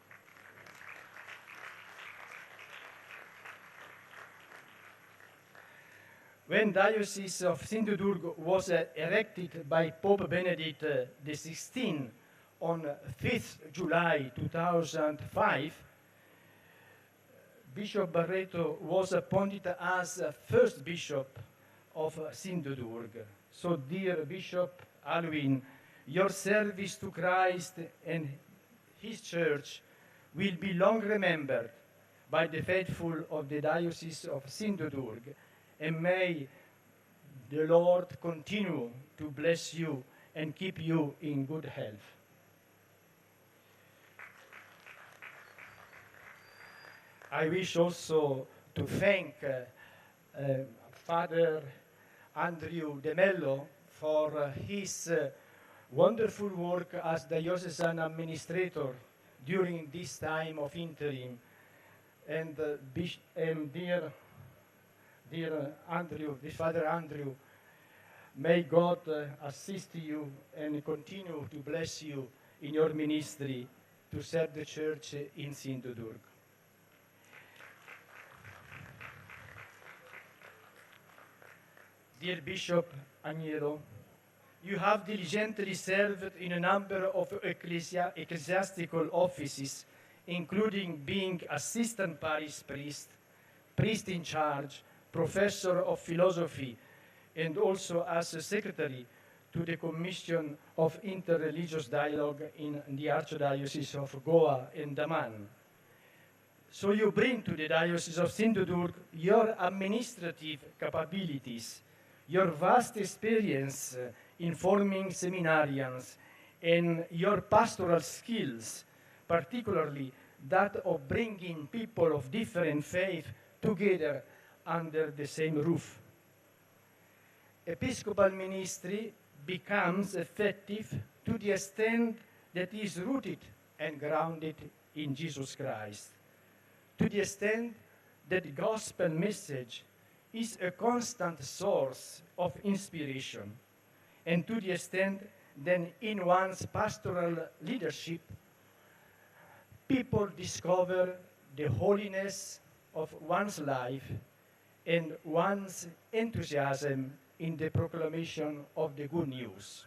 When Diocese of Sindhudurg was erected by Pope Benedict XVI on 5th July 2005, Bishop Barreto was appointed as first bishop of Sindhudurg. So, dear Bishop Alvin, your service to Christ and his church will be long remembered by the faithful of the Diocese of Sindhudurg, and may the Lord continue to bless you and keep you in good health. I wish also to thank Father Andrew De Mello for his wonderful work as diocesan administrator during this time of interim. And dear Andrew, Father Andrew, may God assist you and continue to bless you in your ministry to serve the Church in Sindhudurg. Dear Bishop Agnello, you have diligently served in a number of ecclesiastical offices, including being assistant parish priest, priest in charge, professor of philosophy, and also as a secretary to the Commission of Interreligious Dialogue in the Archdiocese of Goa and Daman. So you bring to the Diocese of Sindhudurg your administrative capabilities, your vast experience in forming seminarians, and your pastoral skills, particularly that of bringing people of different faith together under the same roof. Episcopal ministry becomes effective to the extent that is rooted and grounded in Jesus Christ, to the extent that the gospel message is a constant source of inspiration, and to the extent that in one's pastoral leadership, people discover the holiness of one's life and one's enthusiasm in the proclamation of the good news.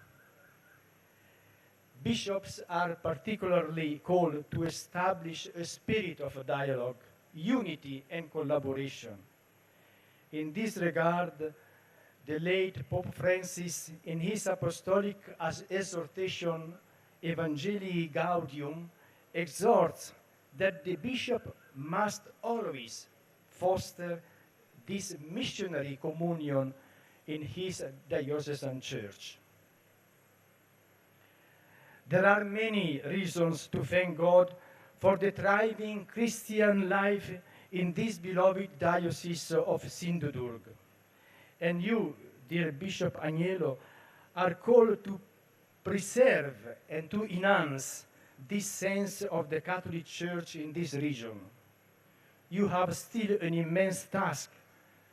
Bishops are particularly called to establish a spirit of dialogue, unity, and collaboration. In this regard, the late Pope Francis, in his apostolic exhortation Evangelii Gaudium, exhorts that the bishop must always foster this missionary communion in his diocesan church. There are many reasons to thank God for the thriving Christian life in this beloved diocese of Sindhudurg. And you, dear Bishop Agnello, are called to preserve and to enhance this sense of the Catholic Church in this region. You have still an immense task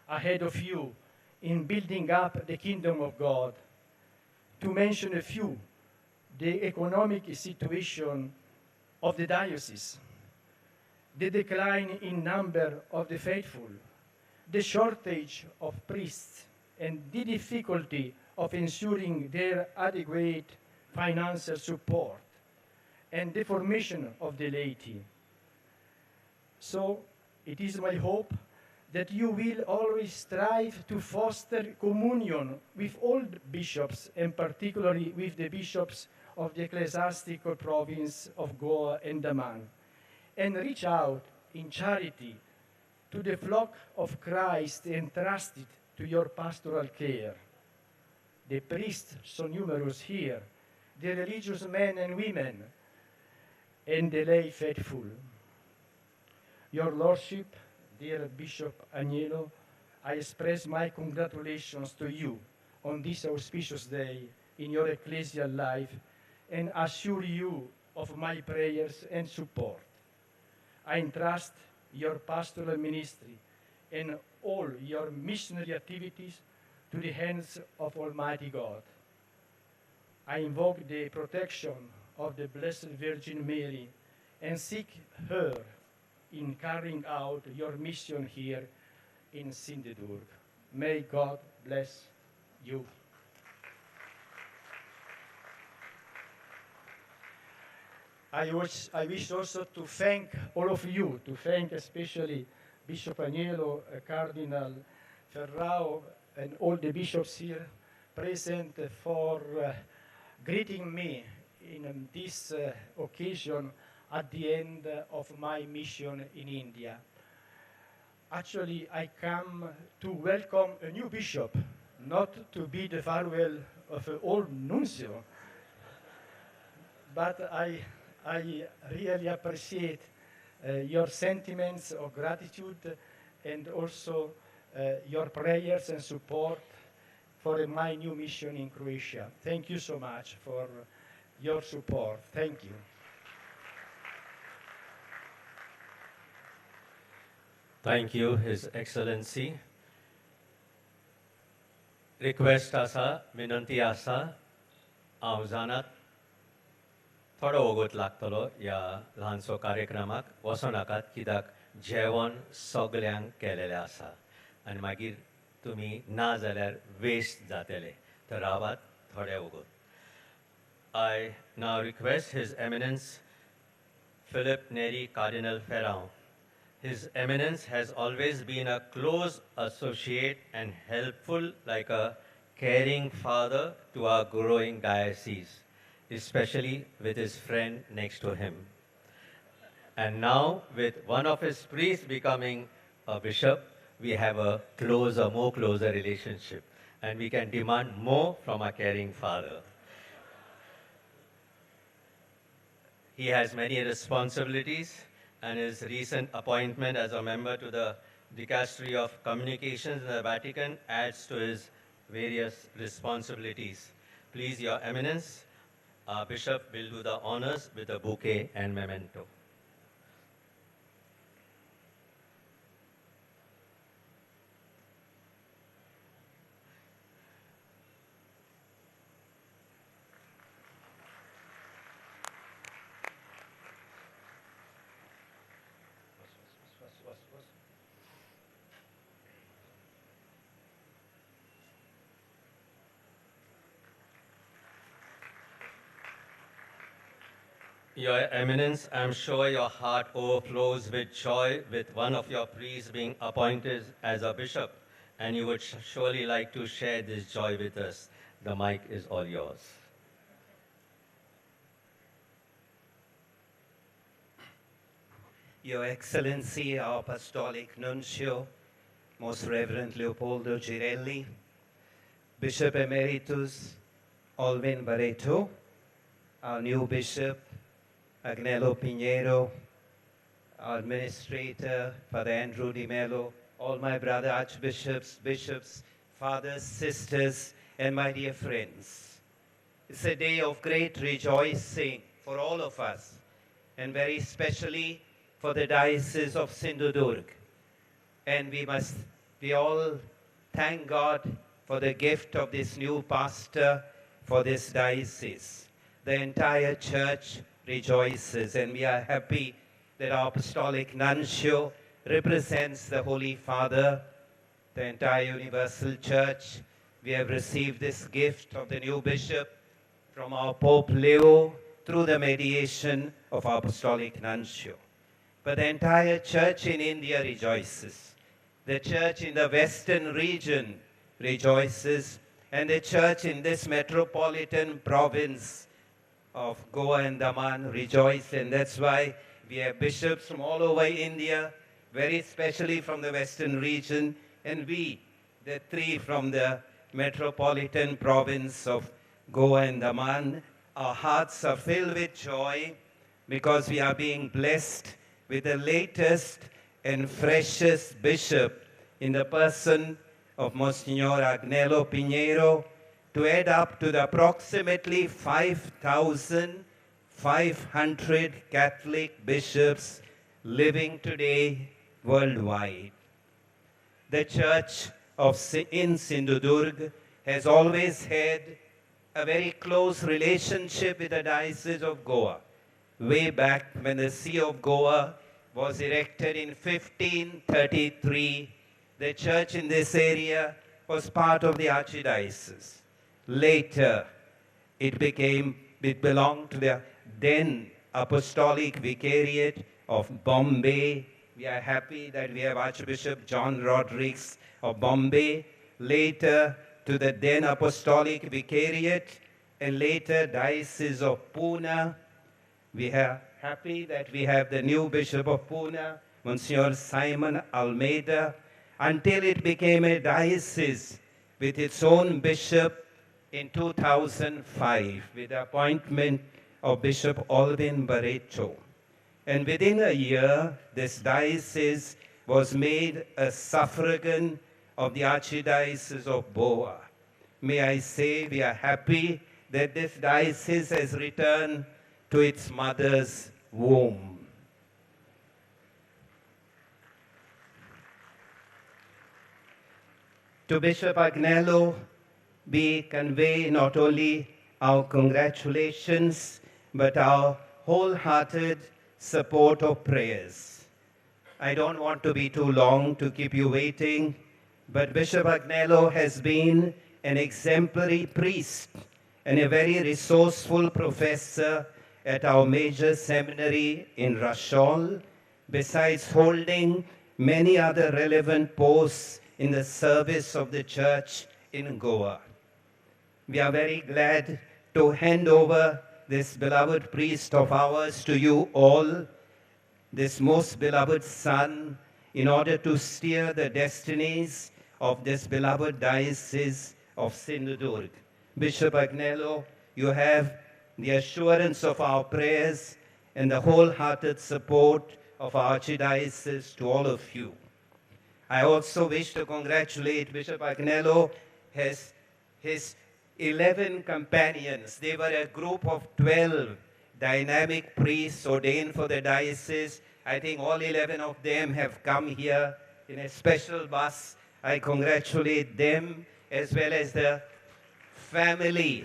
ahead of you in building up the kingdom of God. To mention a few, the economic situation of the diocese, the decline in number of the faithful, the shortage of priests, and the difficulty of ensuring their adequate financial support, and the formation of the laity. So it is my hope that you will always strive to foster communion with all bishops, and particularly with the bishops of the ecclesiastical province of Goa and Daman, and reach out in charity to the flock of Christ entrusted to your pastoral care. The priests so numerous here, the religious men and women, and the lay faithful. Your Lordship, dear Bishop Agnello, I express my congratulations to you on this auspicious day in your ecclesial life and assure you of my prayers and support. I entrust your pastoral ministry and all your missionary activities to the hands of Almighty God. I invoke the protection of the Blessed Virgin Mary and seek her in carrying out your mission here in Sindhudurg. May God bless you. I wish also to thank all of you, to thank especially Bishop Agnello, Cardinal Ferrao, and all the bishops here present for greeting me in this occasion at the end of my mission in India. Actually, I come to welcome a new bishop, not to be the farewell of an old nuncio, but I really appreciate your sentiments of gratitude and also your prayers and support for my new mission in Croatia. Thank you so much for your support. Thank you. Thank you, His Excellency. Request आसा, विनंती आसा, हांव जाणात थोडो वगत लागतलो ह्या ल्हानसो कार्यक्रमाक वचनाकात कित्याक जेवण सगल्यांक केलेलें आसा आनी मागीर तुमी ना जाल्यार वेस्ट जातले तर रावात थोडे वगत. I now request His Eminence Philip Neri Cardinal Ferrand, His Eminence has always been a close associate and helpful, like a caring father to our growing diocese, especially with his friend next to him. And now, with one of his priests becoming a bishop, we have a more closer relationship, and we can demand more from our caring father. He has many responsibilities, and his recent appointment as a member to the Dicastery of Communications in the Vatican adds to his various responsibilities. Please, Your Eminence, our bishop will do the honors with a bouquet and memento. Your Eminence, I'm sure your heart overflows with joy with one of your priests being appointed as a bishop, and you would surely like to share this joy with us. The mic is all yours. Your Excellency, our Apostolic Nuncio, Most Reverend Leopoldo Girelli, Bishop Emeritus Alvin Barreto, our new Bishop Agnello Pinheiro, our Administrator Father Andrew Di Mello, all my brother archbishops, bishops, fathers, sisters, and my dear friends. It's a day of great rejoicing for all of us, and very especially for the Diocese of Sindhudurg. And we all thank God for the gift of this new pastor for this diocese. The entire church rejoices, and we are happy that our Apostolic Nuncio represents the Holy Father, the entire Universal Church. We have received this gift of the new bishop from our Pope Leo through the mediation of our Apostolic Nuncio. But the entire church in India rejoices. The church in the western region rejoices, and the church in this metropolitan province of Goa and Daman rejoice, and that's why we have bishops from all over India, very especially from the western region, and we, the three from the metropolitan province of Goa and Daman, our hearts are filled with joy because we are being blessed with the latest and freshest bishop in the person of Monsignor Agnello Pinheiro, to add up to the approximately 5,500 Catholic bishops living today worldwide. The Church in Sindhudurg has always had a very close relationship with the Diocese of Goa. Way back when the See of Goa was erected in 1533, the church in this area was part of the Archdiocese. Later, it belonged to the then Apostolic Vicariate of Bombay. We are happy that we have Archbishop John Rodrigues of Bombay, later to the then Apostolic Vicariate, and later Diocese of Pune. We are happy that we have the new Bishop of Pune, Monsignor Simon Almeida, until it became a diocese with its own bishop in 2005 with the appointment of Bishop Alvin Barreto. And within a year, this diocese was made a suffragan of the Archdiocese of Goa. May I say we are happy that this diocese has returned to its mother's womb. To Bishop Agnello, we convey not only our congratulations, but our wholehearted support of prayers. I don't want to be too long to keep you waiting, but Bishop Agnello has been an exemplary priest and a very resourceful professor at our major seminary in Rashol, besides holding many other relevant posts in the service of the church in Goa. We are very glad to hand over this beloved priest of ours to you all, this most beloved son, in order to steer the destinies of this beloved diocese of Sindhudurg. Bishop Agnello, you have the assurance of our prayers and the wholehearted support of our archdiocese to all of you. I also wish to congratulate Bishop Agnello, his 11 companions. They were a group of 12 dynamic priests ordained for the diocese. I think all 11 of them have come here in a special bus. I congratulate them as well as the family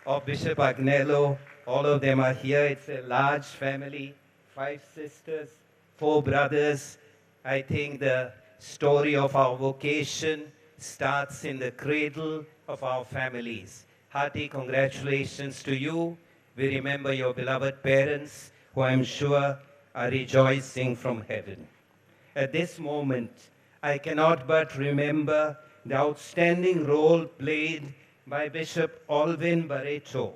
of Bishop Agnello. All of them are here. It's a large family, 5 sisters, 4 brothers. I think the story of our vocation starts in the cradle of our families. Hearty congratulations to you. We remember your beloved parents, who I'm sure are rejoicing from heaven. At this moment, I cannot but remember the outstanding role played by Bishop Alvin Barreto,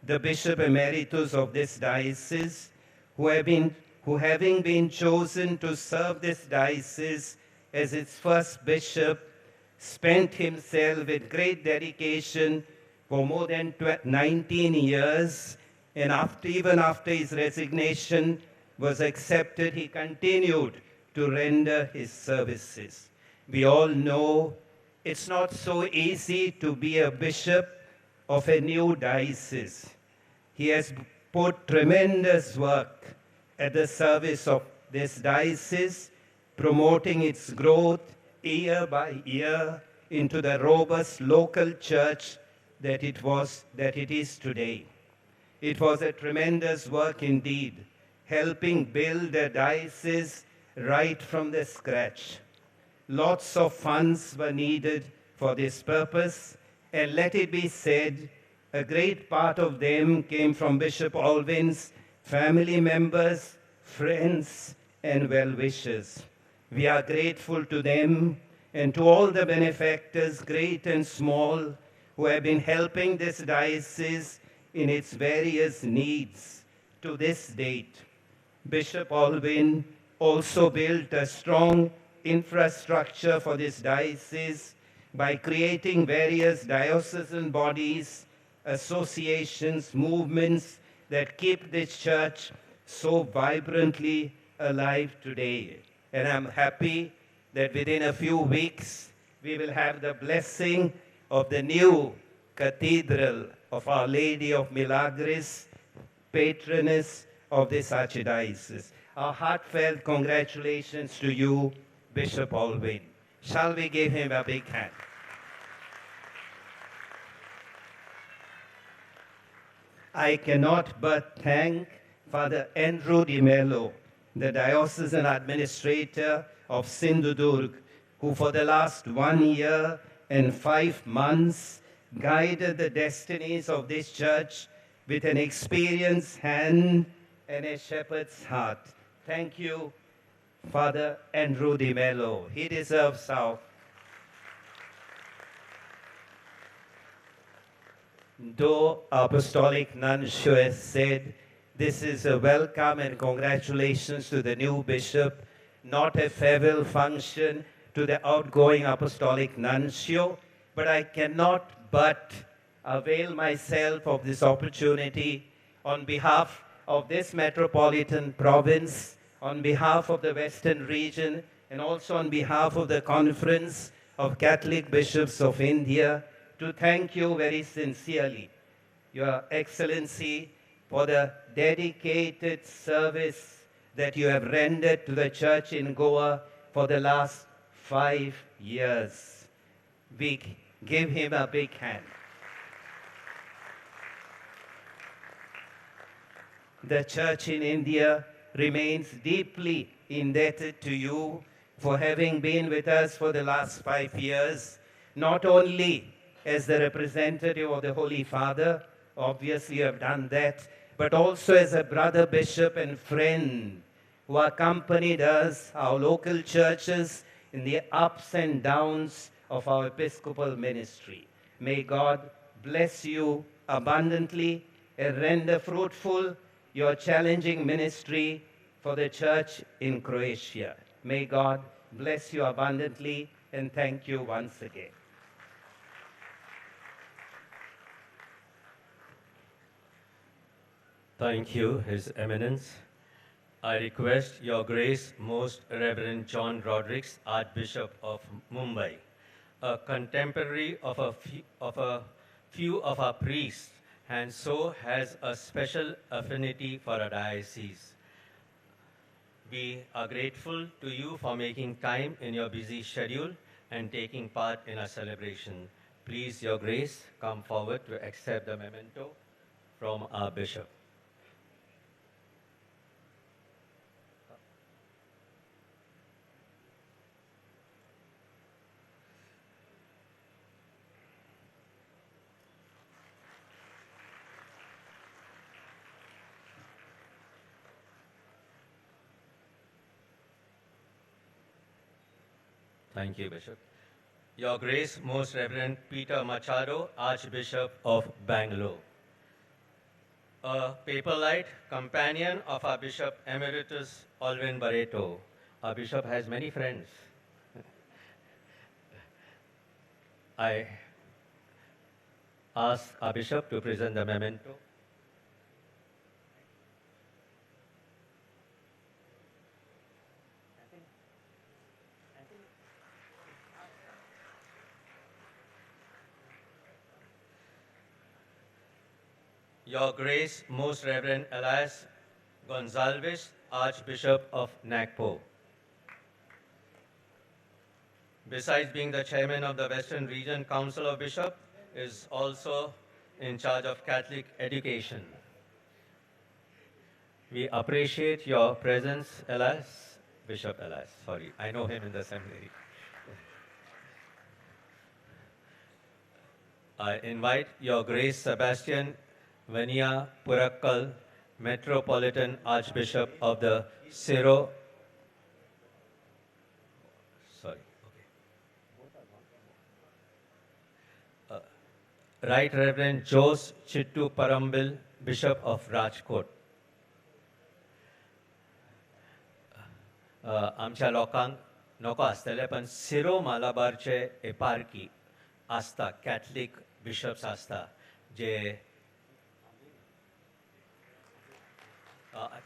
the Bishop Emeritus of this diocese, who having been chosen to serve this diocese as its first bishop, spent himself with great dedication for more than 19 years, and even after his resignation was accepted, he continued to render his services. We all know it's not so easy to be a bishop of a new diocese. He has put tremendous work at the service of this diocese, promoting its growth year by year into the robust local church that it is today. It was a tremendous work indeed, helping build a diocese right from the scratch. Lots of funds were needed for this purpose, and let it be said, a great part of them came from Bishop Alvin's family members, friends, and well-wishers. We are grateful to them and to all the benefactors, great and small, who have been helping this diocese in its various needs to this date. Bishop Alvin also built a strong infrastructure for this diocese by creating various diocesan bodies, associations, movements that keep this church so vibrantly alive today. And I'm happy that within a few weeks, we will have the blessing of the new cathedral of Our Lady of Milagres, patroness of this archdiocese. Our heartfelt congratulations to you, Bishop Alvin. Shall we give him a big hand? I cannot but thank Father Andrew Di Mello, the diocesan administrator of Sindhudurg, who for the last 1 year and 5 months guided the destinies of this church with an experienced hand and a shepherd's heart. Thank you, Father Andrew Di Mello. He deserves our. Though Apostolic Nuncio has said, this is a welcome and congratulations to the new bishop, not a farewell function to the outgoing Apostolic Nuncio, but I cannot but avail myself of this opportunity on behalf of this metropolitan province, on behalf of the Western region, and also on behalf of the Conference of Catholic Bishops of India, to thank you very sincerely, Your Excellency, for the dedicated service that you have rendered to the church in Goa for the last 5 years. We give him a big hand. The church in India remains deeply indebted to you for having been with us for the last 5 years, not only as the representative of the Holy Father, obviously you have done that, but also as a brother bishop and friend who accompanied us, our local churches, in the ups and downs of our Episcopal ministry. May God bless you abundantly and render fruitful your challenging ministry for the church in Croatia. May God bless you abundantly, and thank you once again. Thank you, His Eminence. I request Your Grace, Most Reverend John Rodericks, Archbishop of Mumbai, a contemporary of a few of our priests, and so has a special affinity for our diocese. We are grateful to you for making time in your busy schedule and taking part in our celebration. Please, Your Grace, come forward to accept the memento from our Bishop. Thank you, Bishop. Your Grace, Most Reverend Peter Machado, Archbishop of Bangalore. A Paperlite, companion of our Bishop Emeritus Alvin Barreto. Our Bishop has many friends. I ask our Bishop to present the memento. Your Grace, Most Reverend Elias Gonzalez, Archbishop of Nagpur. Besides being the chairman of the Western Region Council of Bishops, is also in charge of Catholic education. We appreciate your presence, Elias, Bishop Elias, sorry, I know him in the seminary. I invite Your Grace Sebastian Vania Purakkal, Metropolitan Archbishop of the Right Reverend Jose Chittu Parambil, Bishop of Rajkot. आमच्या लोकांक नको आसतले पण सिरो मालाबारचे एपार्की आसता कॅथलीक बिशप्स आसता जे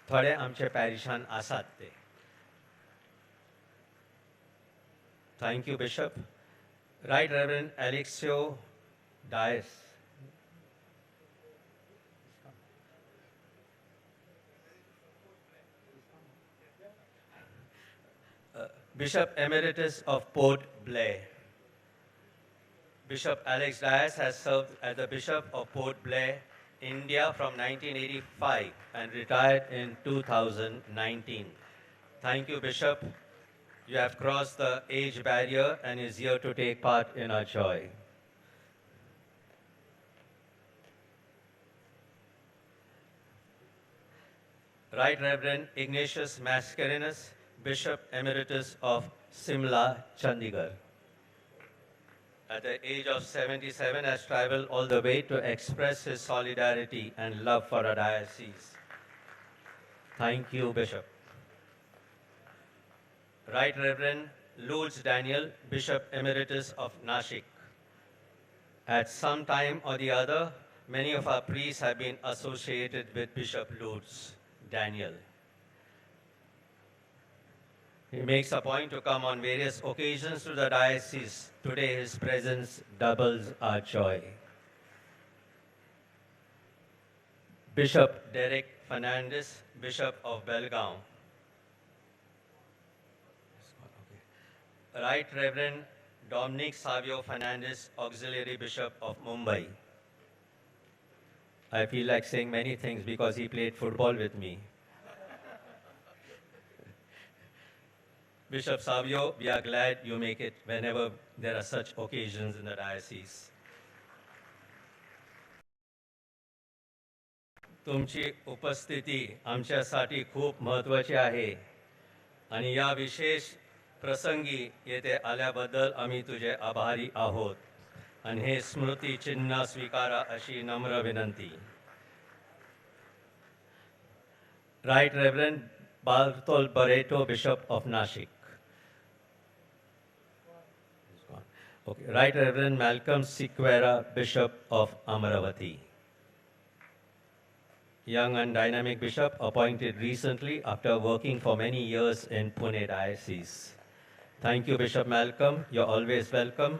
थोडे आमचे पॅरिशान आसात ते. Thank you bishop. Right reverend Alexio Dias. Bishop Emeritus of Port Blair. Bishop Alex Dias has served as the Bishop of Port Blair, India from 1985 and retired in 2019. Thank you, Bishop. You have crossed the age barrier and is here to take part in our joy. Right Reverend Ignatius Mascarenhas, Bishop Emeritus of Simla, Chandigarh. At the age of 77, has traveled all the way to express his solidarity and love for our diocese. Thank you, Bishop. Right Reverend Lourdes Daniel, Bishop Emeritus of Nashik. At some time or the other, many of our priests have been associated with Bishop Lourdes Daniel. He makes a point to come on various occasions to the diocese. Today his presence doubles our joy. Bishop Derek Fernandez, Bishop of Belgaum. Right Reverend Dominic Savio Fernandez, Auxiliary Bishop of Mumbai. I feel like saying many things because he played football with me. Bishop Savio, we are glad you make it whenever there are such occasions in the diocese. तुमची उपस्थिती आमच्यासाठी खूप महत्त्वाची आहे आणि या विशेष प्रसंगी येथे आल्याबद्दल आम्ही तुझे आभारी आहोत आणि हे स्मृती चिन्ह स्वीकारा अशी नम्र विनंती. Right Reverend Bartol Barreto, Bishop of Nashik. Okay. Right Reverend Malcolm Siquera, Bishop of Amaravati. Young and dynamic bishop appointed recently after working for many years in Pune Diocese. Thank you, Bishop Malcolm. You're always welcome.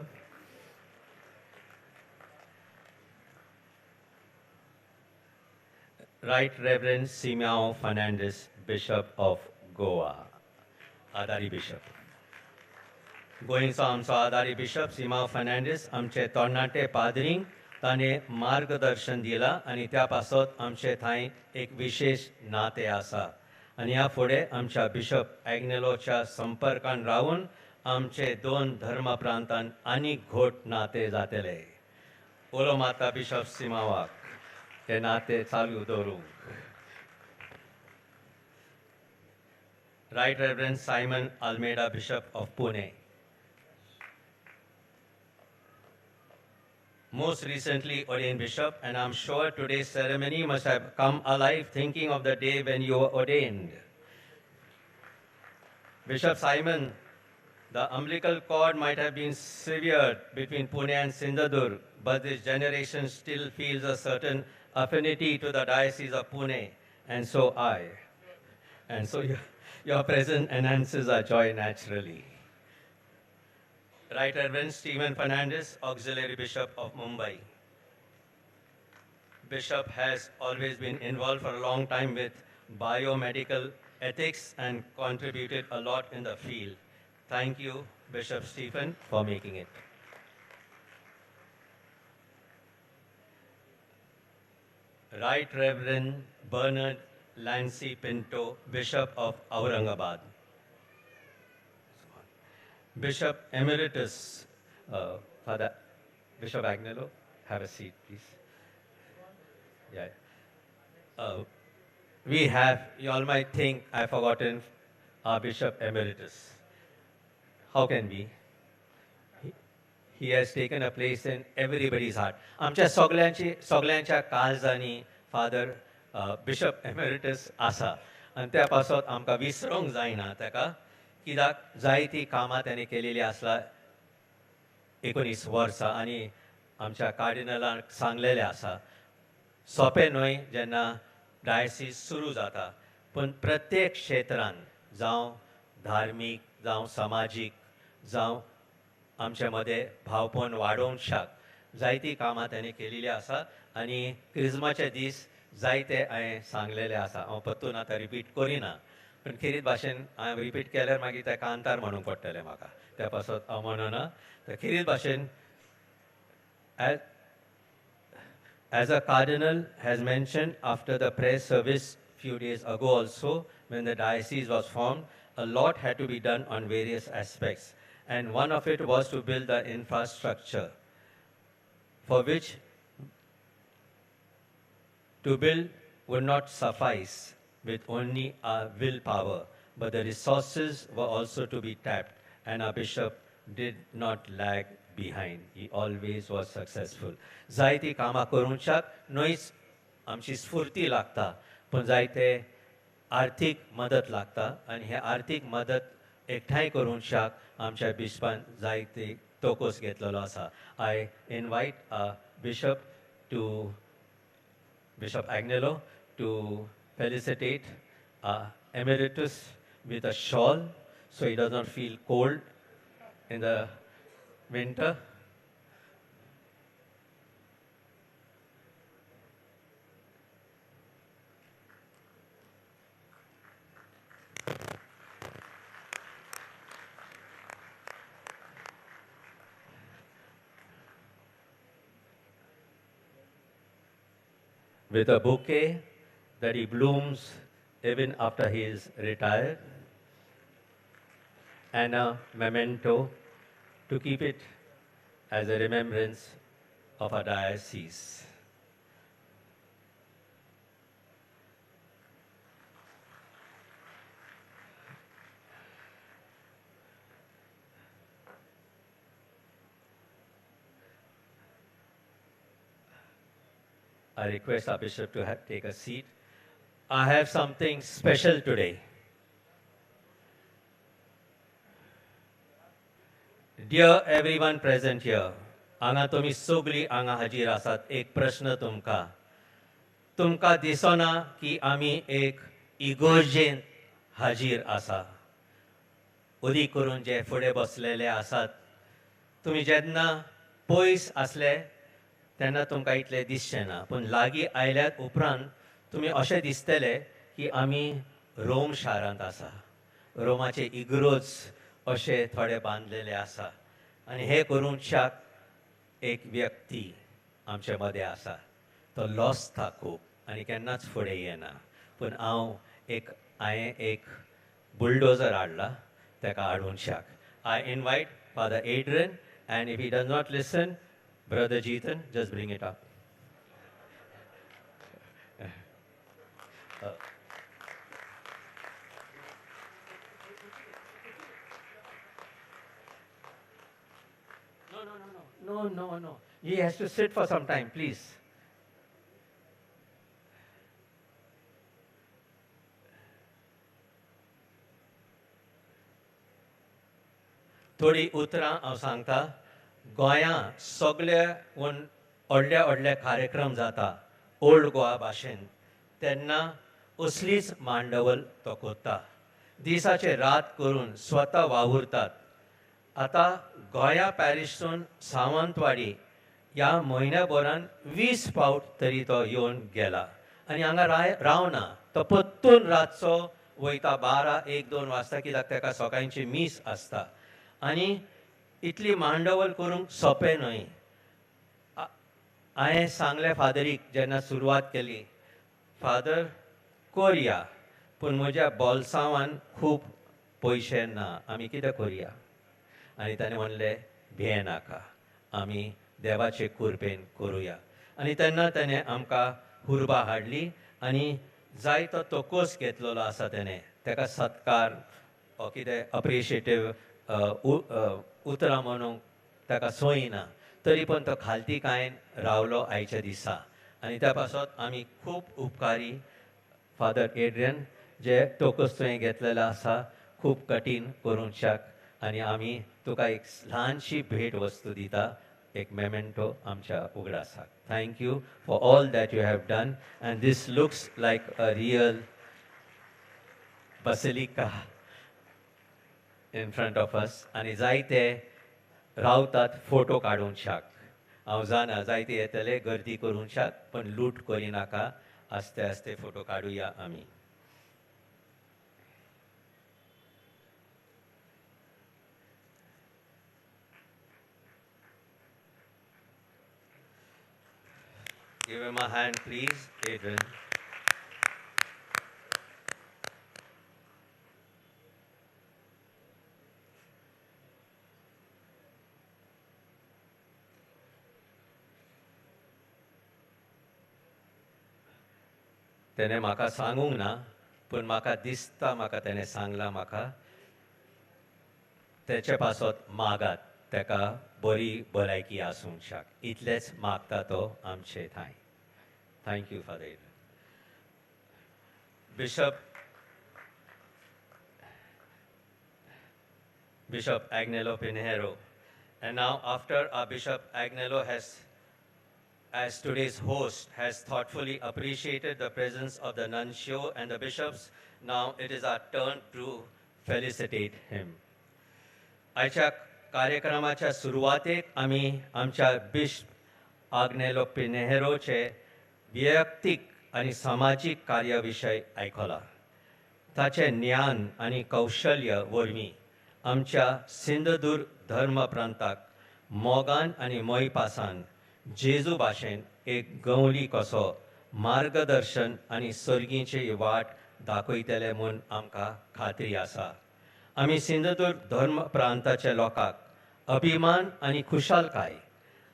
Right Reverend Simeão Fernandes, Bishop of Goa. Adari Bishop. गोंयचो आमचो आदारी बिशप सिमाव फर्नांडीस आमचे तरणाटे पाद्रींक ताणें मार्गदर्शन दिलां आनी त्या पासत आमचे थंय एक विशेष नातें आसा आनी ह्या फुडें आमच्या बिशप एग्नेलोच्या संपर्कान रावून आमचे दोन धर्मप्रांतान आनीक घोट नातें जातले. उलो माता बिशप सिमावाक हे नातें चालू दवरूंक. Right Reverend Simon Almeida, Bishop of Pune. Most recently ordained bishop, and I'm sure today's ceremony must have come alive thinking of the day when you were ordained. Bishop Simon, the umbilical cord might have been severed between Pune and Sindhudurg, but this generation still feels a certain affinity to the Diocese of Pune, and so I. And so your presence enhances our joy naturally. Right Reverend Stephen Fernandes, Auxiliary Bishop of Mumbai. Bishop has always been involved for a long time with biomedical ethics and contributed a lot in the field. Thank you, Bishop Stephen, for making it. Right Reverend Bernard Lancy Pinto, Bishop of Aurangabad. Bishop Emeritus, Father Bishop Agnello, have a seat, please. Yeah. We have, you all might think I've forgotten our Bishop Emeritus. How can we? He has taken a place in everybody's heart. आमच्या सगळ्यांच्या काळजांनी Father Bishop Emeritus आसा आनी त्या पासत आमकां विसरूंक जायना ताका कित्याक जायतीं कामां ताणें केलेलीं आसला 19 वर्सां आनी आमच्या कार्डिनलांक सांगलेलें आसा सोंपें न्हय जेन्ना डायसीस सुरू जाता पूण प्रत्येक क्षेत्रान जावं धार्मीक जावं सामाजीक जावं आमचे मदें भावपण वाडोवंक शाक जायतीं कामां ताणें केलेलीं आसा आनी क्रिस्माचे दीस जायते हांवें सांगलेलें आसा हांव परतून आतां रिपीट करिना पूण खेरीत भाशेन हांवें रिपीट केल्यार मागीर तें कांतार म्हणूंक पडटलें म्हाका त्या पासत हांव म्हणना तर खेरीत भाशेन as a cardinal has mentioned after the prayer service few days ago also when the diocese was formed a lot had to be done on various aspects and one of it was to build the infrastructure for which to build would not suffice with only our willpower, but the resources were also to be tapped, and our bishop did not lag behind. He always was successful. जायती कामां करूंक न्हयच आमची स्फूर्ती लागता, पूण जायते आर्थीक मदत लागता, आनी हे आर्थीक मदत एकठांय करूंक आमच्या बिशपान जायते तोकोस घेतलेलो आसा. I invite Bishop to Bishop Agnello to felicitate Emeritus with a shawl so he does not feel cold in the winter. With a bouquet that he blooms even after he is retired, and a memento to keep it as a remembrance of our diocese. I request our bishop to take a seat. I have something special today. Dear everyone present here, हांगा तुमी सगळीं हांगा हाजीर आसात. एक प्रश्न तुमकां दिसना की आमी एक इगोर्जेन हाजीर आसा. उदी करून जे फुडें बसलेले आसात, तुमी जेन्ना पयस आसले तेन्ना तुमकां इतलें दिसचें ना, पूण लागीं आयल्यात उपरांत तुमी अशें दिसतले की आमी रोम शारांत आसा. रोमाचे इग्रोज अशे थोडे बांदलेले आसा. आनी हे करून शाक एक व्यक्ती आमचे मदें आसा. तो लॉस्ता खूब आनी केन्नाच फुडें येना. पूण हांवें एक बुलडोजर हाडला, ताका हाडून शाक. I invite Father Adrian, and if he does not listen, brother Jeetan, just bring it up. No. He has to sit for some time, please. थोडी उतरां हांव सांगता. गोंयां सगळे व्हडले कार्यक्रम जाता ओल्ड गोवा भाशेन, तेन्ना असलीच मांडवल तो कोत्ता. दिसाचे रात करून स्वता वावुरतात. आतां गोंया पॅरिसून सावंतवाडी ह्या म्हयन्याभरान 20 फावट तरी तो येवन गेला आनी हांगा रावना. तो पत्तून रातचो वयता 12-1-2 वाजता, कित्याक ताका सकाळची मीस आसता. आनी इतली मांडवल करूंक सोंपें न्हय. हांवें सांगलें फादरीक जेन्ना सुरवात केली, फादर करया, पूण म्हज्या बोल्सांवान खूब पयशे ना, आमी कितें करया. आनी ताणें म्हणलें भियेनाका, आमी देवाचे कृपेन करुया. आनी तेन्ना ताणें आमकां हुर्बा हाडली आनी जायतो तोकोस घेतलेलो आसा ताणें. ताका सत्कार ओ कितें अप्रिशिएटीव उतरां म्हणूंक ताका सोय ना, तरी पूण तो खालतीकायेन रावलो आयच्या दिसा. आनी त्या पासत आमी खूब उपकारी फादर एड्रियन, जे तोकस तुवें घेतलेलो आसा, खूब कठीण करूंक शाक. आनी आमी तुका एक ल्हानशी भेट वस्तू दिता, एक मेमेंटो आमच्या उगडासाक. Thank you for all that you have done. And this looks like a real basilica in front of us. आनी जायते रावतात फोटो काडून शाक. हांव जाणा जायते येतले गर्दी करून शाक, पण लूट करिनाका, आस्ते आस्ते फोटो काडुया आमी. Give him a hand, please, Adrian. तेणें म्हाका सांगूंक ना, पूण म्हाका दिसता म्हाका तेणें सांगलां म्हाका. तेचे पासत मागात, ताका बरी भलायकी आसूंक शाक. इतलेंच मागता तो आमचे थंय. Thank you father. Bishop Agnello Pinheiro. And now after our Bishop Agnello as today's host, has thoughtfully appreciated the presence of the nuncio and the bishops, now it is our turn to felicitate him. आयच्या कार्यक्रमाच्या सुरवातेक आमी आमच्या बिशप आग्नेलो पिन्हेरोचे वैयक्तीक आनी सामाजीक कार्याविशय आयकला. ताचे ज्ञान आनी कौशल्य वरवीं आमच्या सिंधुदुर्ग धर्म प्रांताक मोगान आनी मोयपासान जेजू भाशेन एक गवली कसो मार्गदर्शन आनी सर्गीचे वाट दाखयतले म्हूण आमकां खात्री आसा. आमी सिंधुदुर्ग धर्म प्रांताच्या लोकांक अभिमान आनी खुशालकाय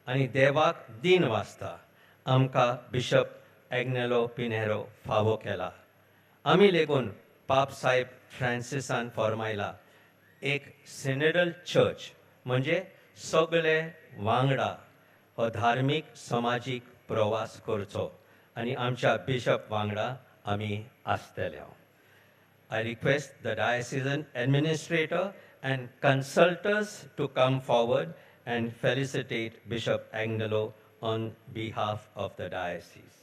आनी देवाक दिन वाजता आमकां बिशप एग्नेलो पिन्हेरो फावो केला. आमी लेगून पाप साहेब फ्रांसिसान फॉर्मायला एक सिनेडल चर्च म्हणजे सगळे वांगडा हो धार्मीक समाजीक प्रवास करचो आनी आमच्या बिशप वांगडा आमी आसतले. I request the diocesan administrator and consultants to come forward and felicitate Bishop Angelo on behalf of the diocese.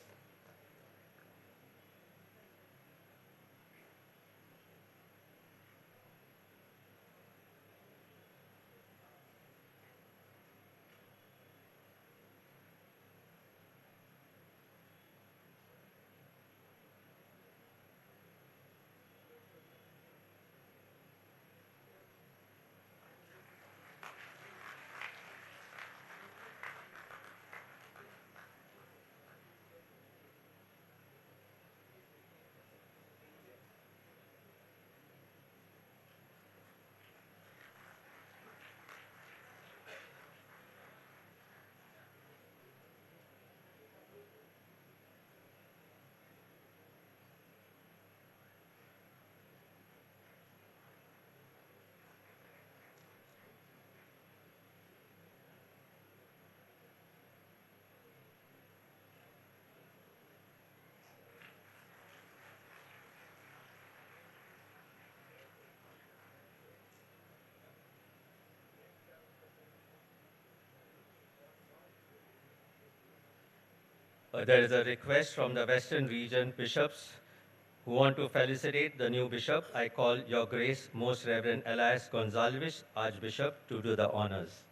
There is a request from the Western Region bishops who want to felicitate the new bishop. I call Your Grace, Most Reverend Elias Gonzalez, Archbishop, to do the honors.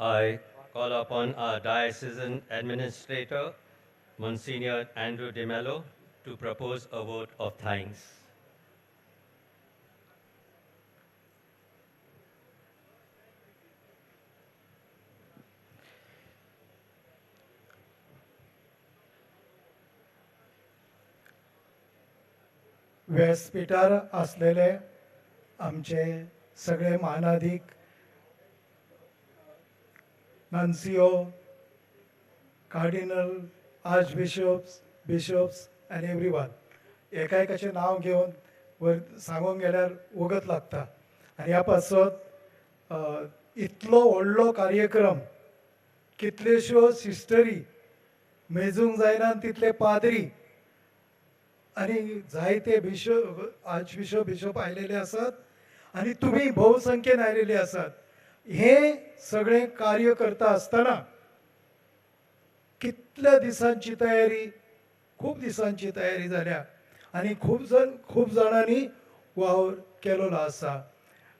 I call upon our diocesan administrator, Monsignor Andrew De Mello, to propose a vote of thanks. व्यासपीठार असलेले आमचे सगळे मानाधिक नन्सिओ कार्डिनल आर्चबिशप्स बिशप्स एंड एवरीवन एकाएकाचें नांव घेवन वर सांगूंक गेल्यार वगत लागता आनी ह्या पासत इतलो व्हडलो कार्यक्रम कितल्योश्यो सिस्टरी मेजूंक जायना तितले पाद्री आनी जायते बिशप आर्चबिशप बिशप आयलेले आसात आनी तुमी भोवसंख्येन आयलेले आसात. हे सगळे कार्य करता आसतना कितल्या दिसांची तयारी खूब दिसांची तयारी जाल्या आनी खूब जाणांनी वावर केलेलो आसा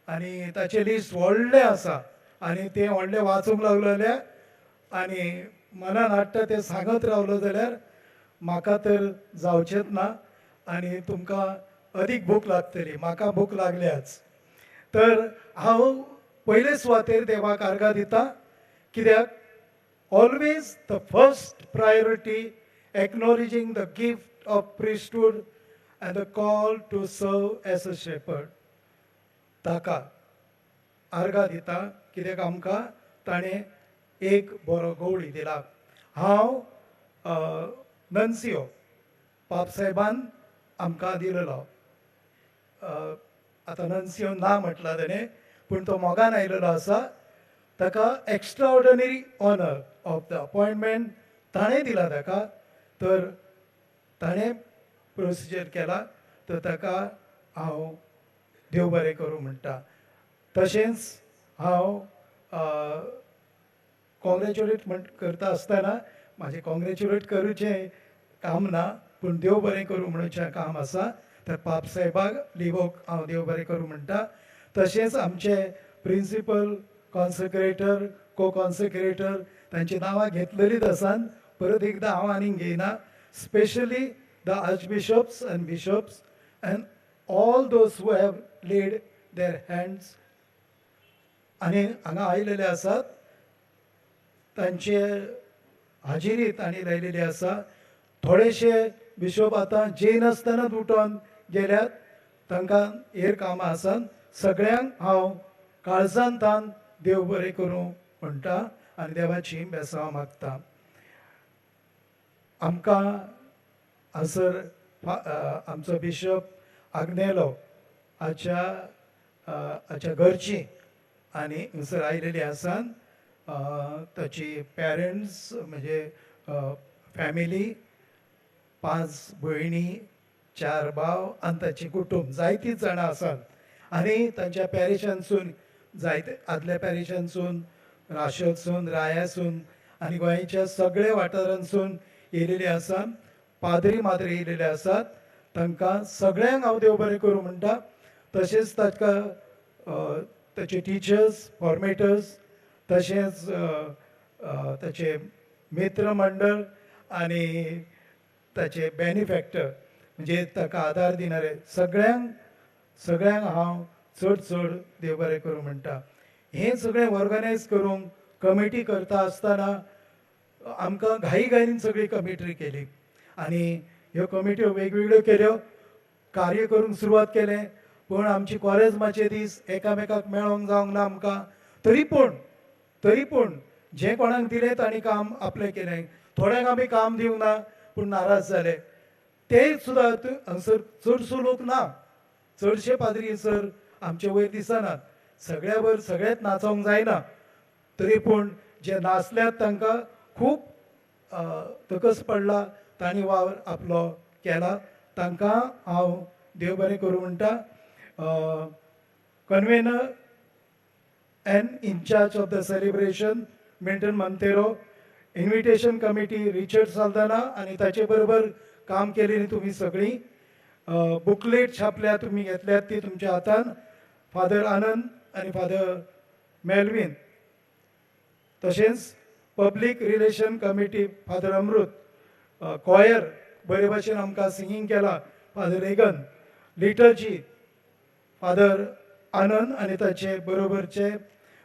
आनी ताचे लिस्ट व्हडलें आसा आनी तें व्हडलें वाचूंक लागलो जाल्यार आनी मनान हाडटा तें सांगत रावलो जाल्यार म्हाका तर जावचेंच ना आनी तुमकां अदीक भूक लागतली. म्हाका भूक लागल्याच. तर हांव पयले सुवातेर देवाक आर्गां दिता कित्याक always the first priority acknowledging the gift of priesthood and the call to serve as a shepherd. ताका आर्गां दिता कित्याक आमकां ताणें एक बरो गवळी दिला. हांव नन्सिओ पापसाहेबान आमकां दिलेलो. आतां नन्सिओ ना म्हटला ताणें पूण तो मोगान आयलेलो आसा. ताका extraordinary honour of the appointment ताणें दिला ताका. तर ताणें प्रोसिजर केला तर ताका हांव देव बरें करूं म्हणटा. तशेंच हांव कॉंग्रेच्युलेट करता आसतना म्हाजें कॉंग्रेच्युलेट करूचें काम ना पूण देव बरें करूं म्हणूचें काम आसा तर पाप साहेबाक लिवोक हांव देव बरें करूं म्हणटा. तशेंच आमचे प्रिंसिपल कॉन्सेक्रेटर को कॉन्सेक्रेटर तांची नांवां घेतलेलीच आसात. परत एकदां हांव आनीक घेयना. Specially the archbishops and bishops and all those who have laid their hands आनी हांगा आयलेले आसात तांचे हाजिरी तांणी लायलेली आसा. थोडेशे बिशप आतां जेन आसतनाच उठोन गेल्यात, तांकां हेर कामां आसात. सगळ्यांक हांव काळजांतल्यान देव बरें करूं म्हणटा आनी देवाची बेसांव मागता. आमकां हांगसर आमचो बिशप आग्नेलो हाच्या घरची आनी हांगसर आयलेली आसात. ताची पेरंट्स म्हणजे फॅमिली 5 भयणी 4 भाव आनी ताची कुटूंब जायतीं जाणां आसात. आनी तांच्या पॅरिशांसून जायते आदल्या पॅरिशांसून राशोतसून रायासून आनी गोंयच्या सगळे वाठारांसून येयलेली आसा. पाद्री माद्री येयलेले आसात. तांकां सगळ्यांक हांव देव बरें करूं म्हणटा. तशेंच ताका ताचे टिचर्स फॉर्मेटर्स तशेंच ताचे मित्र मंडळ आनी ताचे बेनिफॅक्टर म्हणजे ताका आदार दिणारे सगळ्यांक हांव चड देव बरें करूं म्हणटा. हें सगळें ऑर्गनायज करूंक कमिटी करता आसतना आमकां घाईन सगळी कमिटी केली आनी ह्यो कमिट्यो वेगवेगळ्यो केल्यो. कार्य करूंक सुरवात केलें पूण आमची कॉलेजमाचे दीस एकामेकाक मेळोंक जावंक ना आमकां. तरी पूण जें कोणाक दिलें तांणी काम आपलें केलें. थोड्यांक आमी काम दिवंक ना पूण नाराज जाले. ते सुद्दां हांगसर चडसो लोक ना. चडशे पाद्री हांगसर आमचे वयर दिसनात. सगळ्या वयर सगळेंच नाचोंक जायना. तरी पूण जे नाचल्यात तांकां खूब तकस पडला. तांणी वावर आपलो केला. तांकां हांव देव बरें करूं म्हणटा. Convener and in charge of the celebration Milton Monteiro, invitation committee Richard Saldanha आनी ताचे बरोबर काम केलेली तुमी सगळीं. बुकलेट छापल्या तुमी घेतल्यात ती तुमच्या हातान. फादर आनंद आनी फादर मेल्वीन तशेंच पब्लीक रिलेशन कमिटी फादर अमृत, कॉयर बरे भशेन आमकां सिंगींग केला फादर रेगन, लिटर्जी फादर आनंद आनी ताचे बरोबरचे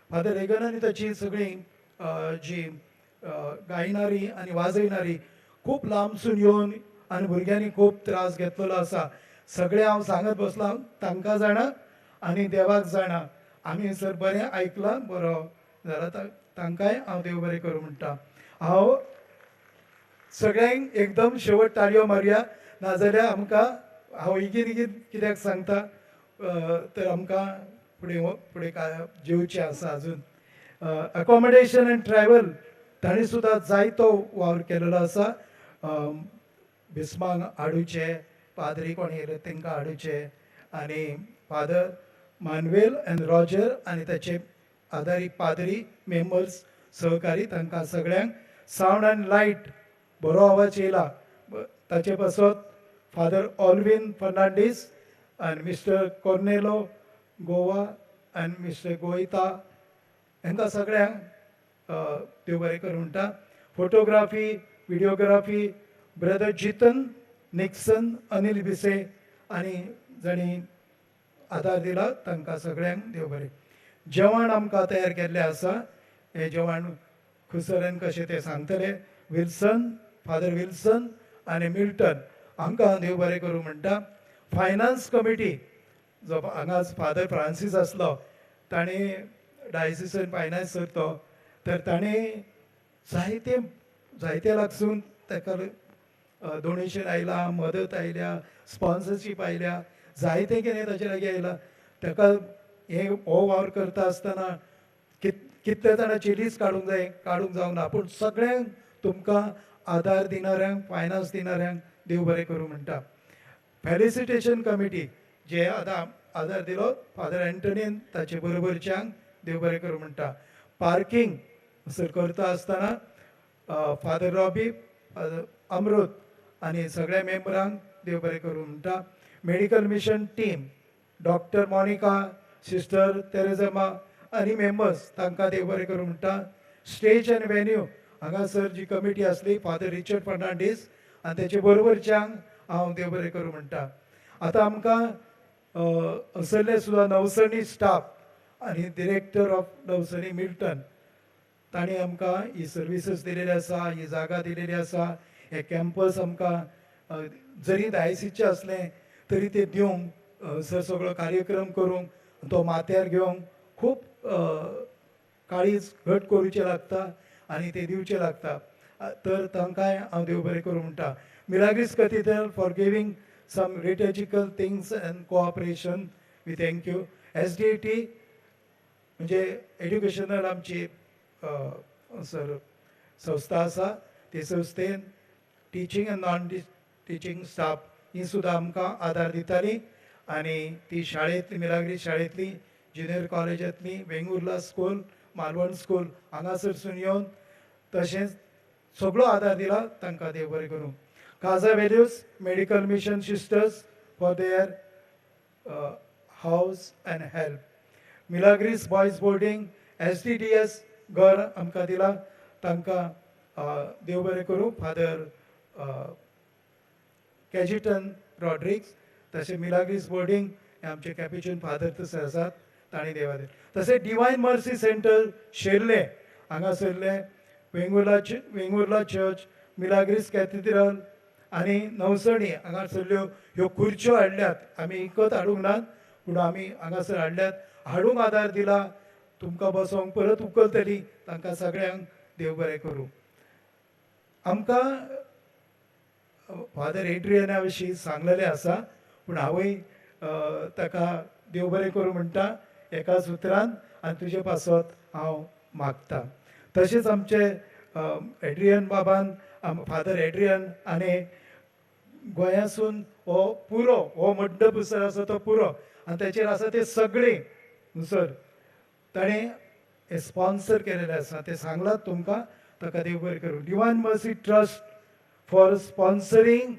फादर रेगन आनी ताची सगळीं जी गायनारी आनी वाजयणारी खूब लांबसून येवन आनी भुरग्यांनी खूब त्रास घेतलेलो आसा. सगळे हांव सांगत बसलां तांकां जाणा आनी देवाक जाणा. आमी सर बरें आयकलां बरो जाल्यार तांकांय हांव देव बरें करूं म्हणटा. हांव सगळ्यांक एकदम शेवट ताळयो मारया नाजाल्यार आमकां हांव इगीत कित्याक सांगता तर आमकां फुडें जेवचें आसा अजून. अकोमोडेशन एंड ट्रॅवल तांणी सुद्दां जायतो वावर केलेलो आसा. बिस्मांग हाडूचे पाद्री कोण येयले तांकां हाडूचे आनी फादर मानुएल एंड रॉजर आनी ताचे आदारी पाद्री मेंबर्स सहकारी तांकां सगळ्यांक. सावंड एंड लायट बरो आवाज येयला ताचे पासत फादर ऑल्विन फर्नांडीस आनी मिस्टर कॉर्नेलो गोवा आनी मिस्टर गोयता हांकां सगळ्यांक देव बरें करूं म्हणटा. Photography videography brother Jitan Nixon Anil Bise आनी जाणी आदार दिला तांकां सगळ्यांक देव बरें. जेवण आमकां तयार केल्लें आसा. हें जेवण खुसरेन कशें तें सांगतले. विल्सन फादर विल्सन आनी मिल्टन हांकां देव बरें करूं म्हणटा. फायनान्स कमिटी जो हांगा फादर फ्रांसीस आसलो ताणें डायसिसन फायनान्स करतो तर ताणें जायते लागसून ताका डोनेशन आयलां मदत आयल्या स्पॉन्सरशीप आयल्या जायते कितें ताचे लागीं आयलां. ताका हो वावर करता आसतना कितले जाणांची लिस्ट काडूंक जाय काडूंक जावंक ना पूण सगळ्यांक तुमकां आदार दिणाऱ्यांक फायनान्स दिणाऱ्यांक देव बरें करूं म्हणटा. फेलिसिटेशन कमिटी जे आतां आदार दिलो फादर एंटनीन ताचे बरोबरच्यांक देव बरें करूं म्हणटा. पार्कींग करता आसतना फादर रॉबी फादर अमृत आनी सगळ्या मेंबरांक देव बरें करूं म्हणटा. Medical mission team doctor Monica, sister तेरेजमा आनी मेंबर्स तांकां देव बरें करूं म्हणटा. स्टेज एंड वेन्यू हांगासर जी कमिटी आसली फादर रिचर्ड फर्नांडीस आनी तेचे बरोबरच्यांक हांव देव बरें करूं म्हणटा. आतां आमकां असले सुद्दां नवसणी स्टाफ आनी डिरेक्टर ऑफ नवसणी मिल्टन तांणी आमकां ही सर्विसीस दिलेली आसा, ही जागा दिलेली आसा. हे कॅम्पस आमकां जरी डायसीसचें असलें तरी ते दिवंक सर सगळो कार्यक्रम करूंक तो माथ्यार घेवंक खूब काळीज घट करूचें लागता आनी ते दिवचें लागता. तर तांकांय हांव देव बरें करूं म्हणटा. Milagres cathedral for giving some liturgical things and cooperation, we thank you. SDT म्हणजे एड्युकेशनल आमची सर संस्था आसा, ते संस्थेन teaching and non teaching staff ही सुद्दां आमकां आदार दिताली आनी ती शाळेंतली मिलाग्रीस शाळेंतली ज्युनियर कॉलेजांतली वेंगुर्ला स्कूल, मालवण स्कूल हांगासरसून येवन तशेंच सगळो आदार दिला. तांकां देव बरें करूं. Casa Values Medical Mission Sisters for their house and help. Milagris Boys Boarding SDDS घर आमकां दिला, तांकां देव बरें करूं. फादर कॅजिटन रॉड्रिक्स तशें मिलाग्रीस बोर्डिंग हे आमचे कॅपिचन फादर तशें आसात, तांणी देवा दिले. तशें डिवायन मर्सी सेंटर शेर्ले हांगासरले वेंगुर्ला चर्च, मिलाग्रीस कॅथीड्रल आनी नवसणी हांगासरल्यो ह्यो खुर्च्यो हाडल्यात. आमी विकत हाडूंक नात, पूण आमी हांगासर हाडल्यात, हाडूंक आदार दिला. तुमकां बसोंक परत उखलतली. तांकां सगळ्यांक देव बरें करूं. आमकां फादर एड्रियना विशीं सांगलेलें आसा, पूण हांवूय ताका देव बरें करूं म्हणटा एका सुत्रान आनी तुजे पासत हांव मागता. तशेंच आमचे एड्रियन बाबान फादर एड्रियन आनी गोंयासून हो पुरो हो मंडप उसर आसा तो पुरो आनी ताचेर आसा ते सगळे उसर ताणें हे स्पॉन्सर केलेले आसा. ते सांगलात तुमकां, ताका देव बरें करूं. Divine mercy trust for sponsoring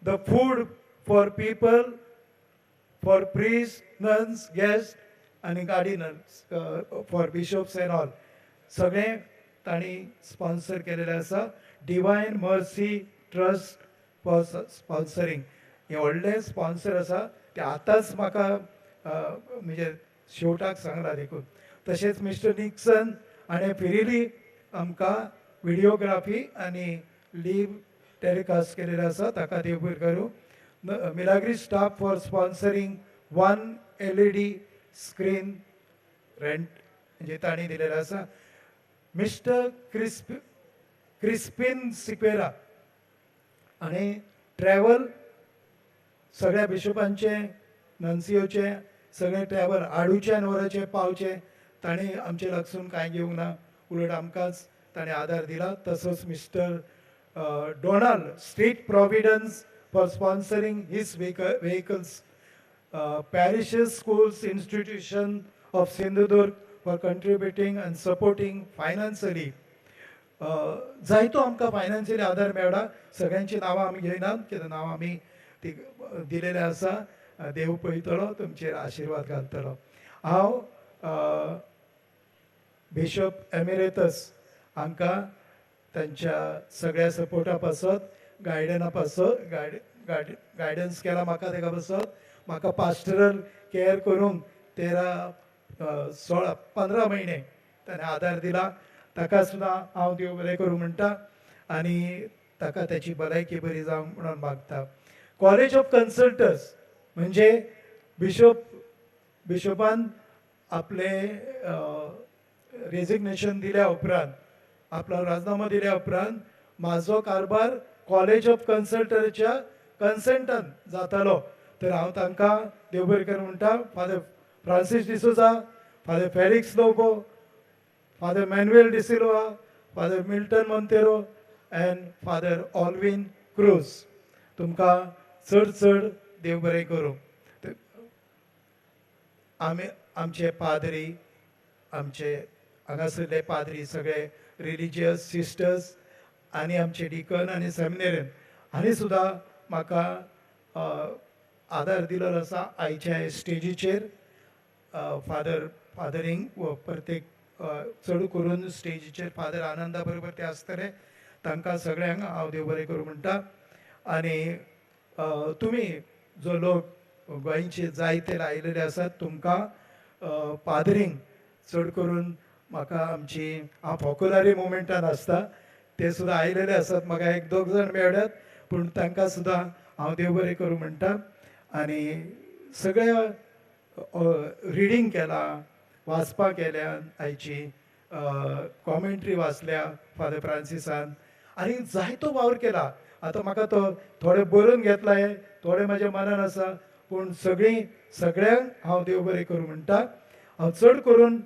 the food for people, for priest, nuns, guest आनी gardeners, for bishops and all सगळें तांणी स्पॉन्सर केलेलें आसा. Divine mercy trust for sponsoring हे व्हडलें स्पॉन्सर आसा. ते आतांच म्हाका म्हणजे शेवटाक सांगला देखून. तशेंच मिस्टर निक्सन हाणें फिरिली आमकां व्हिडियोग्राफी आनी लीव टॅलिकास्ट केलेलो आसा, ताका देव बरें करूं. Milagres staff for sponsoring 1 LED screen rent म्हणजे तांणी दिलेलो आसा. मिस्टर क्रिस्पिन सिक्वेरा आनी ट्रॅव्हल सगळ्या बिशोपांचे, नन्सियोचे सगळे ट्रॅव्हल हाडूचे आनी व्हरचे पावचे ताणें आमचे लागसून कांय घेवंक ना, उलट आमकांच ताणें आदार दिला. तसोच mister Donald Street Providence for sponsoring his vehicles. Parishes schools institution of Sindhudurg for contributing and supporting financially. जायतो आमकां फायनान्शियली आदार मेळ्ळा. सगळ्यांची नांवां आमी घेयनात, कित्याक नांवां आमी ती दिलेले आसा. देव पळयतलो, तुमचेर आशिर्वाद घालतलो. हांव बिशप एमिरेतस हांकां तांच्या सगळ्या सपोर्टा पासत, गायडना पासत गायडन्स केला म्हाका तेका पासत. म्हाका पास्टरल केअर करूंक 15 म्हयने ताणें आदार दिला. ताका सुद्दां हांव देव बरें करूं म्हणटा आनी ताका ताची भलायकी बरी जावंक म्हणून मागता. कॉलेज ऑफ कन्सल्टर्स म्हणजे बिशोपान आपलें रेजिग्नेशन दिल्या उपरांत, आपलो राजीनामो दिल्या उपरांत म्हाजो कारभार कॉलेज ऑफ कन्सल्टरच्या कन्सेंटान जातालो. तर हांव तांकां देव बरें करूं म्हणटा. Father Francis D'Souza, Father Felix Lobo, Father Manuel D'Silva, Father Milton Monteiro and Father Alwin Cruz तुमकां चड देव बरें करूं. आमचे पाद्री, आमचे हांगासरले पाद्री, सगळे रिलिजियस सिस्टर्स आनी आमचे डिकन आनी सेमिनेरियन आनी सुद्दां म्हाका आदार दिलेलो आसा आयच्या स्टेजीचेर फादरींग प्रत्येक चड करून स्टेजीचेर फादर आनंदा बरोबर ते आसतले तांकां सगळ्यांक हांव देव बरें करूं म्हणटा आनी तुमी जो लोक गोंयचे जायते आयिल्ले आसात तुमकां फादरींग चड करून म्हाका आमची हांव फॉकुलरी मुवमेंटान आसता ते सुद्दां आयिल्ले आसात म्हाका 1-2 जाण मेळ्ळ्यात पूण तांकां सुद्दां हांव देव बरें करूं म्हणटा आनी सगळ्या रिडींग केलां वाचपाक केल्यान आयची कॉमेंट्री वाचल्या फादर फ्रांसिसान आनी जायतो वावर केला आतां म्हाका तो थोडे बरोवन घेतलाय थोडे म्हाज्या मनान आसा पूण सगळ्यांक हांव देव बरें करूं म्हणटा हांव चड करून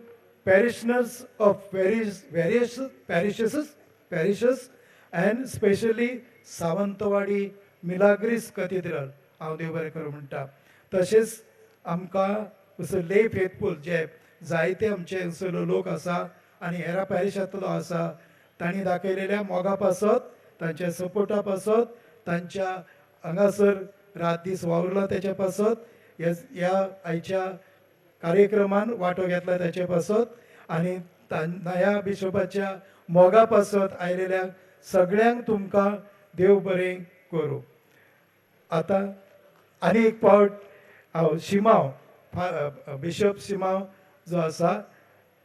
parishioners of various parishes and specially Sawantwadi Milagres cathedral हांव देव बरें करूं म्हणटा तशेंच आमकां असो ले फेथफूल जे जायते आमचे हांगसरलो लोक आसा आनी हेरा पॅरिशांतलो आसा तांणी दाखयलेल्या मोगा पासत तांच्या सपोर्टा पासत तांच्या हांगासर रात दीस वावरला तेच्या पासत ह्या आयच्या कार्यक्रमान वांटो घेतला तेचे पासत आनी ह्या बिशोपाच्या मोगा पासत आयलेल्या सगळ्यांक तुमकां देव बरें करूं. आतां आनी एक फावट हांव शिमाव बिशप शिमाव जो आसा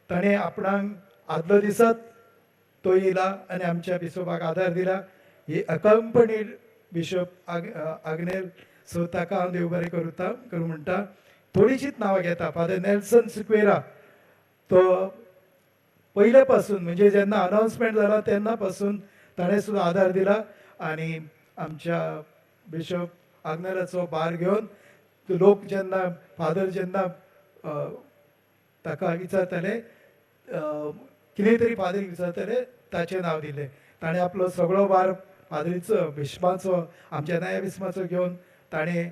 ताणें आपणाक आदलो दिसात तो येयला आनी आमच्या बिशोपाक आदार दिला ही अकंपनीड बिशप आग्नेल सो ताका हांव देव बरें करूं म्हणटा. थोडीशींच नांवां घेता फादर नेल्सन सिक्वेरा तो पयले पासून म्हणजे जेन्ना अनाउन्समेंट जाला तेन्ना पासून ताणें सुद्दां आदार दिला आनी आमच्या बिशप आग्नेलाचो भार घेवन लोक जेन्ना फादर जेन्ना ताका विचारताले कितें तरी फादर विचारताले ताचें नांव दिलें ताणें आपलो सगळो भार फादरीचो बिशपाचो आमच्या नया बिस्माचो घेवन ताणें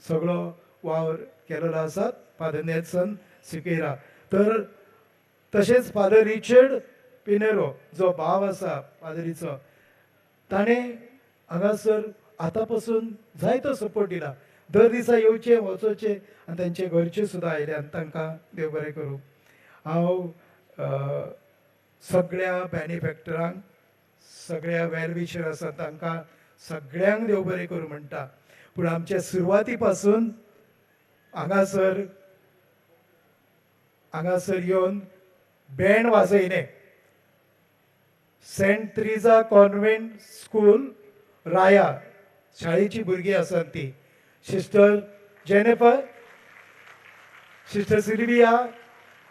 सगळो वावर केलेलो आसा फादर नेल्सन सिक्वेरा. तर तशेंच फादर रिचर्ड पिनेरो जो भाव आसा फादरीचो ताणें हांगासर आतां पासून जायतो सपोर्ट दिला दर दिसा येवचें वचोचें आनी तांचे घरचे सुद्दां आयले आनी तांकां देव बरें करूं. हांव सगळ्या बॅनिफॅक्टरांक सगळ्या वेलविशर आसा तांकां सगळ्यांक देव बरें करूं म्हणटा पूण आमचे सुरवाती पासून हांगासर येवन बँड वाजयलें सेंट त्रिजा कॉन्व्हेंट स्कूल राया शाळेची भुरगीं आसात ती Sister Jennifer Sister Sylvia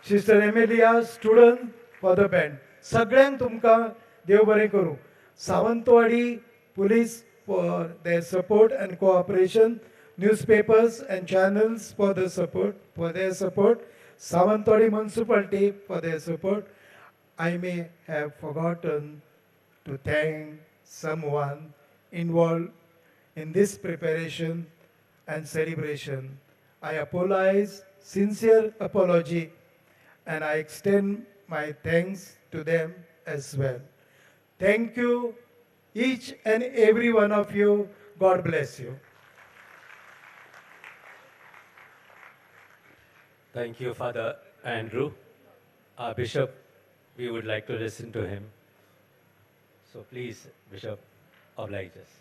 Sister Amelia student for the band सगळ्यांक तुमकां देव बरें करूं. Sawantwadi police for their support and cooperation, newspapers and channels for their support, Savantwadi municipality for their support. I may have forgotten to thank someone involved in this preparation and celebration. I apologize, sincere apology, and I extend my thanks to them as well. Thank you, each and every one of you. God bless you. Thank you, Father Andrew. Our Bishop, we would like to listen to him. So please, Bishop, oblige us.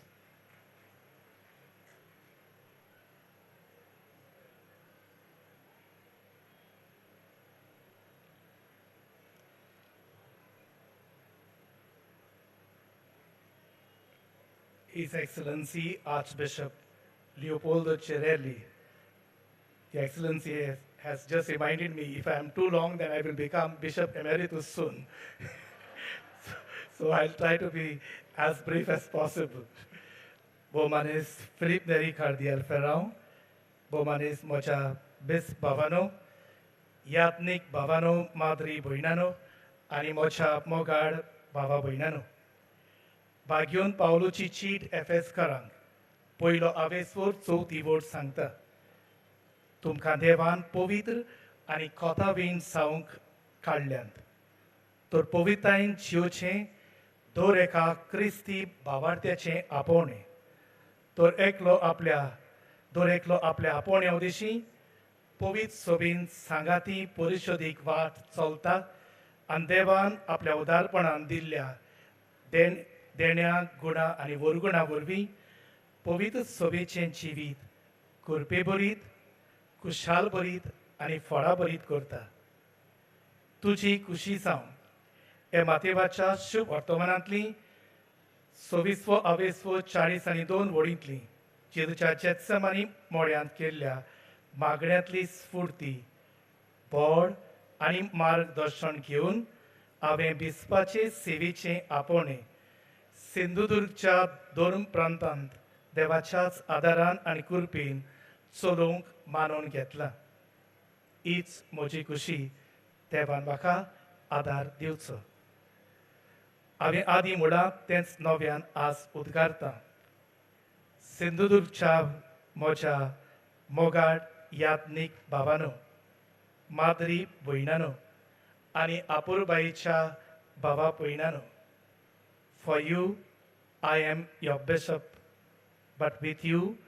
His Excellency Archbishop Leopoldo Cerelli. Your Excellency has just reminded me, if I am too long, then I will become Bishop Emeritus soon. So I'll try to be as brief as possible. Bomanis Philip Neri Cardial Ferrão, Bomanis Mocha Bis Bavano, Yatnik Bavano Madri Boinano, Ani Mocha Mogad Bava Boinano. Bagyon Pauluchi cheat FS Karang, Poilo Avesword Southi Word Sancta. तुमकां देवान पवित्र आनी कोथा बीन सावंक काडल्यात तर पवित्रतायेन जिवचें दर एका क्रिस्ती भावार्थ्याचें आपोवणें दर एकलो आपल्या आपोवण्या उद्देशी पवित्र सोबीन सांगाती परिशोधीक वाट चलता आनी देवान आपल्या उदारपणान दिल्ल्या देण्या गुणां आनी वरगुणां वरवीं पवित्र सोबेचें जिवीत कुरपे भरीत खुशाल भरीत आनी फळां भरीत करता. तुजी खुशी जावं हे मातेवाच्या शुभ वर्तमानांतली 26-40 वडींतली जेजूच्या जेत्समानी मोड्यांत केल्ल्या मागण्यांतली स्फूर्ती बोड आनी मार्गदर्शन घेवन हांवें बिस्पाचे सेवेचें आपोवणें सिंधुदुर्गच्या 2 प्रांतांत देवाच्याच आदारान आनी कृपेन चलोवंक मानून घेतला. हीच म्हजी खुशी देवान म्हाका आदार दिवचो. हांवें आदी मुळांत तेंच नव्यान आज उद्गारतां. सिंधुदुर्गच्या म्हज्या मोगाट यात्नीक भावानो माद्री भयणानो आनी आपुरबायेच्या भावा भयणानो, for you I am your bishop, but with you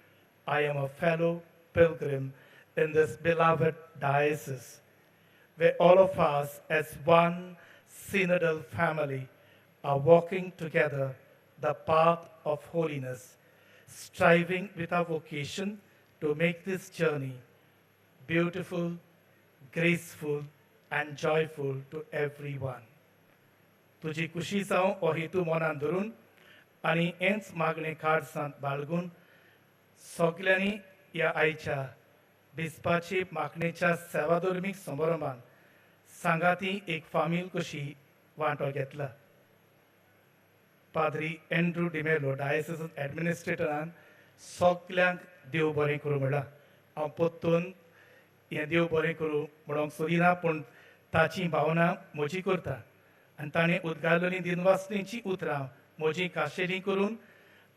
I am a fellow pilgrim in this beloved diocese, where all of us as one synodal family are walking together the path of holiness, striving with our vocation to make this journey beautiful, graceful and joyful to everyone. तुजी खुशी जावं हो हेतू मनान धरून आनी हेंच मागणें काळजांत बाळगून सगल्यांनी ह्या आयच्या बिस्पाचे मागणेच्या सेवाधर्मीक समारंभांत सांगाती एक फामील कशी वांटो घेतला. पाद्री एंड्रू डिमेलो डायसिस एडमिनिस्ट्रेटरान सगल्यांक देव बरें करूं म्हणलां. हांव परतून हें देव बरें करूं म्हणूंक सोदिना, पूण ताची भावना म्हजी करता आनी ताणें उद्गारलेलीं दिनवासनेचीं उतरां म्हजी खाशेली करून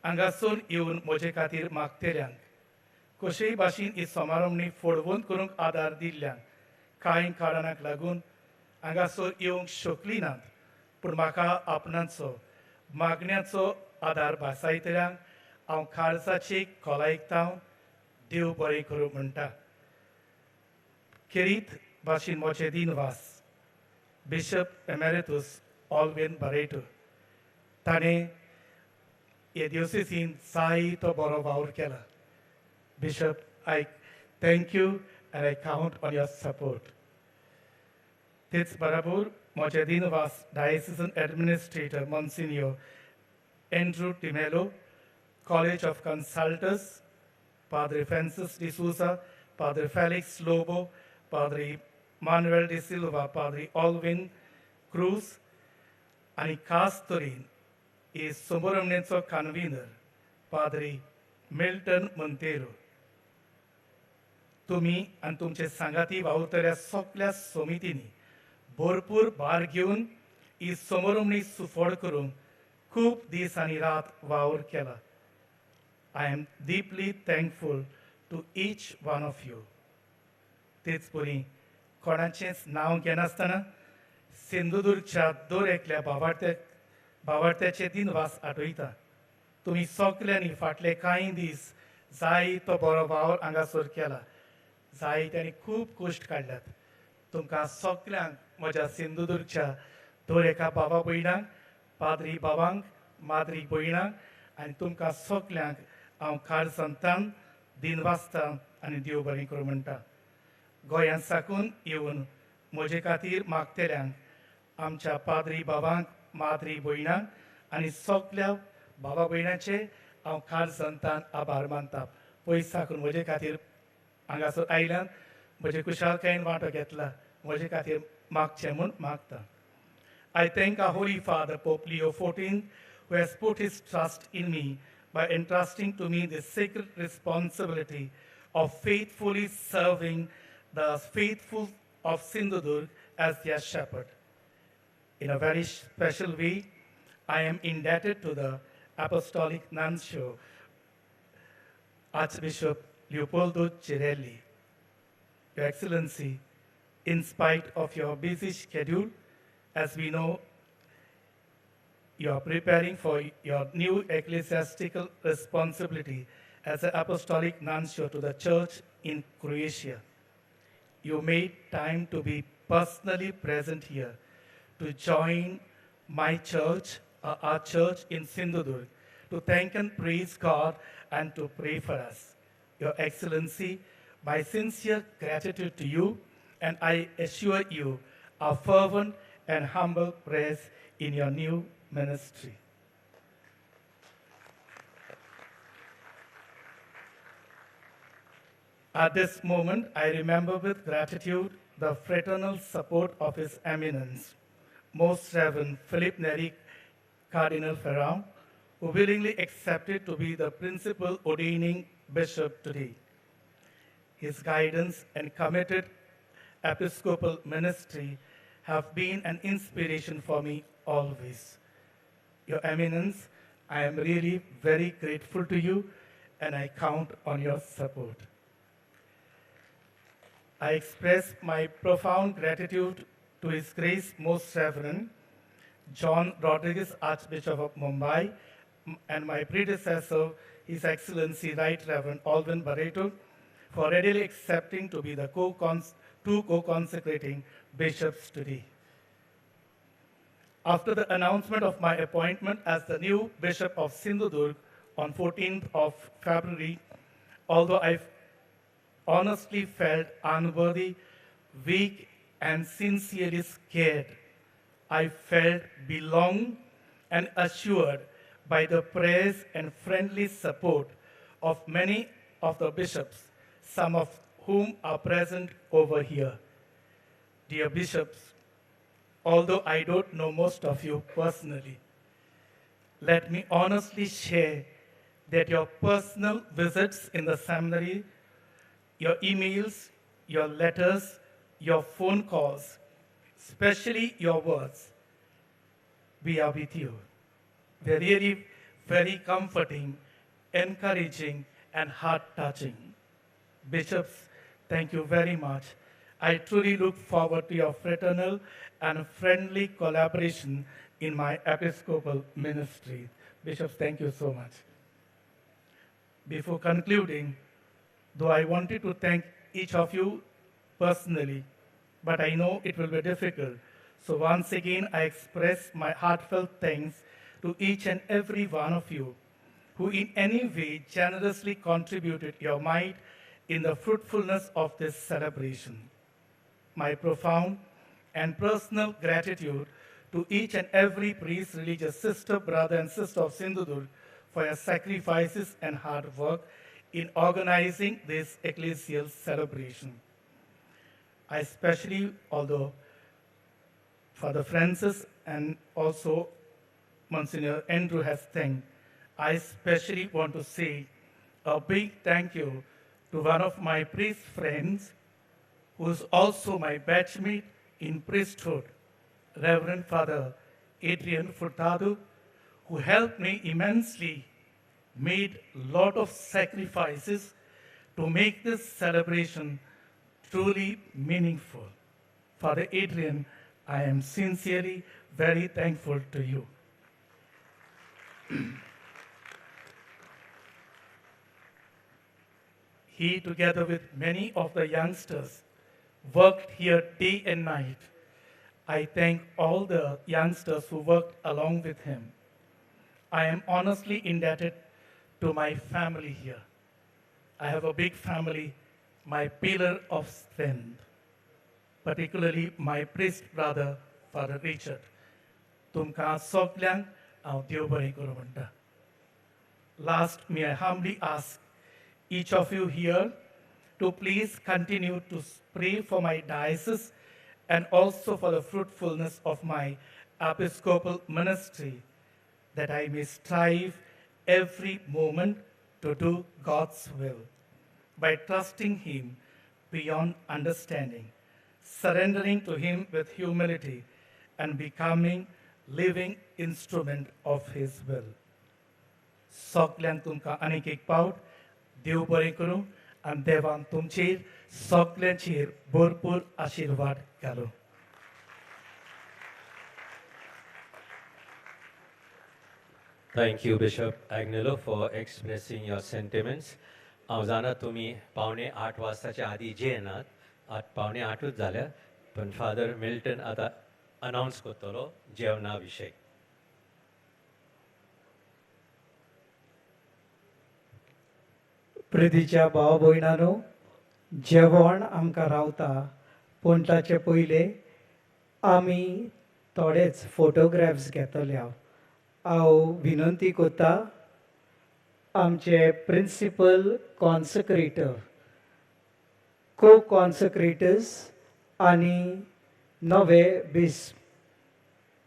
हांगासून येवन म्हजे खातीर मागतेल्यांक कशेय भाशेन ही समारंभणी फोडवून करूंक आदार दिल्ल्यांक कांय कारणांक लागून हांगासर येवंक शकलीं नात, पूण म्हाका आपणाचो मागण्याचो आदार भासायतल्यांक हांव काळजाची खोलायकतां देव बरें करूं म्हणटा. खेरीत भाशेन म्हजे दिनवास बिशप एमेरिटूस ऑल्वेन बरेटो ताणें हे दिवसेसीन जायतो बरो वावर केला. Bishop, I thank you and I count on your support. तेच बराबर म्हजे दिनवास diocesan administrator monsignor Andrew Timelo, college of consultors Padre Francis de Souza, Padre Felix Lobo, Padre Manuel de Silva, Padre Alvin Cruz आणि खास तरेन हे समारंभेचो कन्व्हिनर पाद्री मिल्टन मोंतेरो. तुमी आनी तुमचे सांगाती वावुरतल्या सगळ्या समितींनी भरपूर भार घेवन ही समारंभणी सुफोड करूंक खूब दीस आनी रात वावर केला. I am deeply thankful to each one of you. तेच परी कोणाचेंच नांव घेनासतना सिंधुदुर्गच्या दर एकल्या भावार्थ्याचे दिनवास आठयता. तुमी सगल्यांनी फाटले कांय दीस जायतो बरो वावर हांगासर केला. जायत्यांनी खूब कश्ट काडल्यात. तुमकां सगल्यांक म्हज्या सिंधुदुर्गच्या दर एका भावा भयणांक, पाद्री भावांक, माद्री भयणांक आनी तुमकां सगल्यांक हांव काळजांतल्यान दिनवासतां आनी देव बरें करूं म्हणटा. गोंयांत साकून येवन म्हजे खातीर मागतेल्यांक, आमच्या पाद्री भावांक, माद्री भयणांक आनी सगल्या भावा भयणांचे हांव काळजांतल्यान आभार मानतां. पयस साकून म्हजे खातीर हांगासर आयल्यान म्हजे कुशालकायेन वांटो घेतला. म्हजे खातीर मागचें म्हूण मागतां. I thank our Holy Father, Pope Leo XIV, who has put his trust in me by entrusting to me the sacred responsibility of faithfully serving the faithful of Sindhudurg as their shepherd. In a very special way, I am indebted to the Apostolic Nuncio, Archbishop Leopoldo Cirelli. Your Excellency, in spite of your busy schedule, as we know, you are preparing for your new ecclesiastical responsibility as an apostolic nuncio to the church in Croatia. You made time to be personally present here to join my church, our church in Sindhudurg, to thank and praise God and to pray for us. Your Excellency, my sincere gratitude to you, and I assure you our fervent and humble prayers in your new ministry. At this moment, I remember with gratitude the fraternal support of His Eminence, Most Reverend Philip Neri Cardinal Ferrand, who willingly accepted to be the principal ordaining bishop today. His guidance and committed episcopal ministry have been an inspiration for me always. Your Eminence, I am really very grateful to you, and I count on your support. I express my profound gratitude to His Grace Most Reverend John Rodriguez, Archbishop of Mumbai, and my predecessor, His Excellency Right Reverend Alvin Barreto, for readily accepting to be the two co-consecrating bishops today. After the announcement of my appointment as the new Bishop of Sindhudurg on 14th of February, although I honestly felt unworthy, weak, and sincerely scared, I felt belonged and assured by the prayers and friendly support of many of the bishops, some of whom are present over here. Dear bishops, although I don't know most of you personally, let me honestly share that your personal visits in the seminary, your emails, your letters, your phone calls, especially your words, we are with you. They're really very comforting, encouraging, and heart-touching. Bishops, thank you very much. I truly look forward to your fraternal and friendly collaboration in my episcopal ministry. Bishops, thank you so much. Before concluding, though I wanted to thank each of you personally, but I know it will be difficult. So once again, I express my heartfelt thanks to each and every one of you who in any way generously contributed your might in the fruitfulness of this celebration. My profound and personal gratitude to each and every priest, religious sister, brother, and sister of Sindhudurg for your sacrifices and hard work in organizing this ecclesial celebration. I especially, although Father Francis and also Monsignor Andrew has thanked, I especially want to say a big thank you to one of my priest friends, who is also my batchmate in priesthood, Reverend Father Adrian Furtado, who helped me immensely, made a lot of sacrifices to make this celebration truly meaningful. Father Adrian, I am sincerely very thankful to you. He, together with many of the youngsters, worked here day and night. I thank all the youngsters who worked along with him. I am honestly indebted to my family here. I have a big family, my pillar of strength, particularly my priest brother, Father Richard. Tumka soglyang au Dew bari karo manta. Last, may I humbly ask each of you here to please continue to pray for my diocese and also for the fruitfulness of my episcopal ministry, that I may strive every moment to do God's will by trusting Him beyond understanding, surrendering to Him with humility, and becoming living instrument of His will. Soglyang tumka anikik paut, Dew bari karo, and Devan tumchir, soglyangchir borpur ashirwad karo. Thank you, Bishop Agnello, for expressing your sentiments. हांव जाणा तुमी 7:45 वाजताच्या आदी जे येनात, आतां 7:45 जाल्या, पण फादर मिल्टन आतां अनावन्स करतलो जेवणा विशयी. प्रितीच्या भाव भयणांनो, जेवण आमकां रावता, पूण ताचे पयले आमी थोडेच फोटोग्राफ्स घेतले हांव विनंती करता आमचे प्रिंसिपल कॉन्सक्रेटर, को कॉन्सक्रेटर्स आनी नवे बिस्प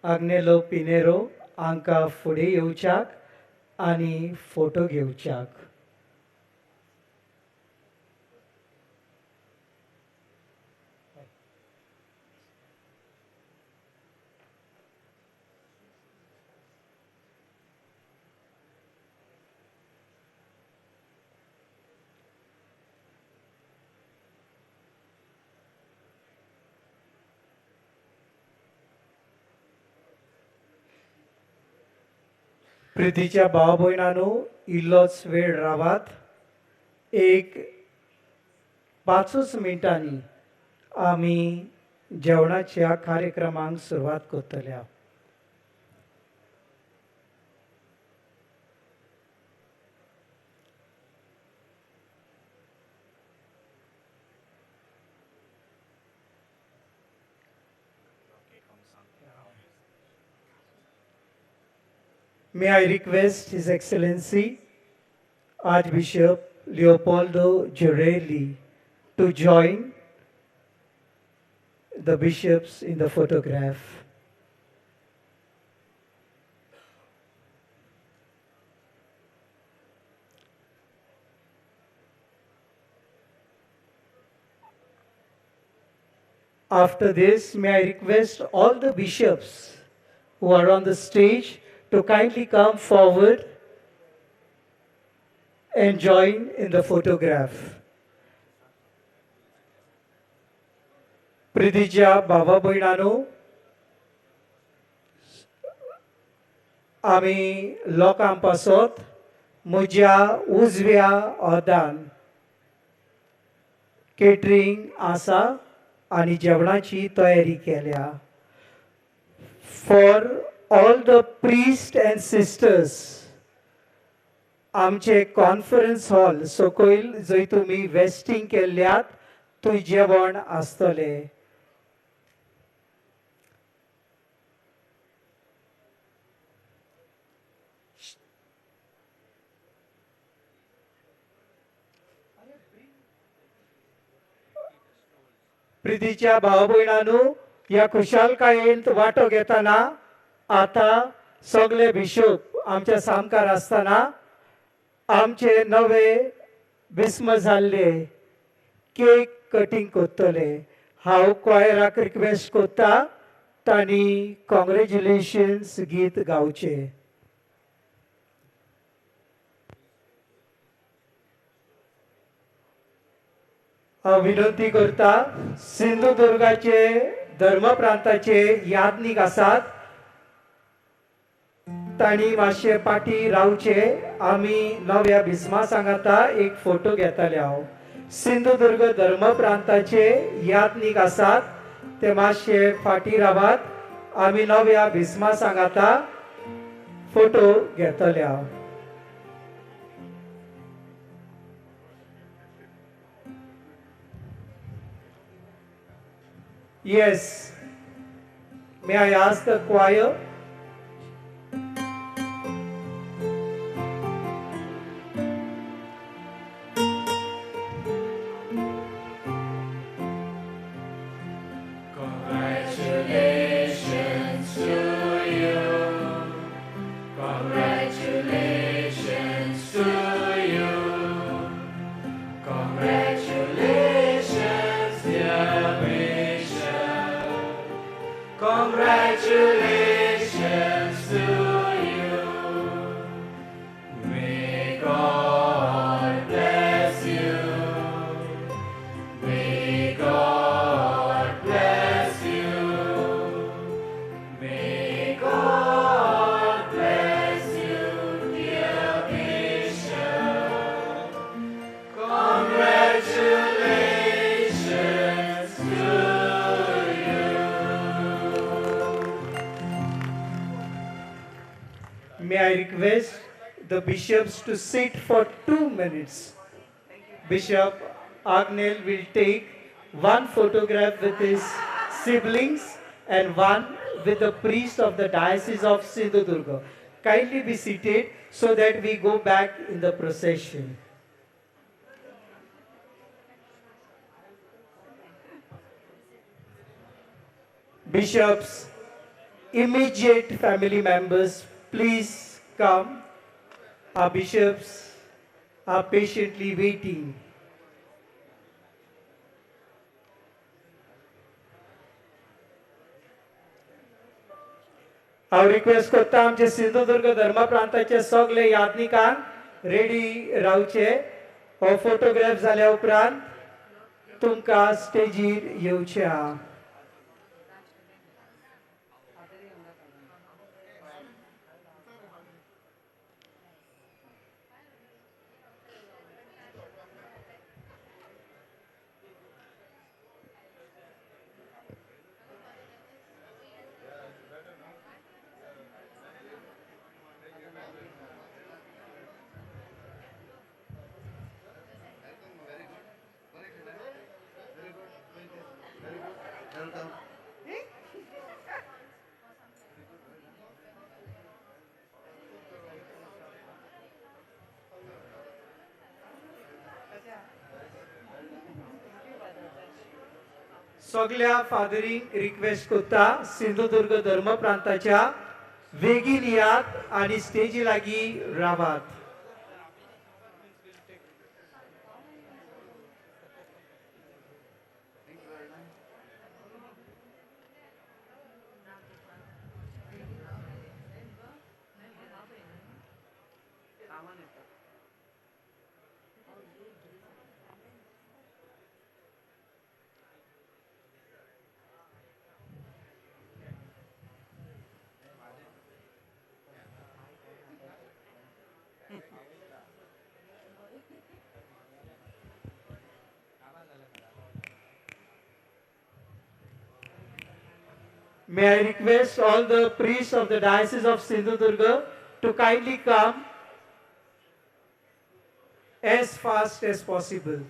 आग्नेलो पिनेरो हांकां फुडें येवच्याक आनी फोटो घेवच्याक. प्रितीच्या भाव भयणांनो, इल्लोच वेळ रावात. एक 5 मिनटांनी आमी जेवणाच्या कार्यक्रमांक सुरवात करतले. May I request His Excellency Archbishop Leopoldo Girelli to join the bishops in the photograph. After this, may I request all the bishops who are on the stage to kindly come forward and join in the photograph. प्रितीच्या भावा भयणांनो, आमी लोकां पासत म्हज्या उजव्या अर्दान केटरिंग आसा आनी जेवणाची तयारी केल्या. For all the priests and sisters, आमचे कॉन्फरन्स हॉल सकयल जंय तुमी वेस्टिंग केल्ल्यात थंय जेवण आसतले. प्रितीच्या भाव भयणांनो, ह्या खुशालकायेंत वांटो घेतना आता सगळे बिशप आमच्या सामकार आसतना आमचे नवे बिस्म जाल्ले केक कटींग करतले. हांव क्वायराक रिक्वेस्ट करता तांणी कॉंग्रेच्युलेशन्स गीत गावचे. हांव विनंती करता सिंधुदुर्गाचे धर्मप्रांताचे यादनीक आसात, तांणी मातशे पाटी रावचे. आमी नव्या बिस्मा सांगाता एक फोटो घेताले. हांव सिंधुदुर्ग धर्मप्रांताचे यादनीक आसात, ते मातशे फाटी रावात. आमी नव्या बिस्मा सांगाता फोटो घेतले. हांव Yes, may I ask the choir? Congratulations to you. Congratulations to you. Congratulations, dear Bishop. Congratulations to you. May God bless you. May God bless you. May God bless you. May I request the bishops to sit for 2 minutes. Bishop Agnel will take one photograph with his siblings and one with the priest of the Diocese of Sindhudurga. Kindly be seated so that we go back in the procession. Bishops, immediate family members, please come. Our bishops are patiently waiting. हांव रिक्वेस्ट करता आमचे सिंधुदुर्ग धर्म प्रांताचे सगळे यात्निकांक रेडी रावचे. हो फोटोग्राफ जाल्या उपरांत तुमकां स्टेजीर येवचे आहा. सगळ्या फादरींक रिक्वेस्ट करता सिंधुदुर्ग धर्म प्रांताच्या वेगीन यात आणि स्टेजी लागीं रावात. May I request all the priests of the Diocese of Sindhudurga to kindly come as fast as possible.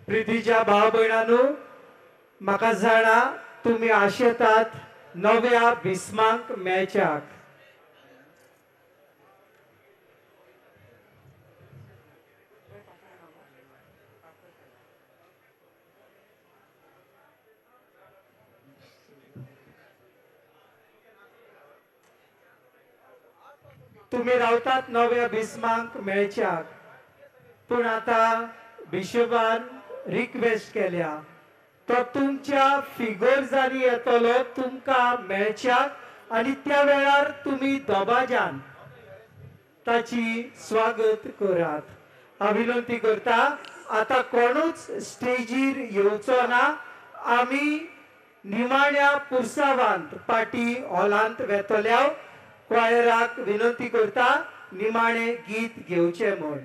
प्रितीच्या भाव भयणांनो, म्हाका जाणा तुमी आशेतात नव्या भिस्मांक मेळच्याक. तुमी रावतात नव्या भिस्मांक मेळच्याक, पूण आता बिशोबान रिक्वेस्ट केल्या तो तुमच्या फिगर्सांनी येतलो तुमकां मेळच्याक आनी त्या वेळार तुमी दोबाज्यान ताची स्वागत करात. हांव विनंती करता आता कोणूच स्टेजीर येवचो ना. आमी निमाण्या पुरसावांत पाटी हॉलांत वेतल्या. क्वायराक विनंती करता निमाणे गीत घेवचें म्हूण.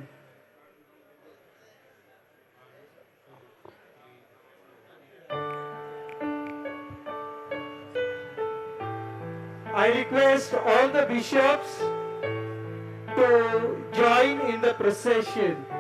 I request all the bishops to join in the procession.